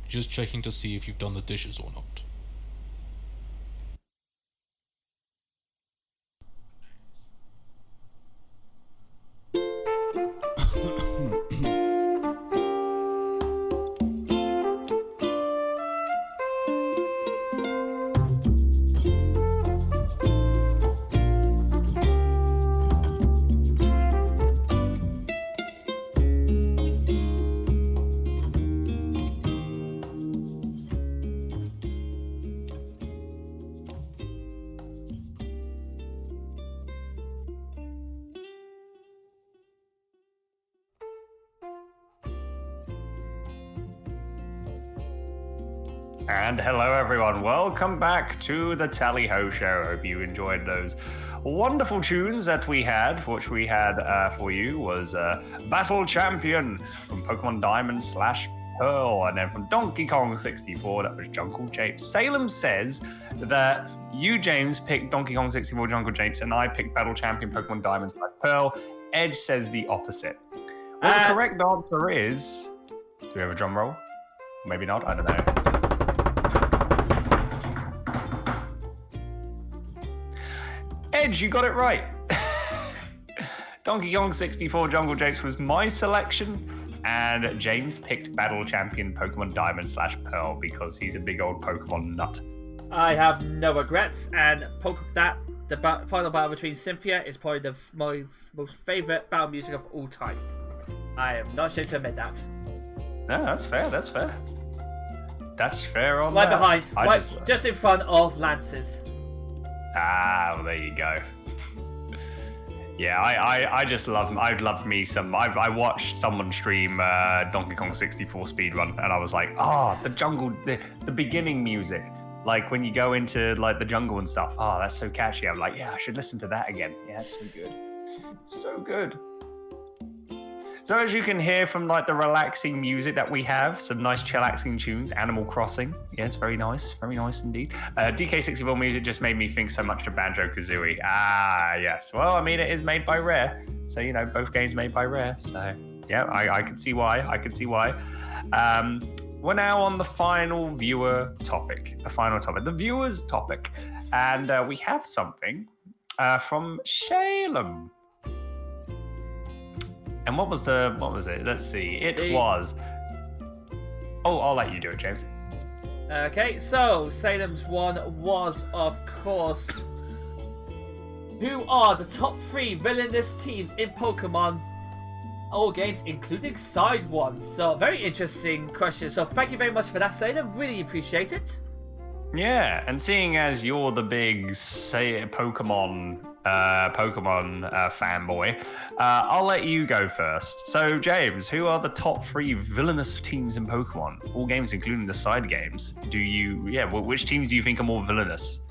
Just checking to see if you've done the dishes or not. And hello everyone, welcome back to the Tally Ho Show. Hope you enjoyed those wonderful tunes that we had. Which we had for you was Battle Champion from Pokemon Diamond / Pearl, and then from Donkey Kong 64, that was Jungle Japes. Salem says that you, James, picked Donkey Kong 64 Jungle Japes, and I picked Battle Champion Pokemon Diamond / Pearl. Edge says the opposite. Well, the correct answer is... Do we have a drum roll? Maybe not, I don't know. Edge, you got it right. Donkey Kong 64 Jungle Japes was my selection, and James picked Battle Champion Pokemon Diamond / Pearl because he's a big old Pokemon nut. I have no regrets, and the final battle between Cynthia is probably my most favourite battle music of all time. I am not ashamed to admit that. No, that's fair, that's fair. That's fair on Right that. behind, just in front of Lance's. Ah, well, there you go. Yeah, I just love. I'd love me some. I watched someone stream Donkey Kong 64 speedrun, and I was like, the jungle, the beginning music, like when you go into like the jungle and stuff. Oh, that's so catchy. I'm like, yeah, I should listen to that again. Yeah, it's so good, so good. So as you can hear from like the relaxing music that we have, some nice chillaxing tunes, Animal Crossing. Yes, very nice indeed. DK64 music just made me think so much of Banjo-Kazooie. Ah, yes. Well, I mean, it is made by Rare. So, you know, both games made by Rare. So, yeah, I can see why. We're now on the final viewer topic. The viewer's topic. And we have something from Shalem. And what was it? Let's see. It was... Oh, I'll let you do it, James. Okay, so Salem's one was, of course, who are the top 3 villainous teams in Pokemon? All games, including side ones. So, very interesting question. So, thank you very much for that, Salem. Really appreciate it. Yeah, and seeing as you're the big Pokemon fanboy, I'll let you go first. So, James, who are the top 3 villainous teams in Pokemon? All games, including the side games. Which teams do you think are more villainous?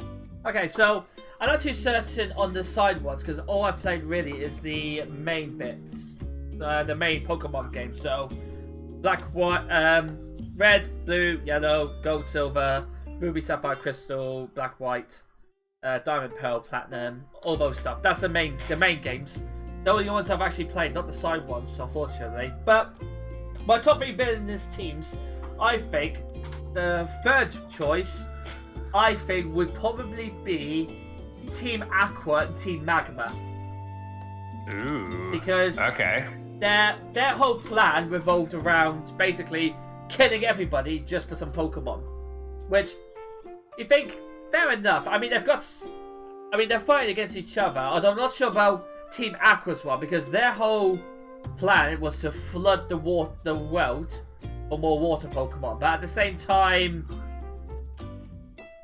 Okay, so I'm not too certain on the side ones because all I've played really is the main bits, the main Pokemon game. So, black, white, red, blue, yellow, gold, silver, ruby, sapphire, crystal, black, white. Diamond, Pearl, Platinum, all those stuff. That's the main games. The only ones I've actually played, not the side ones, unfortunately. But my top 3 villainous teams, I think the third choice, I think would probably be Team Aqua and Team Magma. Ooh. Because their whole plan revolved around basically killing everybody just for some Pokemon, which you think. Fair enough. I mean, they're fighting against each other. Although I'm not sure about Team Aqua's one because their whole plan was to flood the world for more water Pokemon. But at the same time,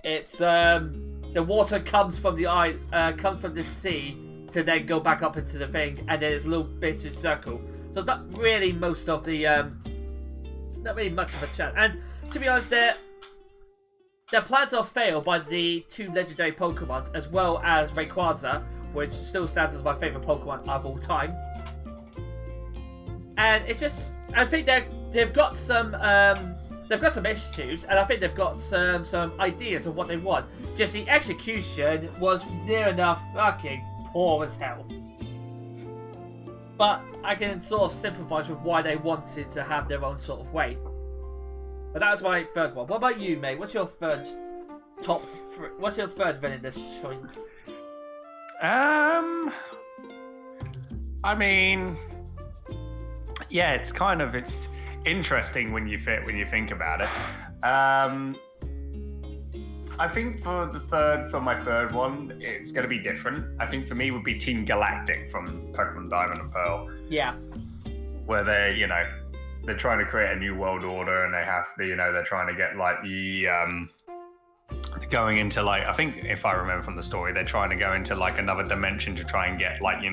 it's the water comes from the sea to then go back up into the thing, and then it's a little bit of circle. So it's not really not really much of a chance. And to be honest, their plans are failed by the 2 legendary Pokemon, as well as Rayquaza, which still stands as my favourite Pokemon of all time. And it's just, I think they've got some issues, and I think they've got some ideas of what they want. Just the execution was near enough fucking poor as hell. But I can sort of sympathise with why they wanted to have their own sort of way. But that was my third one. What about you, mate? What's your third What's your third villainous choice? I mean, yeah, it's interesting when you think about it. I think for my third one, it's going to be different. I think for me would be Team Galactic from Pokemon Diamond and Pearl. Yeah. Where they're trying to create a new world order, and they have to, they're trying to get like the going into like, I think if I remember from the story, they're trying to go into like another dimension to try and get like the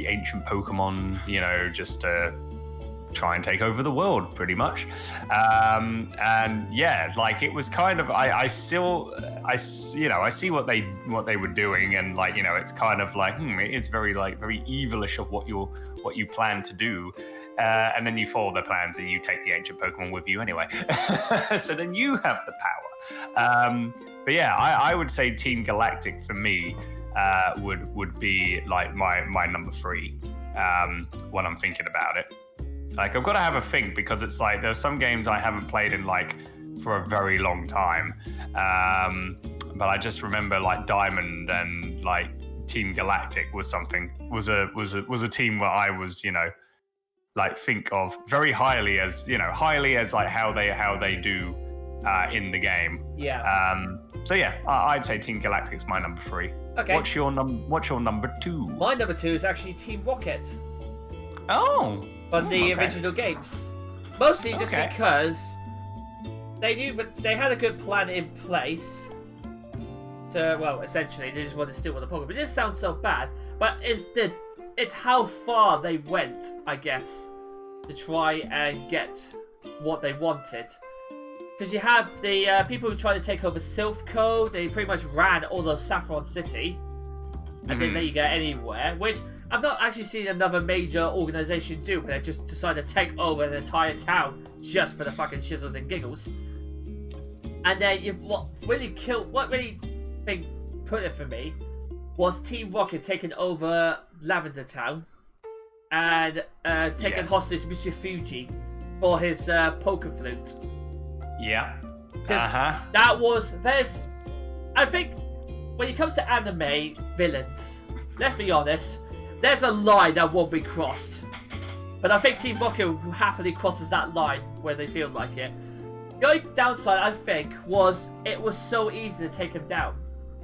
ancient Pokemon, just to try and take over the world, pretty much. And yeah, like it was kind of, I see what they were doing, and like, it's kind of like, it's very evilish of what you plan to do. And then you follow their plans and you take the ancient Pokemon with you anyway. So then you have the power. But yeah, I would say Team Galactic for me would be like my number 3 when I'm thinking about it. Like, I've got to have a think, because it's like there's some games I haven't played in like for a very long time. But I just remember like Diamond and like Team Galactic was a team where I was, like think of very highly as like how they do in the game. Yeah. So yeah, I'd say Team Galactic's my number 3. Okay. What's your number 2? My number 2 is actually Team Rocket. Oh. On the original games. Mostly just because they knew, but they had a good plan in place. Essentially, they just wanted to steal all the Pokemon. It just sounds so bad, but it's how far they went, I guess, to try and get what they wanted. Because you have the people who try to take over Silphco. They pretty much ran all of Saffron City, and didn't let you get anywhere, which I've not actually seen another major organization do, where they just decide to take over an entire town just for the fucking shizzles and giggles. And then what really put it for me was Team Rocket taking over Lavender Town and taking hostage Mr. Fuji for his poker flute. Yeah. Because I think when it comes to anime villains, let's be honest, there's a line that won't be crossed. But I think Team Rocket happily crosses that line when they feel like it. The only downside, I think, was it was so easy to take him down.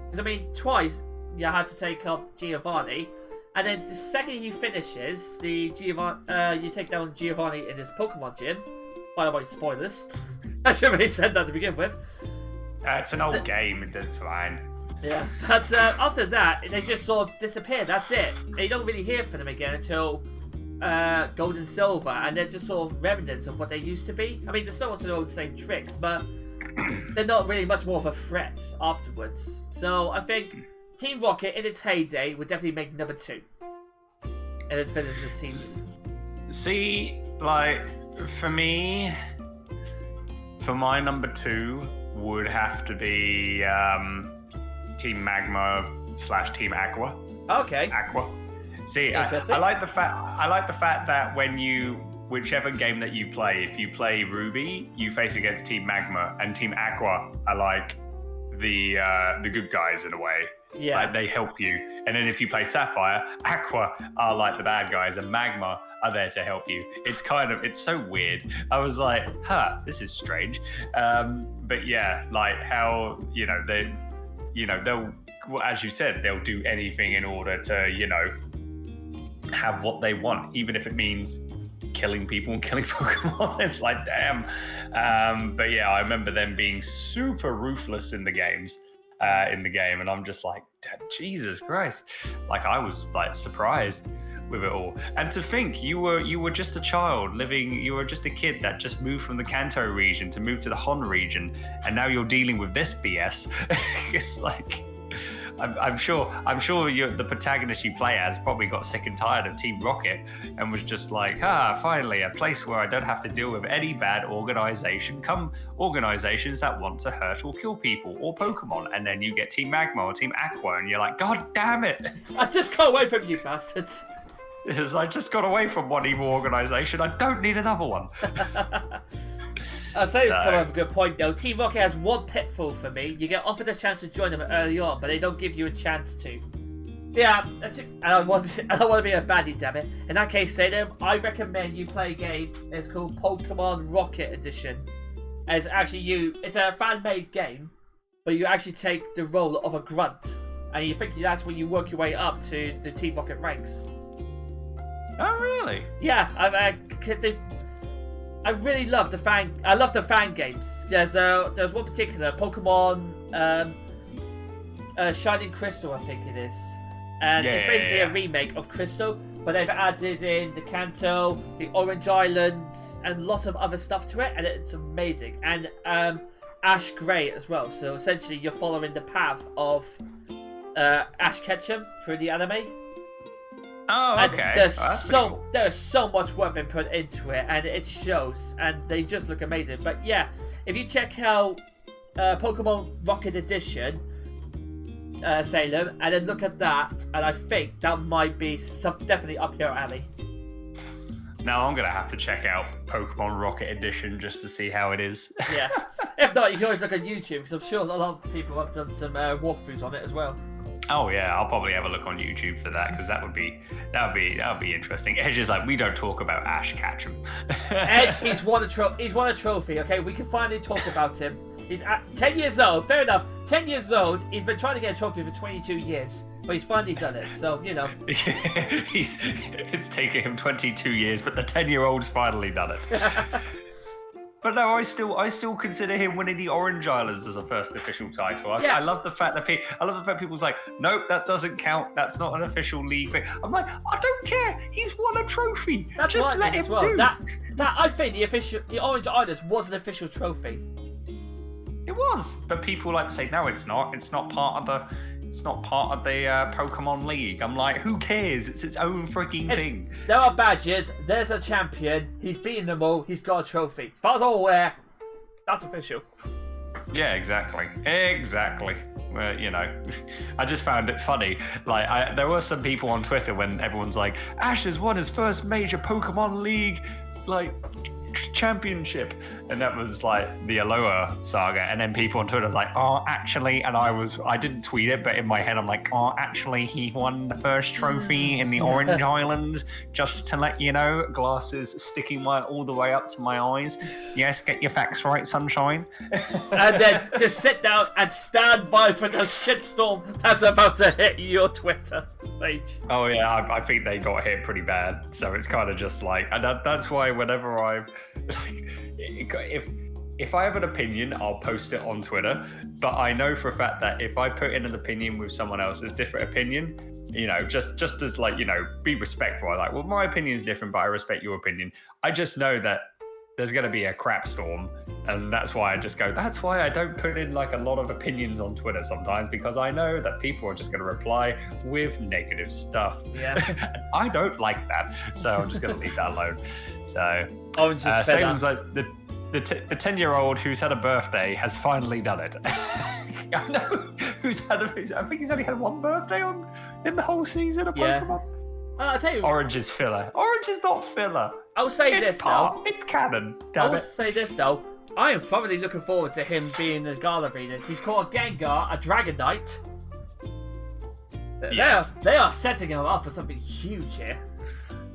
Because, I mean, twice you had to take up Giovanni, and then the second he finishes, you take down Giovanni in his Pokemon gym. By the way, spoilers. I should have really said that to begin with. It's an old game, it's fine. Yeah, but after that, they just sort of disappear. That's it. And you don't really hear from them again until Gold and Silver, and they're just sort of remnants of what they used to be. I mean, they still want to know the same tricks, but they're not really much more of a threat afterwards. So I think Team Rocket, in its heyday, would definitely make number 2 in its villainous teams. See, like, for me, for my number 2 would have to be Team Magma / Team Aqua. Okay. Aqua. See, I like the fact that whichever game that you play, if you play Ruby, you face against Team Magma, and Team Aqua are like the good guys in a way. Yeah. Like, they help you. And then if you play Sapphire, Aqua are like the bad guys, and Magma are there to help you. It's so weird. I was like, this is strange. But yeah, like how, they'll, as you said, they'll do anything in order to, have what they want, even if it means killing people and killing Pokemon. It's like, damn. But yeah, I remember them being super ruthless in the game, and I'm just like, Jesus Christ. Like, I was like surprised with it all. And to think you were just a child you were just a kid that just moved from the Kanto region to move to the Hon region, and now you're dealing with this BS. It's like, I'm sure the protagonist you play as probably got sick and tired of Team Rocket and was just like, finally a place where I don't have to deal with any bad organization. Come organizations that want to hurt or kill people or Pokemon. And then you get Team Magma or Team Aqua, and you're like, God damn it. I just can't wait from you bastards. Is I just got away from one evil organization. I don't need another one. I'll say it's come up with a good point though. Team Rocket has one pitfall for me. You get offered a chance to join them early on, but they don't give you a chance to. Yeah, and I don't want to be a baddie, damn it. In that case, Salem, I recommend you play a game. It's called Pokemon Rocket Edition. And it's a fan-made game, but you actually take the role of a grunt, and you think that's when you work your way up to the Team Rocket ranks. Oh really? Yeah, I really love the fan. I love the fan games. There's one particular Pokemon Shining Crystal, I think it is. And it's basically a remake of Crystal, but they've added in the Kanto, the Orange Islands, and lots of other stuff to it, and it's amazing. And Ash Grey as well. So essentially, you're following the path of Ash Ketchum through the anime. Oh, okay. And there's so much work been put into it, and it shows, and they just look amazing. But yeah, if you check out Pokemon Rocket Edition. Salem, and then look at that, and I think that might be definitely up your alley. Now I'm gonna have to check out Pokemon Rocket Edition just to see how it is. Yeah. If not, you can always look at YouTube, because I'm sure a lot of people have done some walkthroughs on it as well. Oh yeah, I'll probably have a look on YouTube for that, because that would be interesting. Edge is like, we don't talk about Ash Ketchum. Edge, he's won a trophy. Okay, we can finally talk about him. He's 10 years old. Fair enough. 10 years old. He's been trying to get a trophy for 22 years, but he's finally done it. So you know. It's taken him 22 years, but the 10-year-old's finally done it. But no, I still consider him winning the Orange Islands as a first official title. I love the fact that people's like, nope, that doesn't count. That's not an official league thing. I'm like, I don't care. He's won a trophy. That's just let him as well. do. That I think the Orange Islands was an official trophy. It was, but people like to say, no, it's not. It's not part of the Pokemon League. I'm like, who cares? It's its own freaking thing. There are badges. There's a champion. He's beaten them all. He's got a trophy. As far as I'm aware, that's official. Yeah, exactly. Well, you know, I just found it funny. Like, there were some people on Twitter when everyone's like, Ash has won his first major Pokemon League, like, championship, and that was like the Aloha saga, and then people on Twitter was like, oh actually, and I didn't tweet it, but in my head I'm like, oh actually, he won the first trophy in the Orange Islands, just to let you know. Glasses sticking all the way up to my eyes. Yes, get your facts right, sunshine. And then just sit down and stand by for the shitstorm that's about to hit your Twitter page. Oh yeah, I think they got hit pretty bad, so it's kind of just like, and that's why whenever I'm like, if I have an opinion, I'll post it on Twitter, but I know for a fact that if I put in an opinion with someone else's different opinion, you know, just as like, you know, be respectful. I like, well, my opinion is different, but I respect your opinion. I just know that there's going to be a crap storm, and that's why I just go, that's why I don't put in like a lot of opinions on Twitter sometimes, because I know that people are just going to reply with negative stuff. Yeah. I don't like that, so I'm just going to leave that alone. So Salem's like the 10-year-old who's had a birthday has finally done it. I know I think he's only had one birthday in the whole season of Pokemon. I'll tell you, Orange is filler. Orange is not filler. I'll say this though. It's canon. Damn it. Say this though. I am thoroughly looking forward to him being a Gala Breeder. He's called Gengar, a Dragonite. Yes. They are setting him up for something huge here.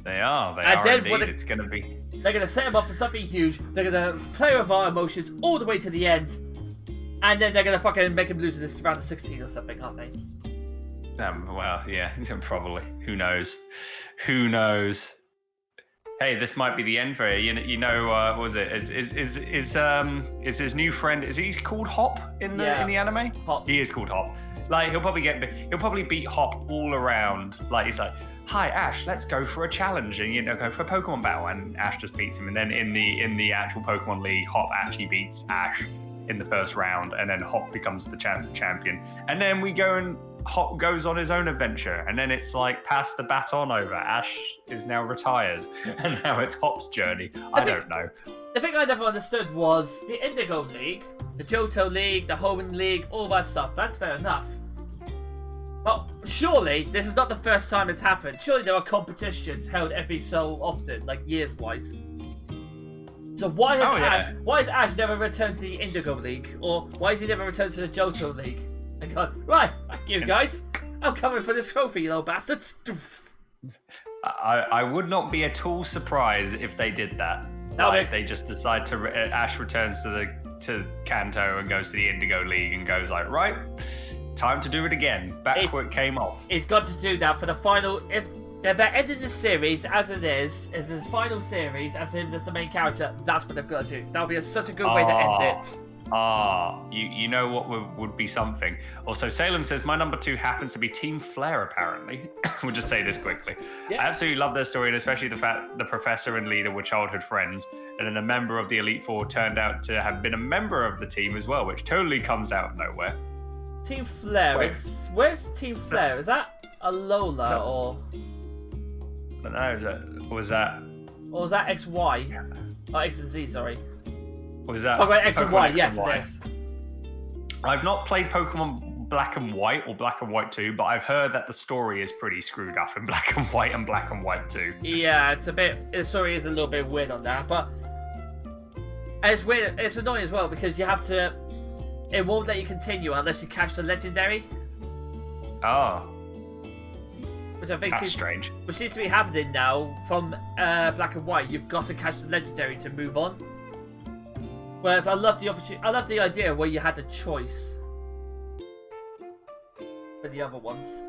They are indeed. It's going to be... They're going to set him up for something huge. They're going to play with our emotions all the way to the end. And then they're going to fucking make him lose this round of 16 or something, aren't they? Well, yeah, probably. Who knows? Hey, this might be the end for you. You know, what was it? Is his new friend? Is he called Hop in the anime? Hop. He is called Hop. Like he'll probably beat Hop all around. Like he's like, hi Ash, let's go for a challenge, and go for a Pokemon battle, and Ash just beats him. And then in the actual Pokemon League, Hop actually beats Ash in the first round, and then Hop becomes the champion. And then we go and Hop goes on his own adventure, and then it's like pass the baton over. Ash is now retired, and now it's Hop's journey. I don't know. The thing I never understood was the Indigo League, the Johto League, the Hoenn League, all that stuff. That's fair enough. Well, surely this is not the first time it's happened. Surely there are competitions held every so often, like years-wise. So why has Ash never returned to the Indigo League, or why has he never returned to the Johto League? And gone, right, thank you guys. I'm coming for this trophy, you little bastards. I would not be at all surprised if they did that. Like they just decide to Ash returns to Kanto and goes to the Indigo League and goes like, right, time to do it again. Back where it came off. He's got to do that for the final. If they're ending the series as it is his final series as him as the main character, that's what they've got to do. That would be such a good way to end it. You know what would be something. Also, Salem says, my number 2 happens to be Team Flare, apparently. We'll just say this quickly. Yeah. I absolutely love their story, and especially the fact the professor and leader were childhood friends, and then a member of the Elite Four turned out to have been a member of the team as well, which totally comes out of nowhere. Team Flare, where's Team Flare? Is that Alola, or... No, was that... Or was that XY? Oh, X and Z, sorry. Was that Pokemon X and Y? X Yes, and Y? it is. I've not played Pokemon Black and White or Black and White 2, but I've heard that the story is pretty screwed up in Black and White and Black and White 2. Yeah, the story is a little bit weird on that, but it's weird. It's annoying as well because you have to. It won't let you continue unless you catch the legendary. Oh. Which I think That's strange. Which seems to be happening now from Black and White. You've got to catch the legendary to move on. Whereas I love the opportunity. I love the idea where you had a choice for the other ones.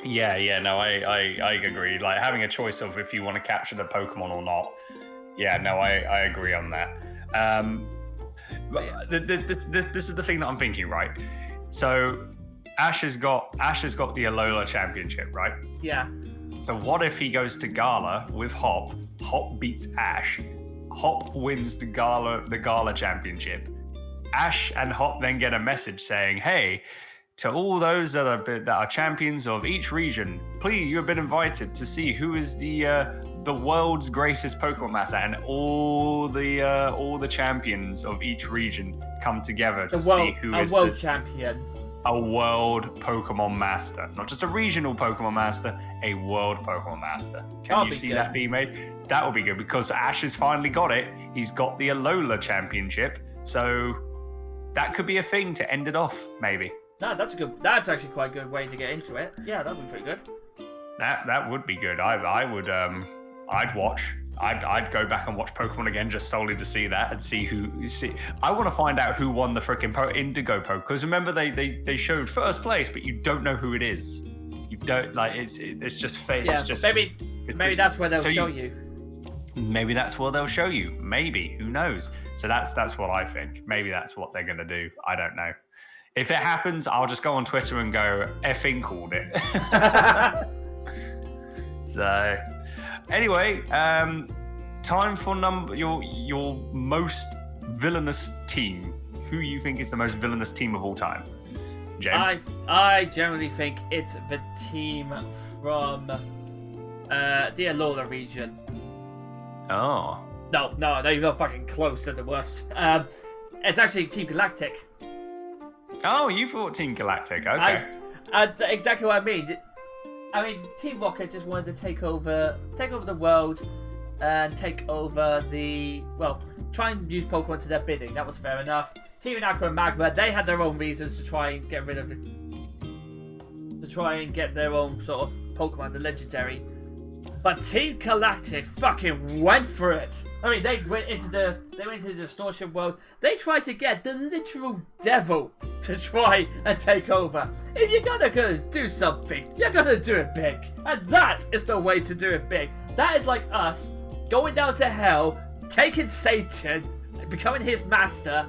Yeah, no, I agree. Like having a choice of if you want to capture the Pokemon or not. Yeah, no, I agree on that. This is the thing that I'm thinking, right? So Ash has got the Alola Championship, right? Yeah. So what if he goes to Gala with Hop? Hop beats Ash. Hop wins the Gala Championship. Ash and Hop then get a message saying, "Hey, to all those that are champions of each region, please, you have been invited to see who is the world's greatest Pokemon master." And all the champions of each region come together to see who is a world champion. A world Pokemon master. Not just a regional Pokemon master, a world Pokemon master. Can you see that being made? That would be good because Ash has finally got it. He's got the Alola Championship. So that could be a thing to end it off, maybe. No, that's actually quite a good way to get into it. Yeah, that'd be pretty good. That would be good. I'd watch. I'd go back and watch Pokemon again just solely to see that and see who. I want to find out who won the freaking Indigo Poke because remember they showed first place, but you don't know who it is. You don't like it's just fake. Yeah, it's just, maybe that's where they'll show you. Maybe that's what they'll show you. Maybe, who knows? So that's what I think. Maybe that's what they're gonna do. I don't know. If it happens, I'll just go on Twitter and go effing called it. So. Anyway, time for your most villainous team. Who you think is the most villainous team of all time? James? I generally think it's the team from the Alola region. Oh. No, you're fucking close to the worst. It's actually Team Galactic. Oh, you thought Team Galactic, okay. Exactly what I mean. I mean, Team Rocket just wanted to take over the world and take over try and use Pokemon to their bidding. That was fair enough. Team Aqua and Magma, they had their own reasons to try and get rid of to try and get their own sort of Pokemon, the legendary. But Team Galactic fucking went for it. I mean, they went into the distortion world. They tried to get the literal devil to try and take over. If you're gonna do something, you're gonna do it big, and that is the way to do it big. That is like us going down to hell, taking Satan, becoming his master,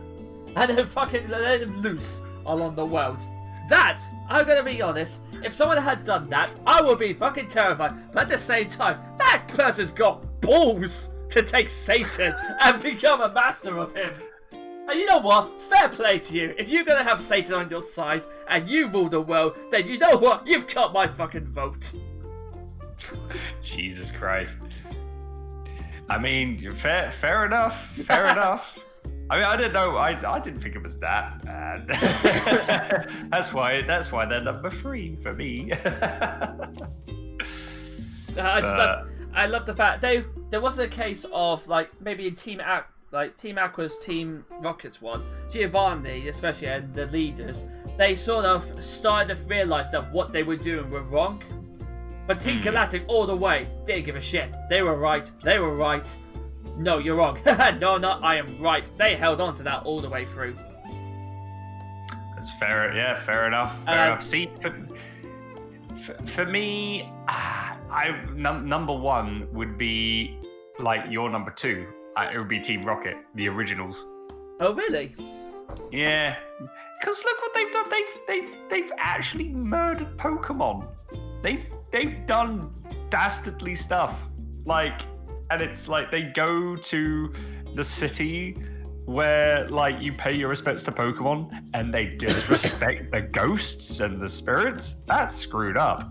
and then fucking letting him loose along the world. That, I'm gonna be honest, if someone had done that, I would be fucking terrified. But at the same time, that person's got balls to take Satan and become a master of him. And you know what? Fair play to you. If you're gonna have Satan on your side and you rule the world, then you know what? You've got my fucking vote. Jesus Christ. I mean, fair enough. Fair enough. I mean, I don't know. I didn't think it was that bad. that's why they're number 3 for me. I love the fact there wasn't a case of like maybe in Team Aqua's Team Rocket's one, Giovanni especially and the leaders, they sort of started to realise that what they were doing were wrong. But Team Galactic all the way didn't give a shit. They were right. No, you're wrong. No, I am right. They held on to that all the way through. That's fair. Yeah, fair enough. Fair enough. See, for me, number 1 would be like your number 2. It would be Team Rocket, the originals. Oh, really? Yeah, because look what they've done. They've actually murdered Pokemon. They've done dastardly stuff. Like, and it's like they go to the city where like you pay your respects to Pokemon and they disrespect the ghosts and the spirits. That's screwed up.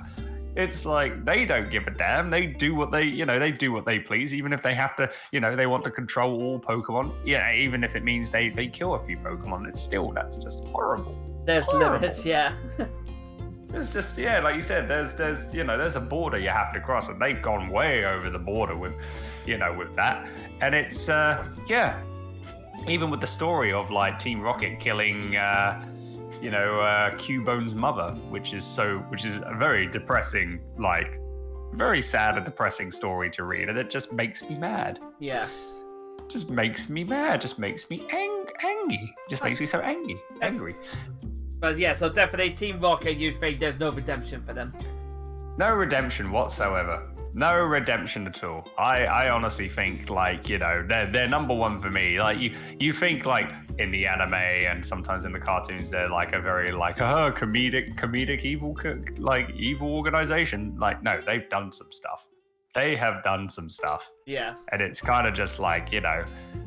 It's like they don't give a damn. They do what they do what they please, even if they have to, they want to control all Pokemon. Yeah, even if it means they kill a few Pokemon, that's just horrible. There's limits, yeah. It's just, yeah, like you said, there's a border you have to cross, and they've gone way over the border with that. And it's, even with the story of like Team Rocket killing, Cubone's mother, which is a very depressing, like, very sad and depressing story to read, and it just makes me mad. Yeah. Just makes me mad. Just makes me angry. Just makes me so angry. But yeah, so definitely Team Rocket, you think there's no redemption for them? No redemption whatsoever. No redemption at all. I honestly think, like, they're number 1 for me. Like, you think, like, in the anime and sometimes in the cartoons, they're like a very, like, comedic evil organization. Like, no, they've done some stuff. They have done some stuff. Yeah. And it's kind of just like,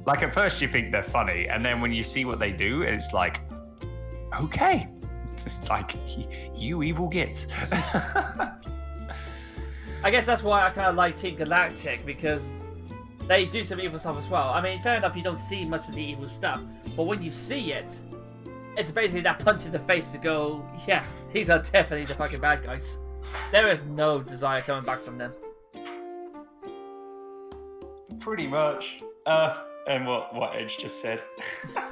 like at first you think they're funny, and then when you see what they do, it's like, okay. It's like, you evil gits. I guess that's why I kind of like Team Galactic, because they do some evil stuff as well. I mean, fair enough, you don't see much of the evil stuff, but when you see it, it's basically that punch in the face to go, yeah, these are definitely the fucking bad guys. There is no desire coming back from them. Pretty much. And what Edge just said.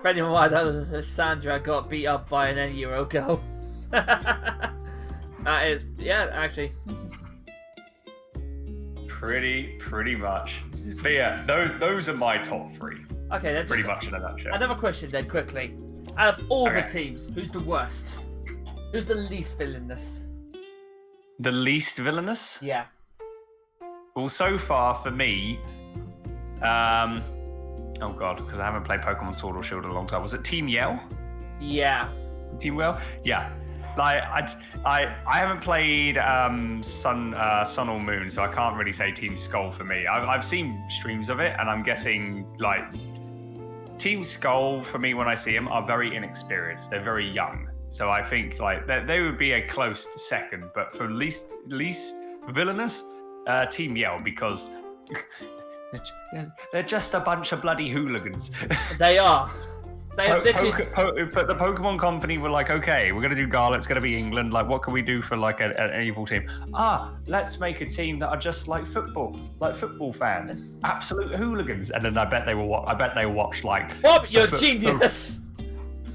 For anyone why Sandra got beat up by an N-Euro girl. That is, yeah, actually. Pretty much. But yeah, those are my top 3. Okay, that's pretty much in a nutshell. Another question then, quickly. Out of all the teams, who's the worst? Who's the least villainous? The least villainous? Yeah. Well, so far for me, oh god, because I haven't played Pokemon Sword or Shield in a long time. Was it Team Yell? Yeah. Team Yell? Yeah. Like I haven't played Sun or Moon, so I can't really say Team Skull for me. I've seen streams of it, and I'm guessing like Team Skull for me when I see them are very inexperienced. They're very young, so I think like they would be a close second. But for least villainous, Team Yell, because they're just a bunch of bloody hooligans. They are. But the Pokemon Company were like, okay, we're gonna do Gala. It's gonna be England. Like, what can we do for like an evil team? Let's make a team that are just like football fans, absolute hooligans. And then I bet they watched like. Bob, you're a genius.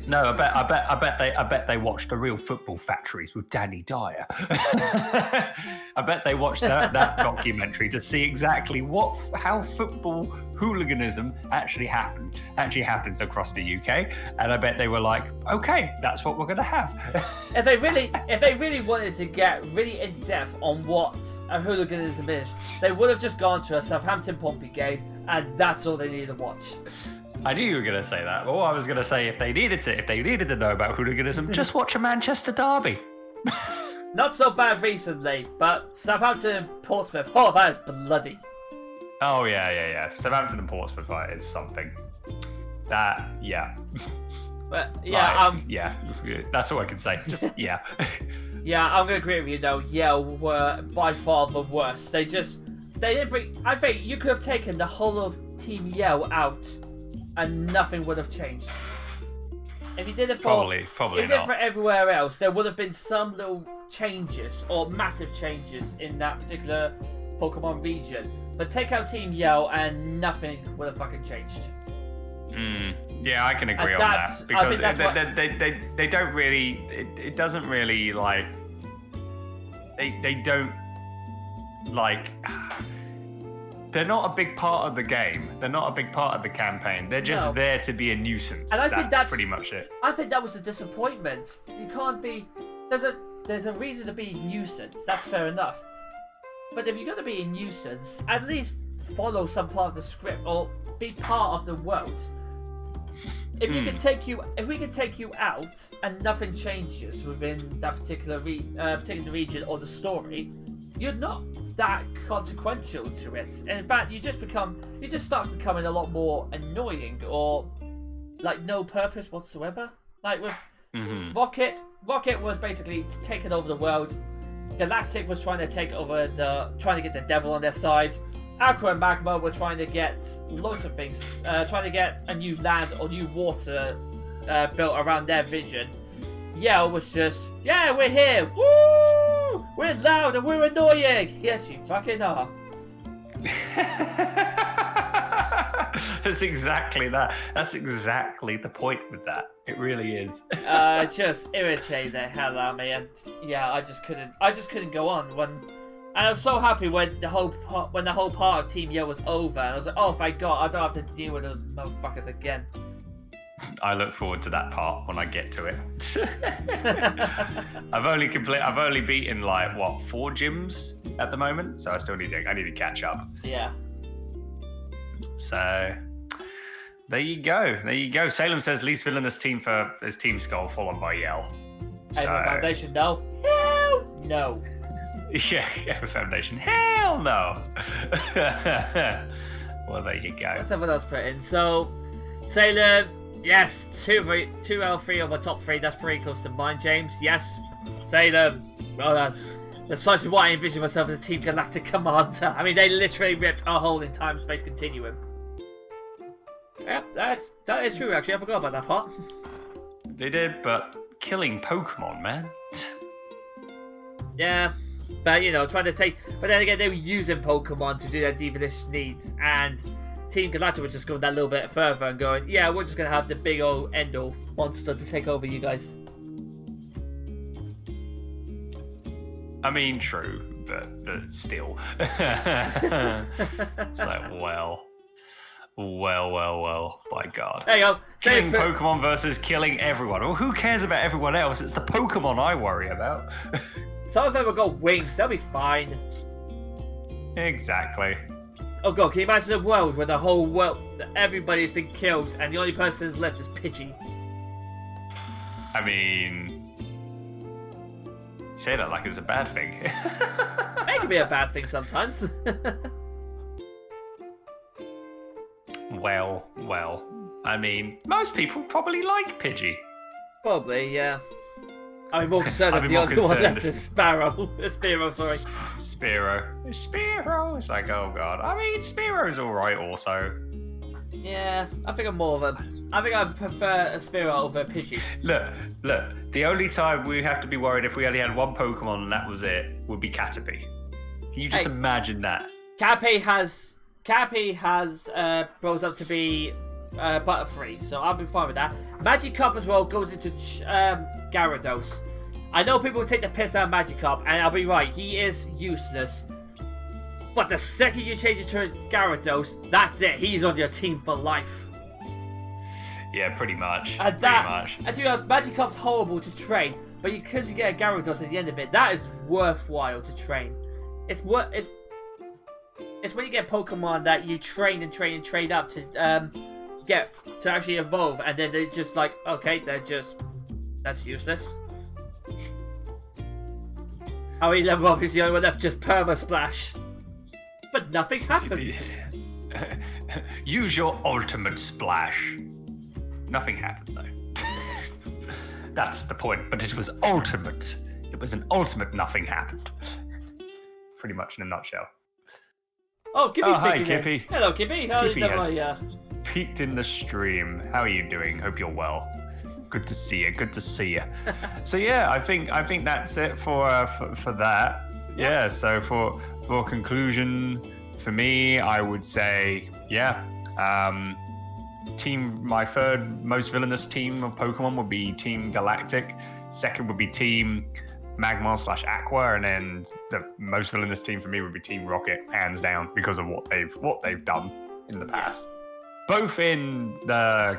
No, I bet they watched The Real Football Factories with Danny Dyer. I bet they watched that documentary to see exactly how football hooliganism actually happens across the UK. And I bet they were like, okay, that's what we're gonna have. If they really wanted to get really in depth on what a hooliganism is, they would have just gone to a Southampton Pompey game, and that's all they needed to watch. I knew you were going to say that. Well, I was going to say if they needed to know about hooliganism, just watch a Manchester derby. Not so bad recently, but Southampton and Portsmouth, oh, that is bloody. Oh, yeah. Southampton and Portsmouth fight is something. Yeah. But, yeah, yeah, that's all I can say. Just, yeah. Yeah, I'm going to agree with you, though. Yale were by far the worst. They didn't bring... I think you could have taken the whole of Team Yale out and nothing would have changed. If you did it for Probably if you did it for everywhere else, there would have been some little changes or massive changes in that particular Pokemon region. But take out Team Yell and nothing would have fucking changed. Yeah, I can agree on that, because they don't really. It doesn't really like. They don't like. They're not a big part of the game. They're not a big part of the campaign. They're just there to be a nuisance. And I think that's pretty much it. I think that was a disappointment. You can't be. There's a reason to be a nuisance. That's fair enough. But if you're going to be a nuisance, at least follow some part of the script or be part of the world. If we can take you out and nothing changes within that particular region or the story, you're not that consequential to it. And in fact, you just start becoming a lot more annoying or like no purpose whatsoever. Like with Rocket was basically taking over the world. Galactic was trying to get the devil on their side. Aqua and Magma were trying to get loads of things, trying to get a new land or new water built around their vision. Yell was just, yeah, we're here, woo! We're loud and we're annoying. Yes, you fucking are. That's exactly that. That's exactly the point with that. It really is. Just irritated the hell out of me, and yeah, I just couldn't go on and I was so happy when the whole part of Team Yo was over, and I was like, oh, thank God, I don't have to deal with those motherfuckers again. I look forward to that part when I get to it. I've only beaten like 4 gyms at the moment, so I need to catch up. Yeah. So there you go. Salem says least villainous team for his Team Skull, followed by Yell. So, Foundation, no. Hell no. Yeah, Ever Foundation, hell no. Well, there you go. Let's have what else put in. So, Salem, yes, 2 out of 3 of my top 3. That's pretty close to mine, James. Yes, Salem, well done. That's precisely why I envision myself as a Team Galactic commander. I mean, they literally ripped our whole in time-space continuum. Yeah, that is true, actually. I forgot about that part. They did, but killing Pokemon, man. Yeah, but trying to take. But then again, they were using Pokemon to do their devilish needs, and Team Galactic was just going that little bit further and going, yeah, we're just going to have the big old end-all monster to take over you guys. I mean, true, but still. It's like, well, by God. There you go. Killing Pokemon versus killing everyone. Well, who cares about everyone else? It's the Pokemon I worry about. Some of them will go wings, they'll be fine. Exactly. Oh God, can you imagine a world where the whole world, everybody's been killed and the only person that's left is Pidgey? I mean, say that like it's a bad thing. It can be a bad thing sometimes. Well, I mean, most people probably like Pidgey. Probably, yeah. I'm more concerned if the only one left is Spearow, sorry. Spearow. It's like, oh God. I mean, Spearow's alright also. Yeah, I think I prefer a Spearow over a Pidgey. Look. The only time we have to be worried if we only had one Pokemon and that was it would be Caterpie. Can you just imagine that? Caterpie has grows up to be Butterfree, so I'll be fine with that. Magikarp as well goes into Gyarados. I know people will take the piss out of Magikarp, and I'll be right, he is useless. But the second you change it to a Gyarados, that's it, he's on your team for life. Yeah, pretty much. And to be honest, Magikarp's horrible to train, but because you get a Gyarados at the end of it, that is worthwhile to train. It's when you get Pokemon that you train up to get to actually evolve, and then they're just like, okay, that's useless. How many level up is the only one left? Just Perma Splash. But nothing happens. Use your ultimate splash. Nothing happened though. That's the point, but it was ultimate. It was an ultimate nothing happened. Pretty much in a nutshell. Oh, Kippy's hi, Kippy. Hello, Kippy. How are you doing? peeked in the stream. How are you doing? Hope you're well. Good to see you. Good to see you. So yeah, I think that's it for that. Yeah. So for conclusion, for me, I would say my third most villainous team of Pokemon would be Team Galactic. Second would be Team Magmar/Aqua, and then the most villainous team for me would be Team Rocket, hands down, because of what they've done in the past, both in the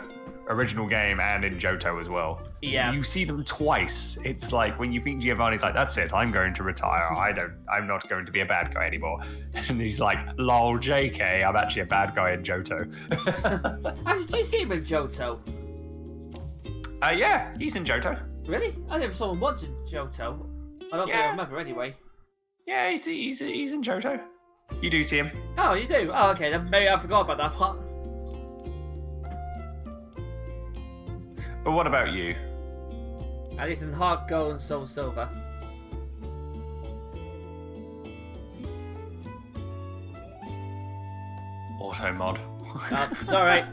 original game and in Johto as well. Yeah, you see them twice. It's like when you think Giovanni's like, that's it, I'm going to retire. I'm not going to be a bad guy anymore. And he's like, lol, JK, I'm actually a bad guy in Johto. Actually, do you see him in Johto? Yeah, he's in Johto. Really? I never saw him once in Johto. I don't think I remember anyway. Yeah, he's in Johto. You do see him. Oh, you do? Oh, okay, then maybe I forgot about that part. But what about you? At least in Heart Gold and Soul Silver. Auto mod. It's alright.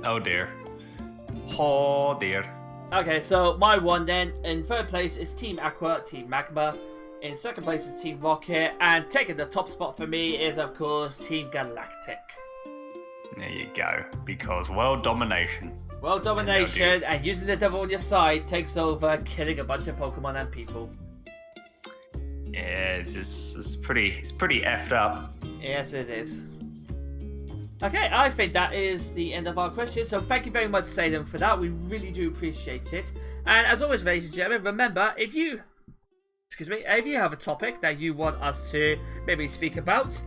Oh dear. Oh dear. Okay, so my one then, in third place is Team Aqua, Team Magma. In second place is Team Rocket. And taking the top spot for me is, of course, Team Galactic. There you go. Because world domination. World domination and using the devil on your side takes over, killing a bunch of Pokemon and people. Yeah, it's pretty effed up. Yes, it is. Okay, I think that is the end of our questions. So thank you very much, Salem, for that. We really do appreciate it. And as always, ladies and gentlemen, remember, if you have a topic that you want us to maybe speak about,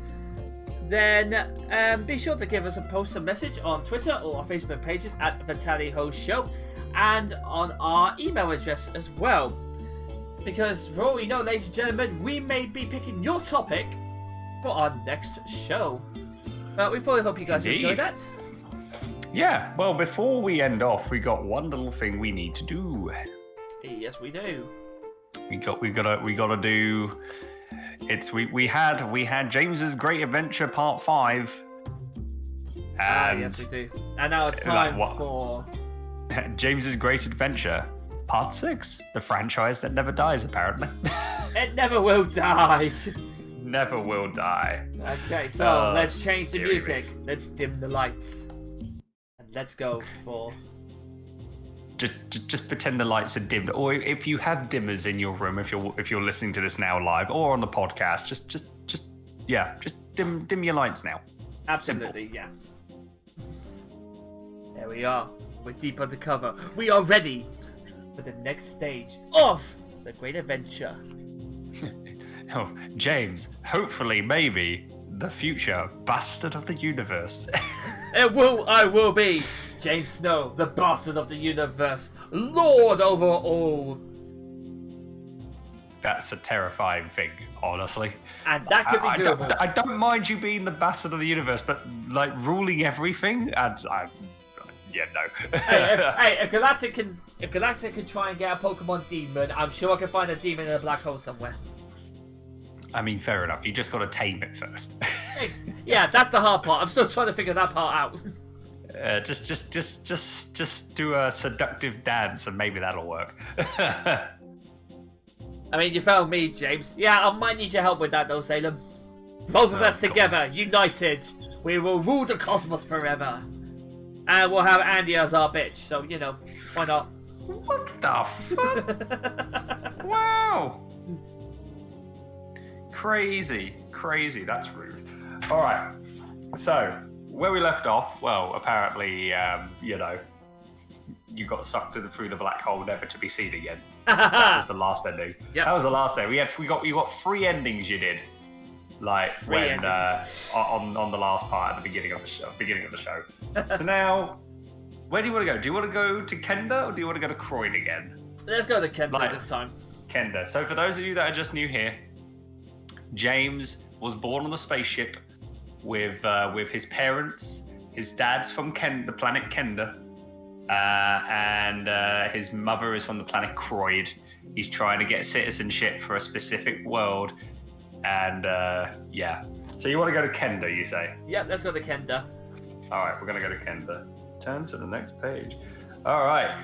then be sure to give us a message on Twitter or our Facebook pages at The Tally Ho Show, and on our email address as well. Because for all we know, ladies and gentlemen, we may be picking your topic for our next show. But we fully hope you guys enjoyed that. Yeah, well, before we end off, we got one little thing we need to do. Yes, we do. We gotta do. We had James's Great Adventure Part 5. And yes, we do. And now it's time for James's Great Adventure Part 6, the franchise that never dies, apparently. It never will die. Never will die. Okay, so let's change the music. Let's dim the lights. And let's go for... Just pretend the lights are dimmed, or if you have dimmers in your room, if you're listening to this now live or on the podcast, just dim your lights now. Absolutely, yes. There we are. We're deep undercover. We are ready for the next stage of the Great Adventure. Oh, James, hopefully, maybe the future bastard of the universe. I will be James Snow, the bastard of the universe, Lord over all. That's a terrifying thing, honestly. And that could be doable. I don't mind you being the bastard of the universe, but like ruling everything, no. Hey, if Galactic can try and get a Pokemon demon, I'm sure I can find a demon in a black hole somewhere. I mean, fair enough. You just got to tame it first. Yeah, that's the hard part. I'm still trying to figure that part out. Just do a seductive dance, and maybe that'll work. I mean, you found me, James. Yeah, I might need your help with that, though, Salem. Both of us together, united, we will rule the cosmos forever. And we'll have Andy as our bitch, so, you know, why not? What the fuck? Wow. Crazy, that's rude. Alright, so, where we left off, well, apparently, you got sucked through the black hole, never to be seen again. That was the last ending. Yep. That was the last day. We got 3 endings you did. Like, on the last part at the beginning of the show. So now, where do you want to go? Do you want to go to Kenda, or do you want to go to Croyd again? Let's go to Kenda this time. Kenda. So for those of you that are just new here, James was born on the spaceship with his parents. His dad's from the planet Kenda, and his mother is from the planet Croyd. He's trying to get citizenship for a specific world, and So you want to go to Kenda, you say? Yep, let's go to Kenda. Alright, we're going to go to Kenda. Turn to the next page. Alright,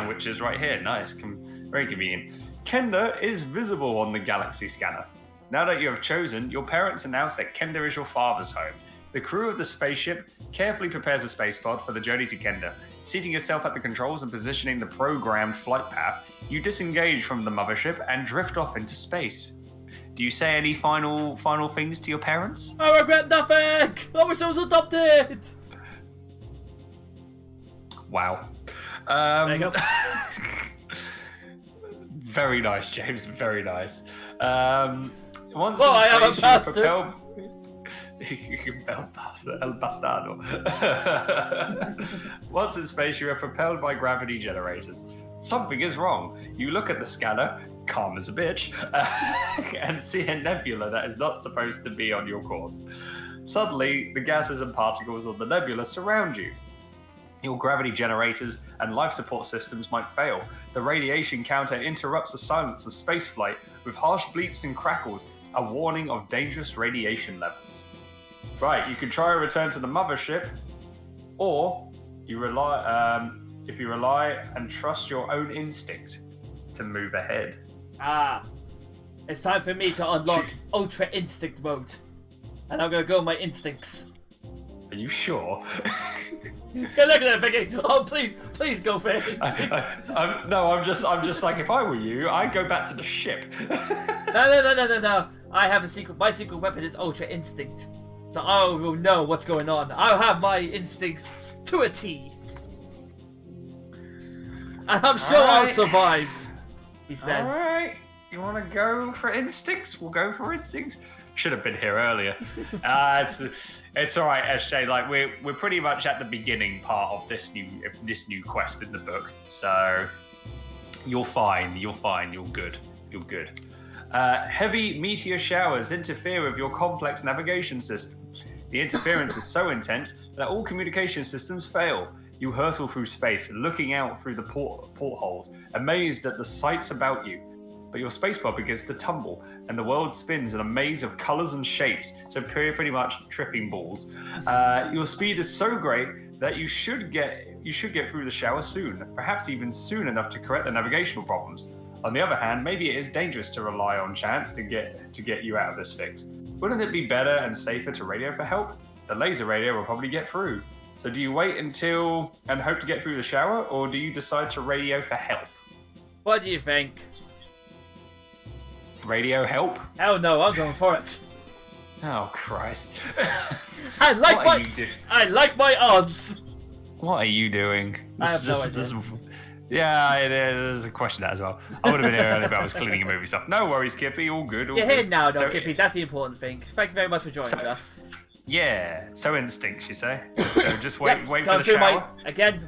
which is right here. Nice. Very convenient. Kenda is visible on the galaxy scanner. Now that you have chosen, your parents announce that Kenda is your father's home. The crew of the spaceship carefully prepares a spacepod for the journey to Kenda. Seating yourself at the controls and positioning the programmed flight path, you disengage from the mothership and drift off into space. Do you say any final things to your parents? I regret nothing! I wish I was adopted! Wow. There you go. Very nice, James. Very nice. Once Well, in I am a space, bastard. El bastardo. Once in space, you are propelled by gravity generators. Something is wrong. You look at the scanner, calm as a bitch, and see a nebula that is not supposed to be on your course. Suddenly, the gases and particles of the nebula surround you. Your gravity generators and life support systems might fail. The radiation counter interrupts the silence of spaceflight with harsh bleeps and crackles, a warning of dangerous radiation levels. Right, you can try a return to the mothership, or you rely, if you rely and trust your own instinct to move ahead. It's time for me to unlock Ultra Instinct mode. And I'm gonna go with my instincts. Are you sure? Good look at that, Vicky! Oh, please go for it. I'm just like, if I were you, I'd go back to the ship. No. I have a secret. My secret weapon is Ultra Instinct. So I will know what's going on. I'll have my instincts to a T. And I'm sure I'll survive, he says. Alright, you want to go for instincts? We'll go for instincts. Should have been here earlier. It's all right, SJ. Like we're pretty much at the beginning part of this new quest in the book, so you're fine. You're good. Heavy meteor showers interfere with your complex navigation system. The interference is so intense that all communication systems fail. You hurtle through space, looking out through the portholes, amazed at the sights about you. But your spacepod begins to tumble, and the world spins in a maze of colors and shapes, so pretty much tripping balls. Your speed is so great that you should get through the shower soon, perhaps even soon enough to correct the navigational problems. On the other hand, maybe it is dangerous to rely on chance to get you out of this fix. Wouldn't it be better and safer to radio for help? The laser radio will probably get through. So do you wait until and hope to get through the shower, or do you decide to radio for help? What do you think? Radio help? Hell no, I'm going for it. Oh Christ! I like my odds. What are you doing? I have no idea. Yeah, there's a question that as well. I would have been here earlier, but I was cleaning and moving stuff. No worries, Kippy. All good. You're here now, though, Kippy. That's the important thing. Thank you very much for joining us. Yeah. So instincts, you say? So just wait for the through shower.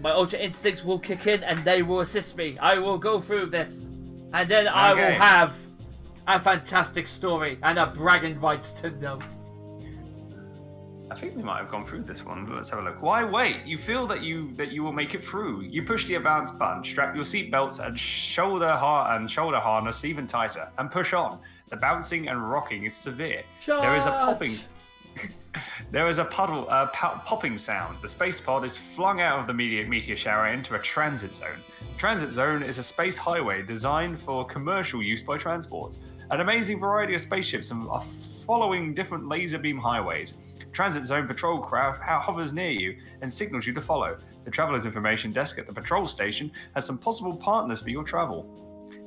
My Ultra Instincts will kick in, and they will assist me. I will go through this, and then I will have a fantastic story and a bragging rights to know. I think we might have gone through this one, but let's have a look. Why wait? You feel that you will make it through. You push the advance button, strap your seatbelts and shoulder harness even tighter, and push on. The bouncing and rocking is severe. There is a popping sound. The space pod is flung out of the meteor shower into a transit zone. Transit zone is a space highway designed for commercial use by transports. An amazing variety of spaceships are following different laser beam highways. Transit zone patrol craft hovers near you and signals you to follow. The traveler's information desk at the patrol station has some possible partners for your travel.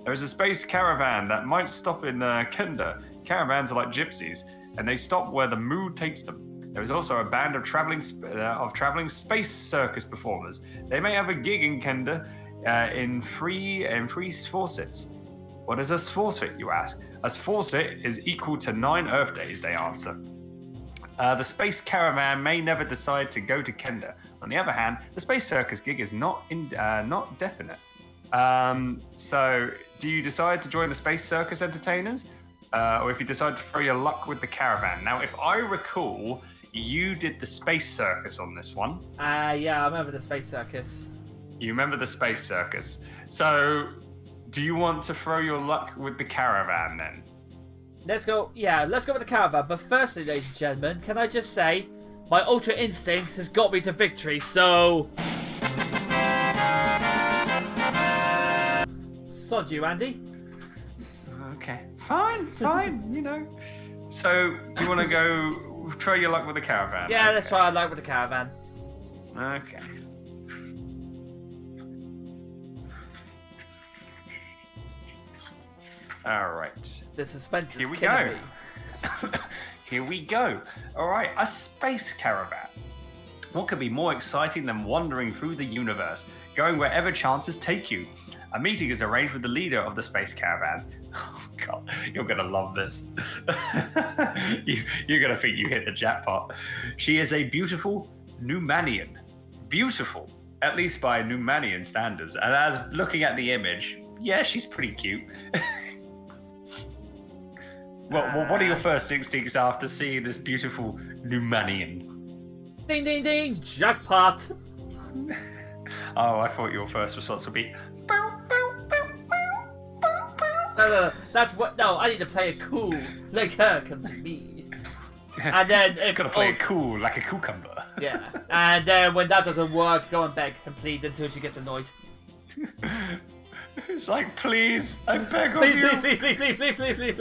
There is a space caravan that might stop in Kenda. Caravans are like gypsies, and they stop where the mood takes them. There is also a band of traveling space circus performers. They may have a gig in Kenda in free faucets. What is a faucet, you ask? A faucet is equal to 9 Earth days, they answer. The space caravan may never decide to go to Kenda. On the other hand, the space circus gig is not definite. So, do you decide to join the space circus entertainers? Or if you decide to throw your luck with the caravan? Now, if I recall, you did the space circus on this one. Yeah, I remember the space circus. You remember the space circus. So, do you want to throw your luck with the caravan then? Let's go with the caravan. But firstly, ladies and gentlemen, can I just say, my ultra instincts has got me to victory, so... Sod you, Andy. Okay, fine, you know. So, you want to go try your luck with the caravan? Yeah, let's try our luck with the caravan. Okay. Alright. The suspense is Here we killing go. me. Here we go. Alright, a space caravan. What could be more exciting than wandering through the universe, going wherever chances take you? A meeting is arranged with the leader of the space caravan. Oh god, you're gonna love this. You're gonna think you hit the jackpot. She is a beautiful Numanian. Beautiful, at least by Numanian standards. And as looking at the image, yeah, she's pretty cute. What are your first instincts after seeing this beautiful Numanian? Ding, ding, ding! Jackpot! Oh, I thought your first response would be. No, that's what. No, I need to play it cool. Like her, come to me. And then if Gotta play it cool, like a cucumber. Yeah, and then when that doesn't work, go and beg and plead until she gets annoyed. It's like, please, I beg of Please, you. please, please, please, please, please, please, please,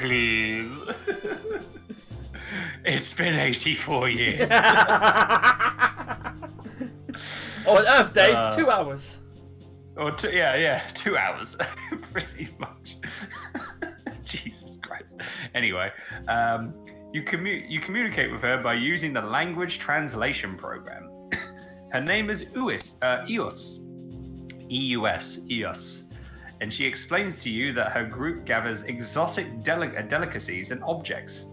please. Please. It's been 84 years. On Earth days, 2 hours. Or 2 hours, pretty much. Jesus Christ. Anyway, you communicate with her by using the language translation program. Her name is Eos, E-U-S, and she explains to you that her group gathers exotic delicacies and objects.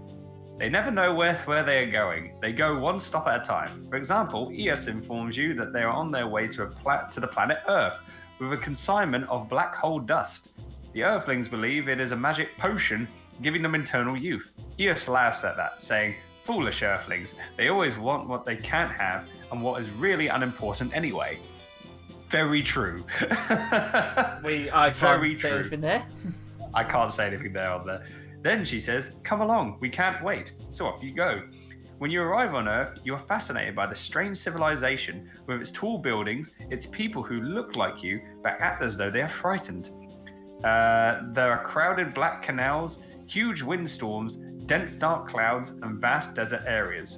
They never know where they are going. They go one stop at a time. For example, Eos informs you that they are on their way to the planet Earth with a consignment of black hole dust. The Earthlings believe it is a magic potion giving them eternal youth. Eos laughs at that, saying, "Foolish Earthlings, they always want what they can't have and what is really unimportant anyway." Very true. I can't say anything there. I can't say anything there on there. Then she says, "Come along, we can't wait." So off you go. When you arrive on Earth, you are fascinated by the strange civilization with its tall buildings, its people who look like you but act as though they are frightened. There are crowded black canals, huge windstorms, dense dark clouds, and vast desert areas.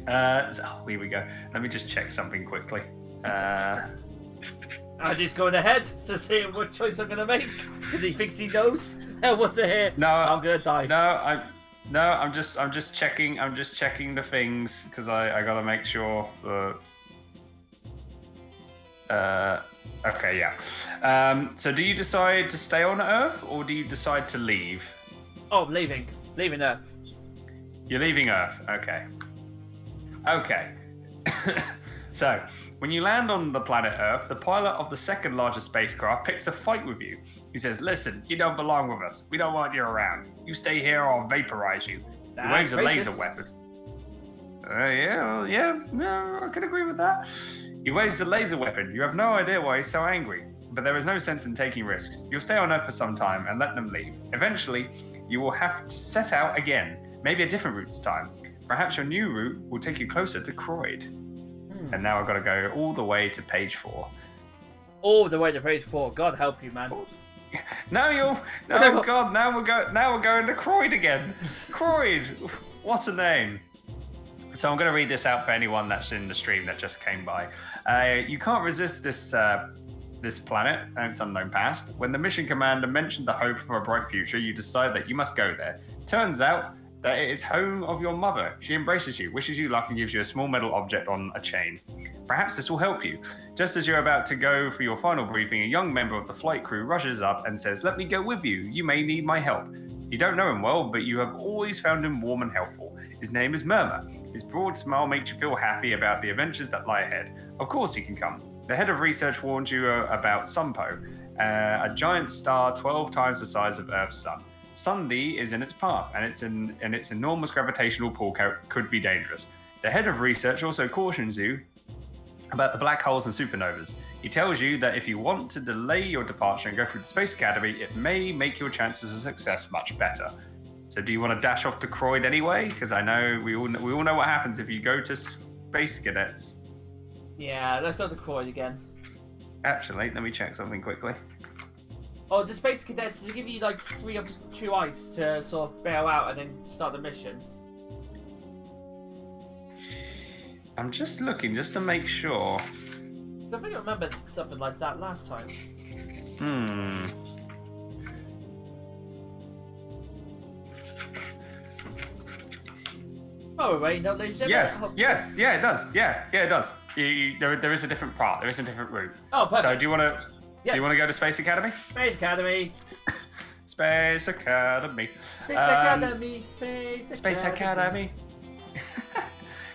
Here we go. Let me just check something quickly. Andy's going ahead to see what choice I'm gonna make because he thinks he knows. What's it here? No, I'm gonna die. I'm just checking. I'm just checking the things because I gotta make sure. Okay, yeah. So do you decide to stay on Earth or do you decide to leave? Oh, I'm leaving Earth. You're leaving Earth. Okay. So, when you land on the planet Earth, the pilot of the second largest spacecraft picks a fight with you. He says, "Listen, you don't belong with us. We don't want you around. You stay here or I'll vaporize you." He waves a laser weapon. Yeah, I can agree with that. He waves a laser weapon. You have no idea why he's so angry, but there is no sense in taking risks. You'll stay on Earth for some time and let them leave. Eventually, you will have to set out again, maybe a different route this time. Perhaps your new route will take you closer to Croyd. And now I've got to go all the way to page 4. All the way to page 4. God help you, man. Now we're going to Croyd again. Croyd, what a name. So I'm going to read this out for anyone that's in the stream that just came by. You can't resist this planet and its unknown past. When the mission commander mentioned the hope for a bright future, you decide that you must go there. Turns out that it is home of your mother. She embraces you, wishes you luck, and gives you a small metal object on a chain. Perhaps this will help you. Just as you're about to go for your final briefing, a young member of the flight crew rushes up and says, "Let me go with you. You may need my help." You don't know him well, but you have always found him warm and helpful. His name is Murmur. His broad smile makes you feel happy about the adventures that lie ahead. Of course he can come. The head of research warned you about Sunpo, a giant star 12 times the size of Earth's sun. Sunday is in its path, and its enormous gravitational pull could be dangerous. The head of research also cautions you about the black holes and supernovas. He tells you that if you want to delay your departure and go through the Space Academy, it may make your chances of success much better. So do you want to dash off to Croyd anyway? Because I know we all know what happens if you go to Space Cadets. Yeah, let's go to Croyd again. Actually, let me check something quickly. Oh, the Space Cadets, does it give you like 3 up 2 ice to sort of bail out and then start the mission? I'm just looking just to make sure. I think I remember something like that last time. Oh wait, no, ladies and gentlemen. Yes, yeah, it does. Yeah, it does. There is a different part. There is a different route. Oh, perfect. So do you want to? Yes. Do you want to go to Space Academy? Space Academy. Space Academy. Space Academy. Space Academy.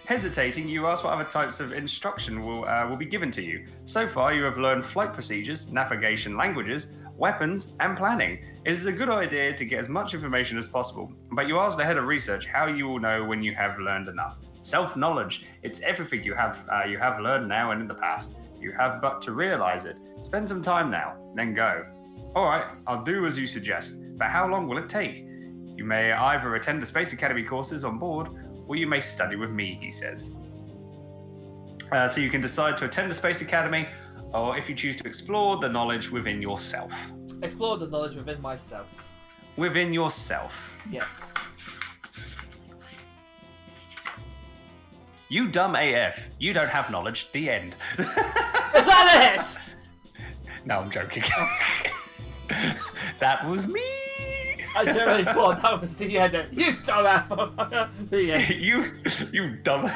Hesitating, you ask what other types of instruction will be given to you. So far, you have learned flight procedures, navigation languages, weapons, and planning. It is a good idea to get as much information as possible, but you ask the head of research how you will know when you have learned enough. Self-knowledge, it's everything you have learned now and in the past. You have but to realize it. Spend some time now, then go. Alright, I'll do as you suggest, but how long will it take? You may either attend the Space Academy courses on board, or you may study with me, he says. So you can decide to attend the Space Academy, or if you choose to explore the knowledge within yourself. Explore the knowledge within myself. Within yourself. Yes. You dumb AF. You don't have knowledge. The end. Is that it? No, I'm joking. That was me. I generally thought that was the end. You dumbass motherfucker. The end. you dumb.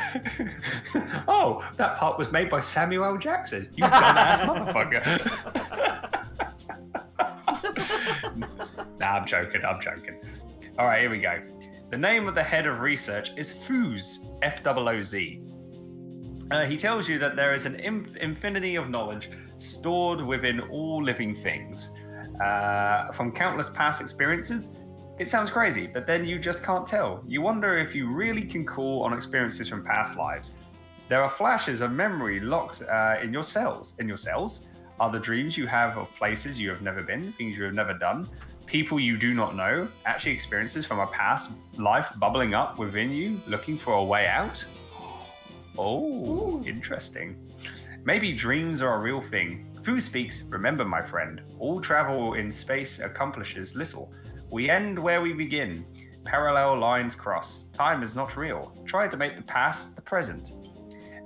Oh, that part was made by Samuel L. Jackson. You dumbass motherfucker. Nah, I'm joking. All right, here we go. The name of the head of research is Fooz, F-O-O-Z. He tells you that there is an infinity of knowledge stored within all living things. From countless past experiences, it sounds crazy, but then you just can't tell. You wonder if you really can call on experiences from past lives. There are flashes of memory locked in your cells. In your cells are the dreams you have of places you have never been, things you have never done, people you do not know, actually experiences from a past life bubbling up within you, looking for a way out. Oh, interesting. Maybe dreams are a real thing. Fu speaks, remember my friend, all travel in space accomplishes little. We end where we begin. Parallel lines cross. Time is not real. Try to make the past the present.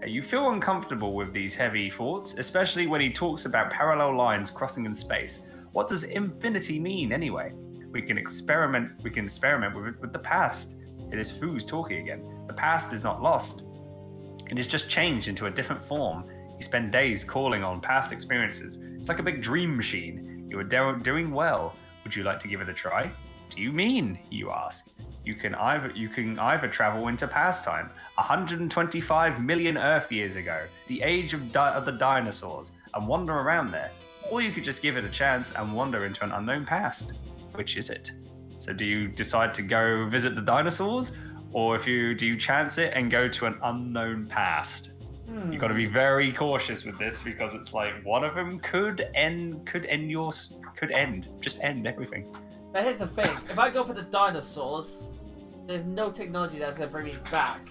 You feel uncomfortable with these heavy thoughts, especially when he talks about parallel lines crossing in space. What does infinity mean anyway? We can experiment with it with the past. It is Fu's talking again. The past is not lost. It is just changed into a different form. You spend days calling on past experiences. It's like a big dream machine. You are doing well. Would you like to give it a try? Do you mean? You ask. You can either travel into past time, 125 million Earth years ago, the age of the dinosaurs, and wander around there. Or you could just give it a chance and wander into an unknown past. Which is it? So do you decide to go visit the dinosaurs? Or do you chance it and go to an unknown past? You've got to be very cautious with this because it's like one of them could end everything. But here's the thing, if I go for the dinosaurs, there's no technology that's going to bring me back.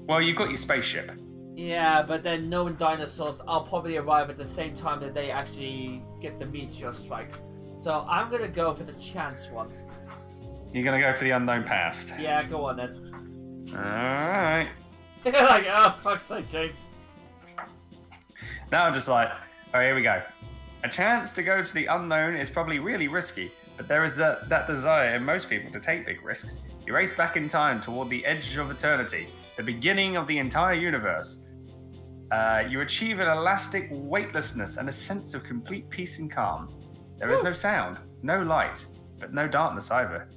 Well, you've got your spaceship. Yeah, but then knowing dinosaurs, I'll probably arrive at the same time that they actually get the meteor strike. So I'm going to go for the chance one. You're going to go for the unknown past? Yeah, go on then. Alright. Like, oh, fuck's sake, James. Now I'm just like, oh, here we go. A chance to go to the unknown is probably really risky, but there is that desire in most people to take big risks. You race back in time toward the edge of eternity, the beginning of the entire universe. You achieve an elastic weightlessness and a sense of complete peace and calm. There is no sound, no light, but no darkness either.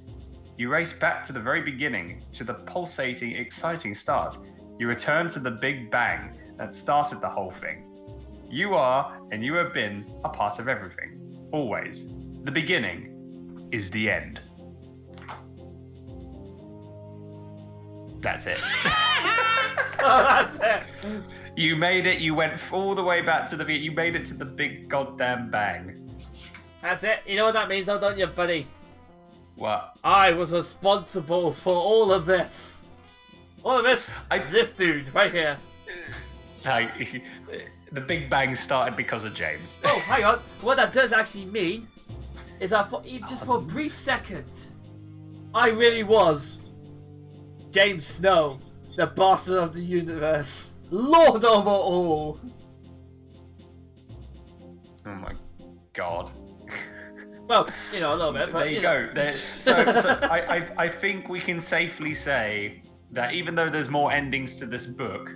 You race back to the very beginning, to the pulsating, exciting start. You return to the Big Bang that started the whole thing. You are, and you have been, a part of everything. Always. The beginning is the end. That's it. Oh, that's it. You made it. You went all the way back to you made it to the big goddamn bang. That's it. You know what that means, though, don't you, buddy? What? I was responsible for all of this. All of this. This dude right here. Like, the Big Bang started because of James. Oh, hang on. What that does actually mean is that just for a brief second, I really was James Snow, the bastard of the universe, Lord over all. Oh my god. Well, a little bit. But, there you go. So I think we can safely say that even though there's more endings to this book,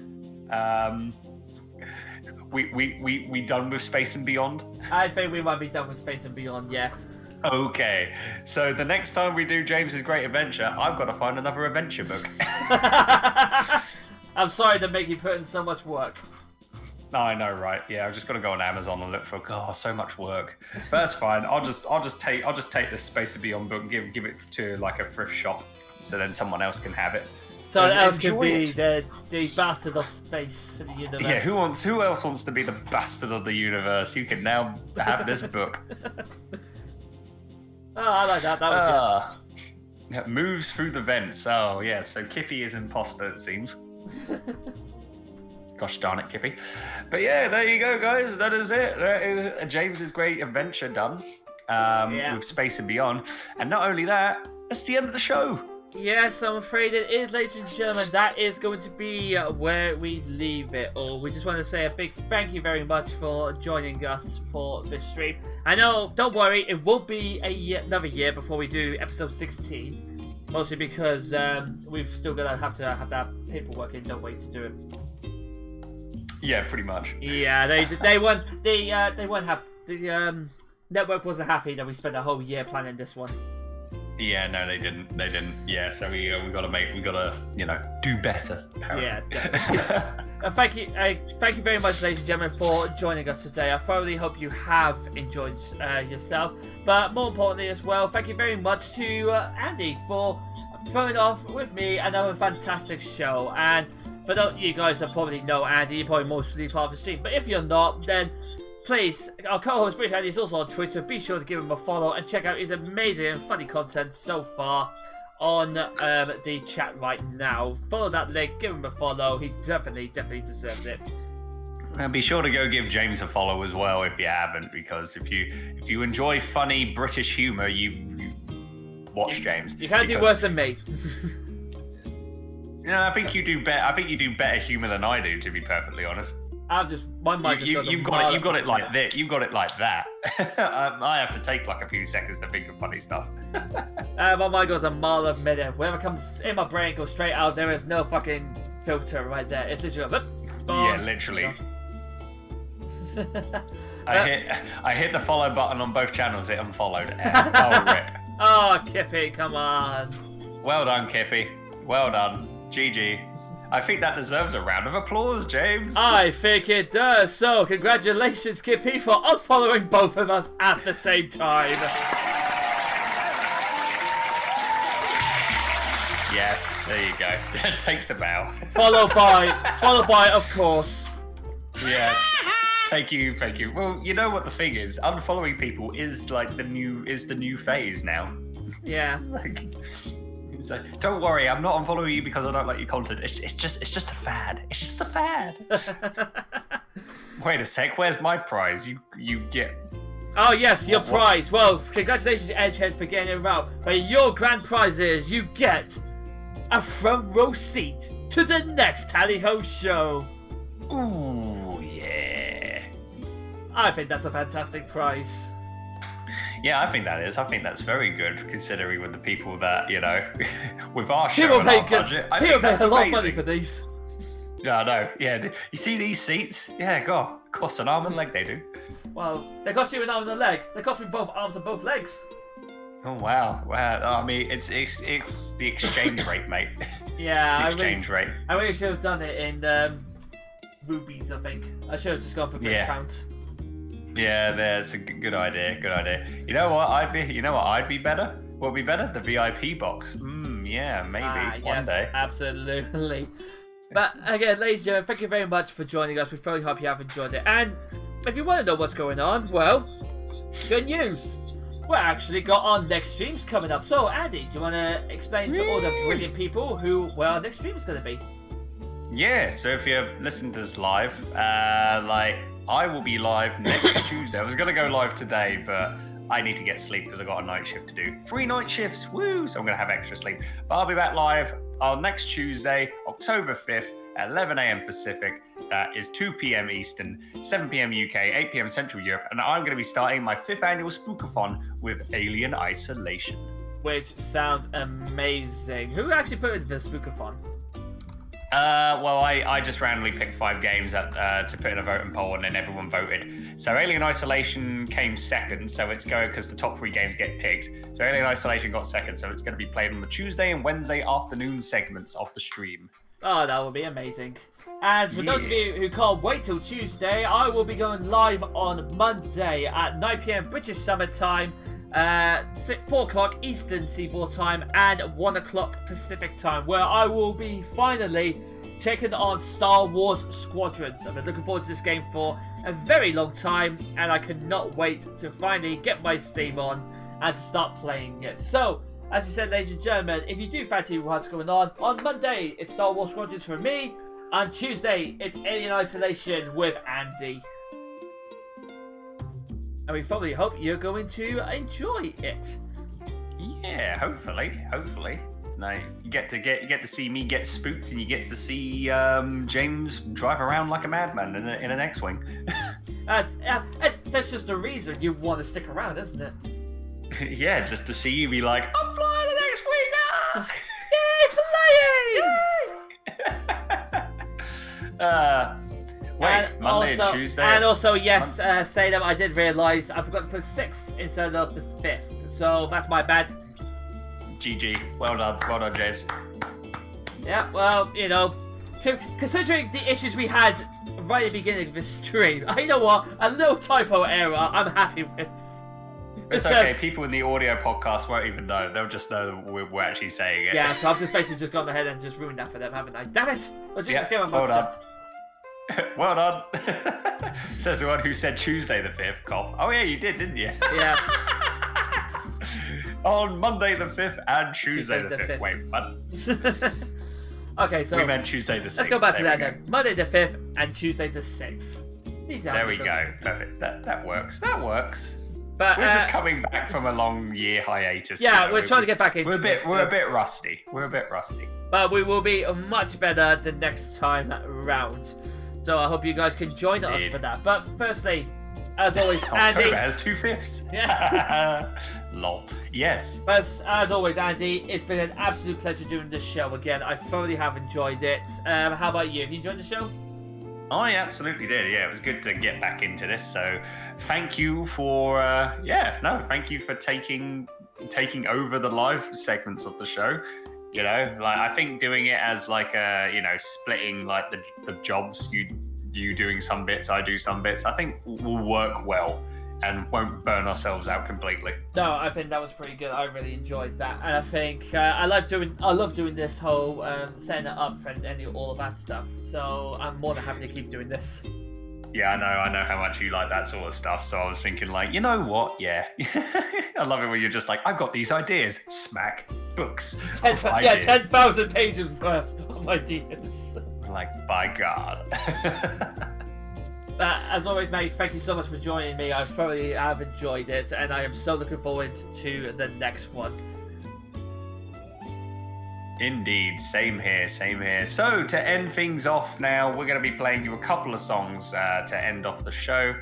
we done with Space and Beyond. I think we might be done with Space and Beyond. Yeah. Okay. So the next time we do James's Great Adventure, I've got to find another adventure book. I'm sorry to make you put in so much work. I know, right? Yeah, I've just got to go on Amazon and look for so much work. But that's fine. I'll just take this Space and Beyond book and give it to like a thrift shop, so then someone else can have it. Someone else can be the bastard of space in the universe. Yeah, who else wants to be the bastard of the universe? You can now have this book. Oh, I like that. That was good. Moves through the vents. Oh, yeah. So Kippy is imposter, it seems. Gosh darn it, Kippy. But yeah, there you go, guys. That is it. That is James's Great Adventure done. With Space and Beyond. And not only that, that's the end of the show. Yes, I'm afraid it is, ladies and gentlemen. That is going to be where we leave it all. We just want to say a big thank you very much for joining us for this stream. I know, don't worry, it will be another year before we do episode 16. Mostly because we've still got to have that paperwork in, don't we, to do it. Yeah, pretty much. Yeah, they weren't happy. The network wasn't happy that we spent a whole year planning this one. Yeah, no, they didn't. Yeah, so we gotta do better. Apparently. Yeah. Thank you very much, ladies and gentlemen, for joining us today. I thoroughly hope you have enjoyed yourself, but more importantly as well, thank you very much to Andy for throwing off with me another fantastic show. And for those you guys that probably know Andy, you're probably mostly part of the stream, but if you're not, then please, our co-host British Andy is also on Twitter. Be sure to give him a follow and check out his amazing and funny content so far on the chat right now. Follow that link, give him a follow. He definitely deserves it. And be sure to go give James a follow as well if you haven't, because if you enjoy funny British humour, you watch James. You can't do worse than me. I think you do better. I think you do better humour than I do, to be perfectly honest. My mind just goes. You've got it like this. You've got it like that. I have to take like a few seconds to think of funny stuff. My mind goes a mile a minute. Whatever comes in my brain goes straight out. There is no fucking filter right there. It's literally. Yeah, literally. I hit the follow button on both channels. It unfollowed. Oh, rip. Oh, Kippy, come on. Well done, Kippy. Well done. GG. I think that deserves a round of applause, James. I think it does. So, congratulations, Kippy, for unfollowing both of us at the same time. Yes, there you go. It takes a bow. Followed by, of course. Yeah. Thank you. Well, you know what the thing is? Unfollowing people is like the new phase now. Yeah. It's like, don't worry, I'm not unfollowing you because I don't like your content. It's just a fad. It's just a fad. Wait a sec, where's my prize? You get. Oh yes, your prize. Well, congratulations, Edgehead, for getting it right. But your grand prize is you get a front row seat to the next Tally Ho show. Ooh, yeah. I think that's a fantastic prize. Yeah, I think that is. I think that's very good, considering with the people that, with our show People and pay our budget. People pay a lot of money for these. Yeah, I know. Yeah, you see these seats? Yeah, God, cost an arm and leg, they do. Well, they cost you an arm and a leg. They cost me both arms and both legs. Oh, wow. I mean, it's the exchange rate, mate. Yeah, it's the exchange rate. I really should have done it in rubies, I think. I should have just gone for British pounds. Yeah, that's a good idea. Good idea. You know what? I'd be better. What would be better? The VIP box. Yeah, maybe one day. Absolutely. But again, ladies and gentlemen, thank you very much for joining us. We really hope you have enjoyed it. And if you want to know what's going on, well, good news. we're actually got our next streams coming up. So, Andy, do you want to explain to all the brilliant people where our next stream is going to be? Yeah, so if you're listening to this live, I will be live next Tuesday. I was going to go live today, but I need to get sleep because I've got a night shift to do. 3 night shifts, woo! So I'm going to have extra sleep. But I'll be back live on next Tuesday, October 5th at 11 a.m. Pacific. That is 2 p.m. Eastern, 7 p.m. UK, 8 p.m. Central Europe. And I'm going to be starting my 5th annual Spookathon with Alien Isolation. Which sounds amazing. Who actually put it for the Spookathon? Well, I just randomly picked 5 games to put in a voting poll, and then everyone voted. So Alien Isolation came second, so it's going because the top 3 games get picked. So Alien Isolation got second, so it's going to be played on the Tuesday and Wednesday afternoon segments of the stream. Oh, that would be amazing. And for those of you who can't wait till Tuesday, I will be going live on Monday at 9 p.m. British Summer Time, 4 o'clock Eastern Seaboard Time, and 1 o'clock Pacific Time, where I will be finally taking on Star Wars Squadrons. I've been looking forward to this game for a very long time, and I cannot wait to finally get my Steam on and start playing it. So, as you said, ladies and gentlemen, if you do fancy what's going on Monday it's Star Wars Squadrons for me. On Tuesday, it's Alien Isolation with Andy. And we probably hope you're going to enjoy it. Yeah, hopefully. No, you get to see me get spooked, and you get to see James drive around like a madman in an X-wing. That's just the reason you want to stick around, isn't it? Yeah, just to see you be like, I'm flying an X-wing now! Wait, Monday and Tuesday. And also, yes, Salem, I did realise I forgot to put 6th instead of the 5th. So that's my bad. GG. Well done, James. Yeah, well, considering the issues we had right at the beginning of this stream, you know what? A little typo error I'm happy with. It's okay. People in the audio podcast won't even know. They'll just know that we're actually saying it. Yeah, so I've just basically gone ahead and just ruined that for them, haven't I? Damn it! Just give them well done. Well done. Says the one who said Tuesday the 5th, cough. Oh yeah, you did, didn't you? Yeah. On Monday the 5th and Tuesday the 5th. Wait, what? Okay, so we meant Tuesday the 6th. Let's go back to that then. Monday the 5th and Tuesday the 6th. There we go. Perfect. That works. But we're just coming back from a long year hiatus. Yeah, we're trying to get back into it. We're a bit rusty. But we will be much better the next time round. So I hope you guys can join us for that. But firstly, as always, Andy October has 2/5. Yeah. Lol. Yes. But as always, Andy, it's been an absolute pleasure doing this show again. I thoroughly have enjoyed it. How about you? Have you enjoyed the show? I absolutely did. Yeah, it was good to get back into this. So, thank you for thank you for taking over the live segments of the show. I think doing it as splitting like the jobs, you doing some bits, I do some bits, I think will work well and won't burn ourselves out completely. No, I think that was pretty good. I really enjoyed that, and I think I love doing this whole setting it up and all of that stuff. So I'm more than happy to keep doing this. Yeah, I know how much you like that sort of stuff. So I was thinking, you know what? Yeah, I love it when you're just like, I've got these ideas. Smack books. 10,000 pages worth of ideas. By God. As always, mate, thank you so much for joining me. I thoroughly have enjoyed it, and I am so looking forward to the next one. Indeed, same here. So, to end things off now, we're going to be playing you a couple of songs to end off the show.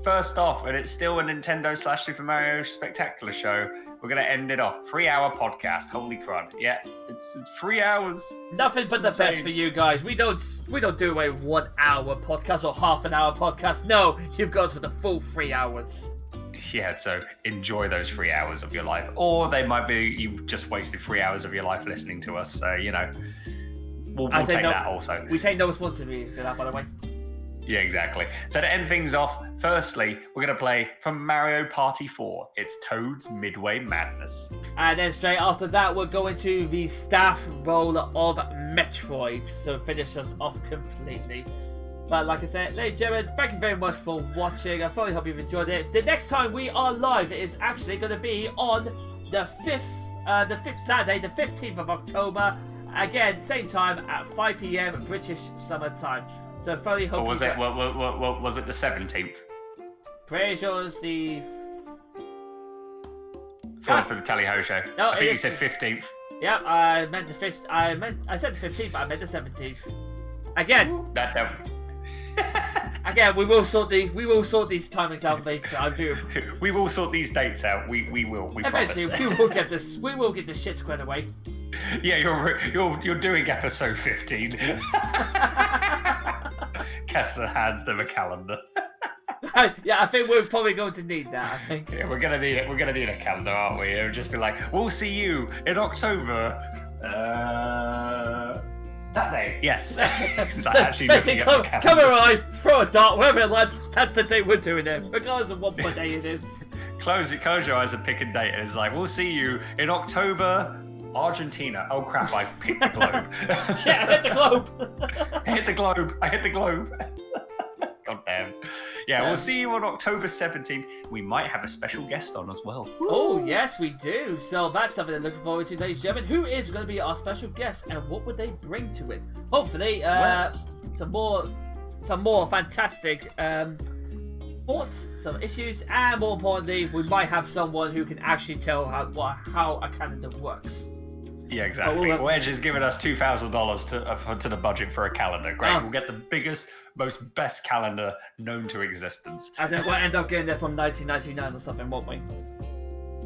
First off, and it's still a Nintendo/Super Mario Spectacular show, we're going to end it off. 3-hour podcast. Holy crud. Yeah, it's 3 hours. Nothing but the best for you guys. We don't do a 1 hour podcast or half an hour podcast. No, you've got us for the full 3 hours. Yeah, so enjoy those 3 hours of your life. Or they might be you've just wasted 3 hours of your life listening to us. So, we'll take that also. We take no responsibility for that, by the way. Yeah, exactly. So to end things off, firstly, we're going to play from Mario Party 4. It's Toad's Midway Madness. And then straight after that, we're going to the staff role of Metroid. So finish us off completely. But like I said, ladies and gentlemen, thank you very much for watching. I thoroughly hope you've enjoyed it. The next time we are live is actually going to be on the 5th Saturday, the 15th of October. Again, same time at 5 PM British Summer Time. So thoroughly hope. Or was it? Was it the 17th? Pretty sure it's the. For the Tally Ho show. No, I think you it's- said 15th. Yeah, I meant the 5th. I said the 15th, but I meant the 17th. Again. Again, we will sort these timings out later. I do. We will sort these dates out. We will. We Eventually, promise. we will get this. We will get this shit squared away. Yeah, you're doing episode 15. Kessler hands them a calendar. Yeah, I think we're probably going to need that. I think. Yeah, we're gonna need it. We're gonna need a calendar, aren't we? It'll just be like, we'll see you in October. That day. Yes. Basically, cover our eyes, throw a dart, wherever it lands. That's the day we're doing it, regardless of what day it is. Close your eyes and pick a date, and it's like, we'll see you in October, Argentina. Oh crap! I picked the globe. Shit! I hit the globe. I hit the globe. God damn. Yeah, we'll see you on October 17th. We might have a special guest on as well. Oh, yes, we do. So that's something to look forward to, ladies and gentlemen. Who is going to be our special guest, and what would they bring to it? Hopefully, some more fantastic thoughts, some issues, and more importantly, we might have someone who can actually tell how a calendar works. Yeah, exactly. Wedge has given us $2,000 to the budget for a calendar. Great. We'll get the biggest, best calendar known to existence. And then we'll end up getting it from 1999 or something, won't we?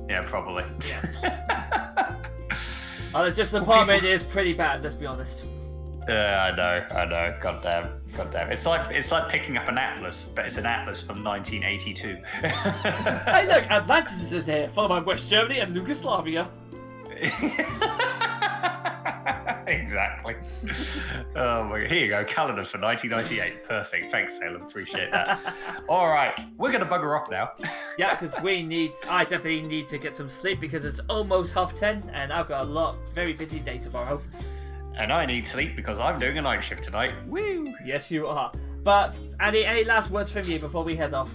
Yeah, probably. Yeah. Just the apartment is pretty bad. Let's be honest. I know. God damn. It's like picking up an atlas, but it's an atlas from 1982. Hey, look, Atlantis is here, followed by West Germany and Yugoslavia. Exactly. Oh my God. Here you go, calendar for 1998. Perfect. Thanks, Salem. Appreciate that. All right, we're gonna bugger off now. Yeah, because I definitely need to get some sleep because it's almost 10:30 and I've got a very busy day tomorrow. And I need sleep because I'm doing a night shift tonight. Woo! Yes, you are. But Andy, any last words from you before we head off?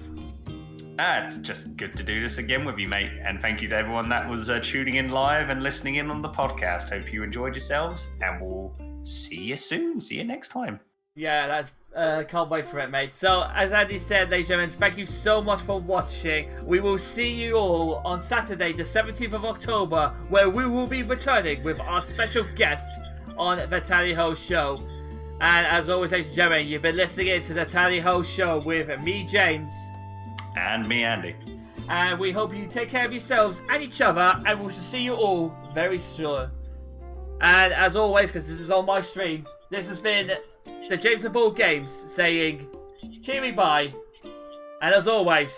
It's just good to do this again with you, mate. And thank you to everyone that was tuning in live and listening in on the podcast. Hope you enjoyed yourselves, and we'll see you soon. See you next time. Yeah, that's can't wait for it, mate. So, as Andy said, ladies and gentlemen, thank you so much for watching. We will see you all on Saturday, the 17th of October, where we will be returning with our special guest on the Tally Ho Show. And as always, ladies and gentlemen, you've been listening in to the Tally Ho Show with me, James. And me, Andy. And we hope you take care of yourselves and each other, and we'll see you all very soon. And as always, because this is on my stream, this has been the James of All Games saying, cheery bye. And as always,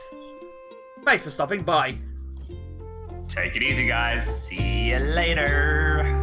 thanks for stopping by. Take it easy, guys. See you later.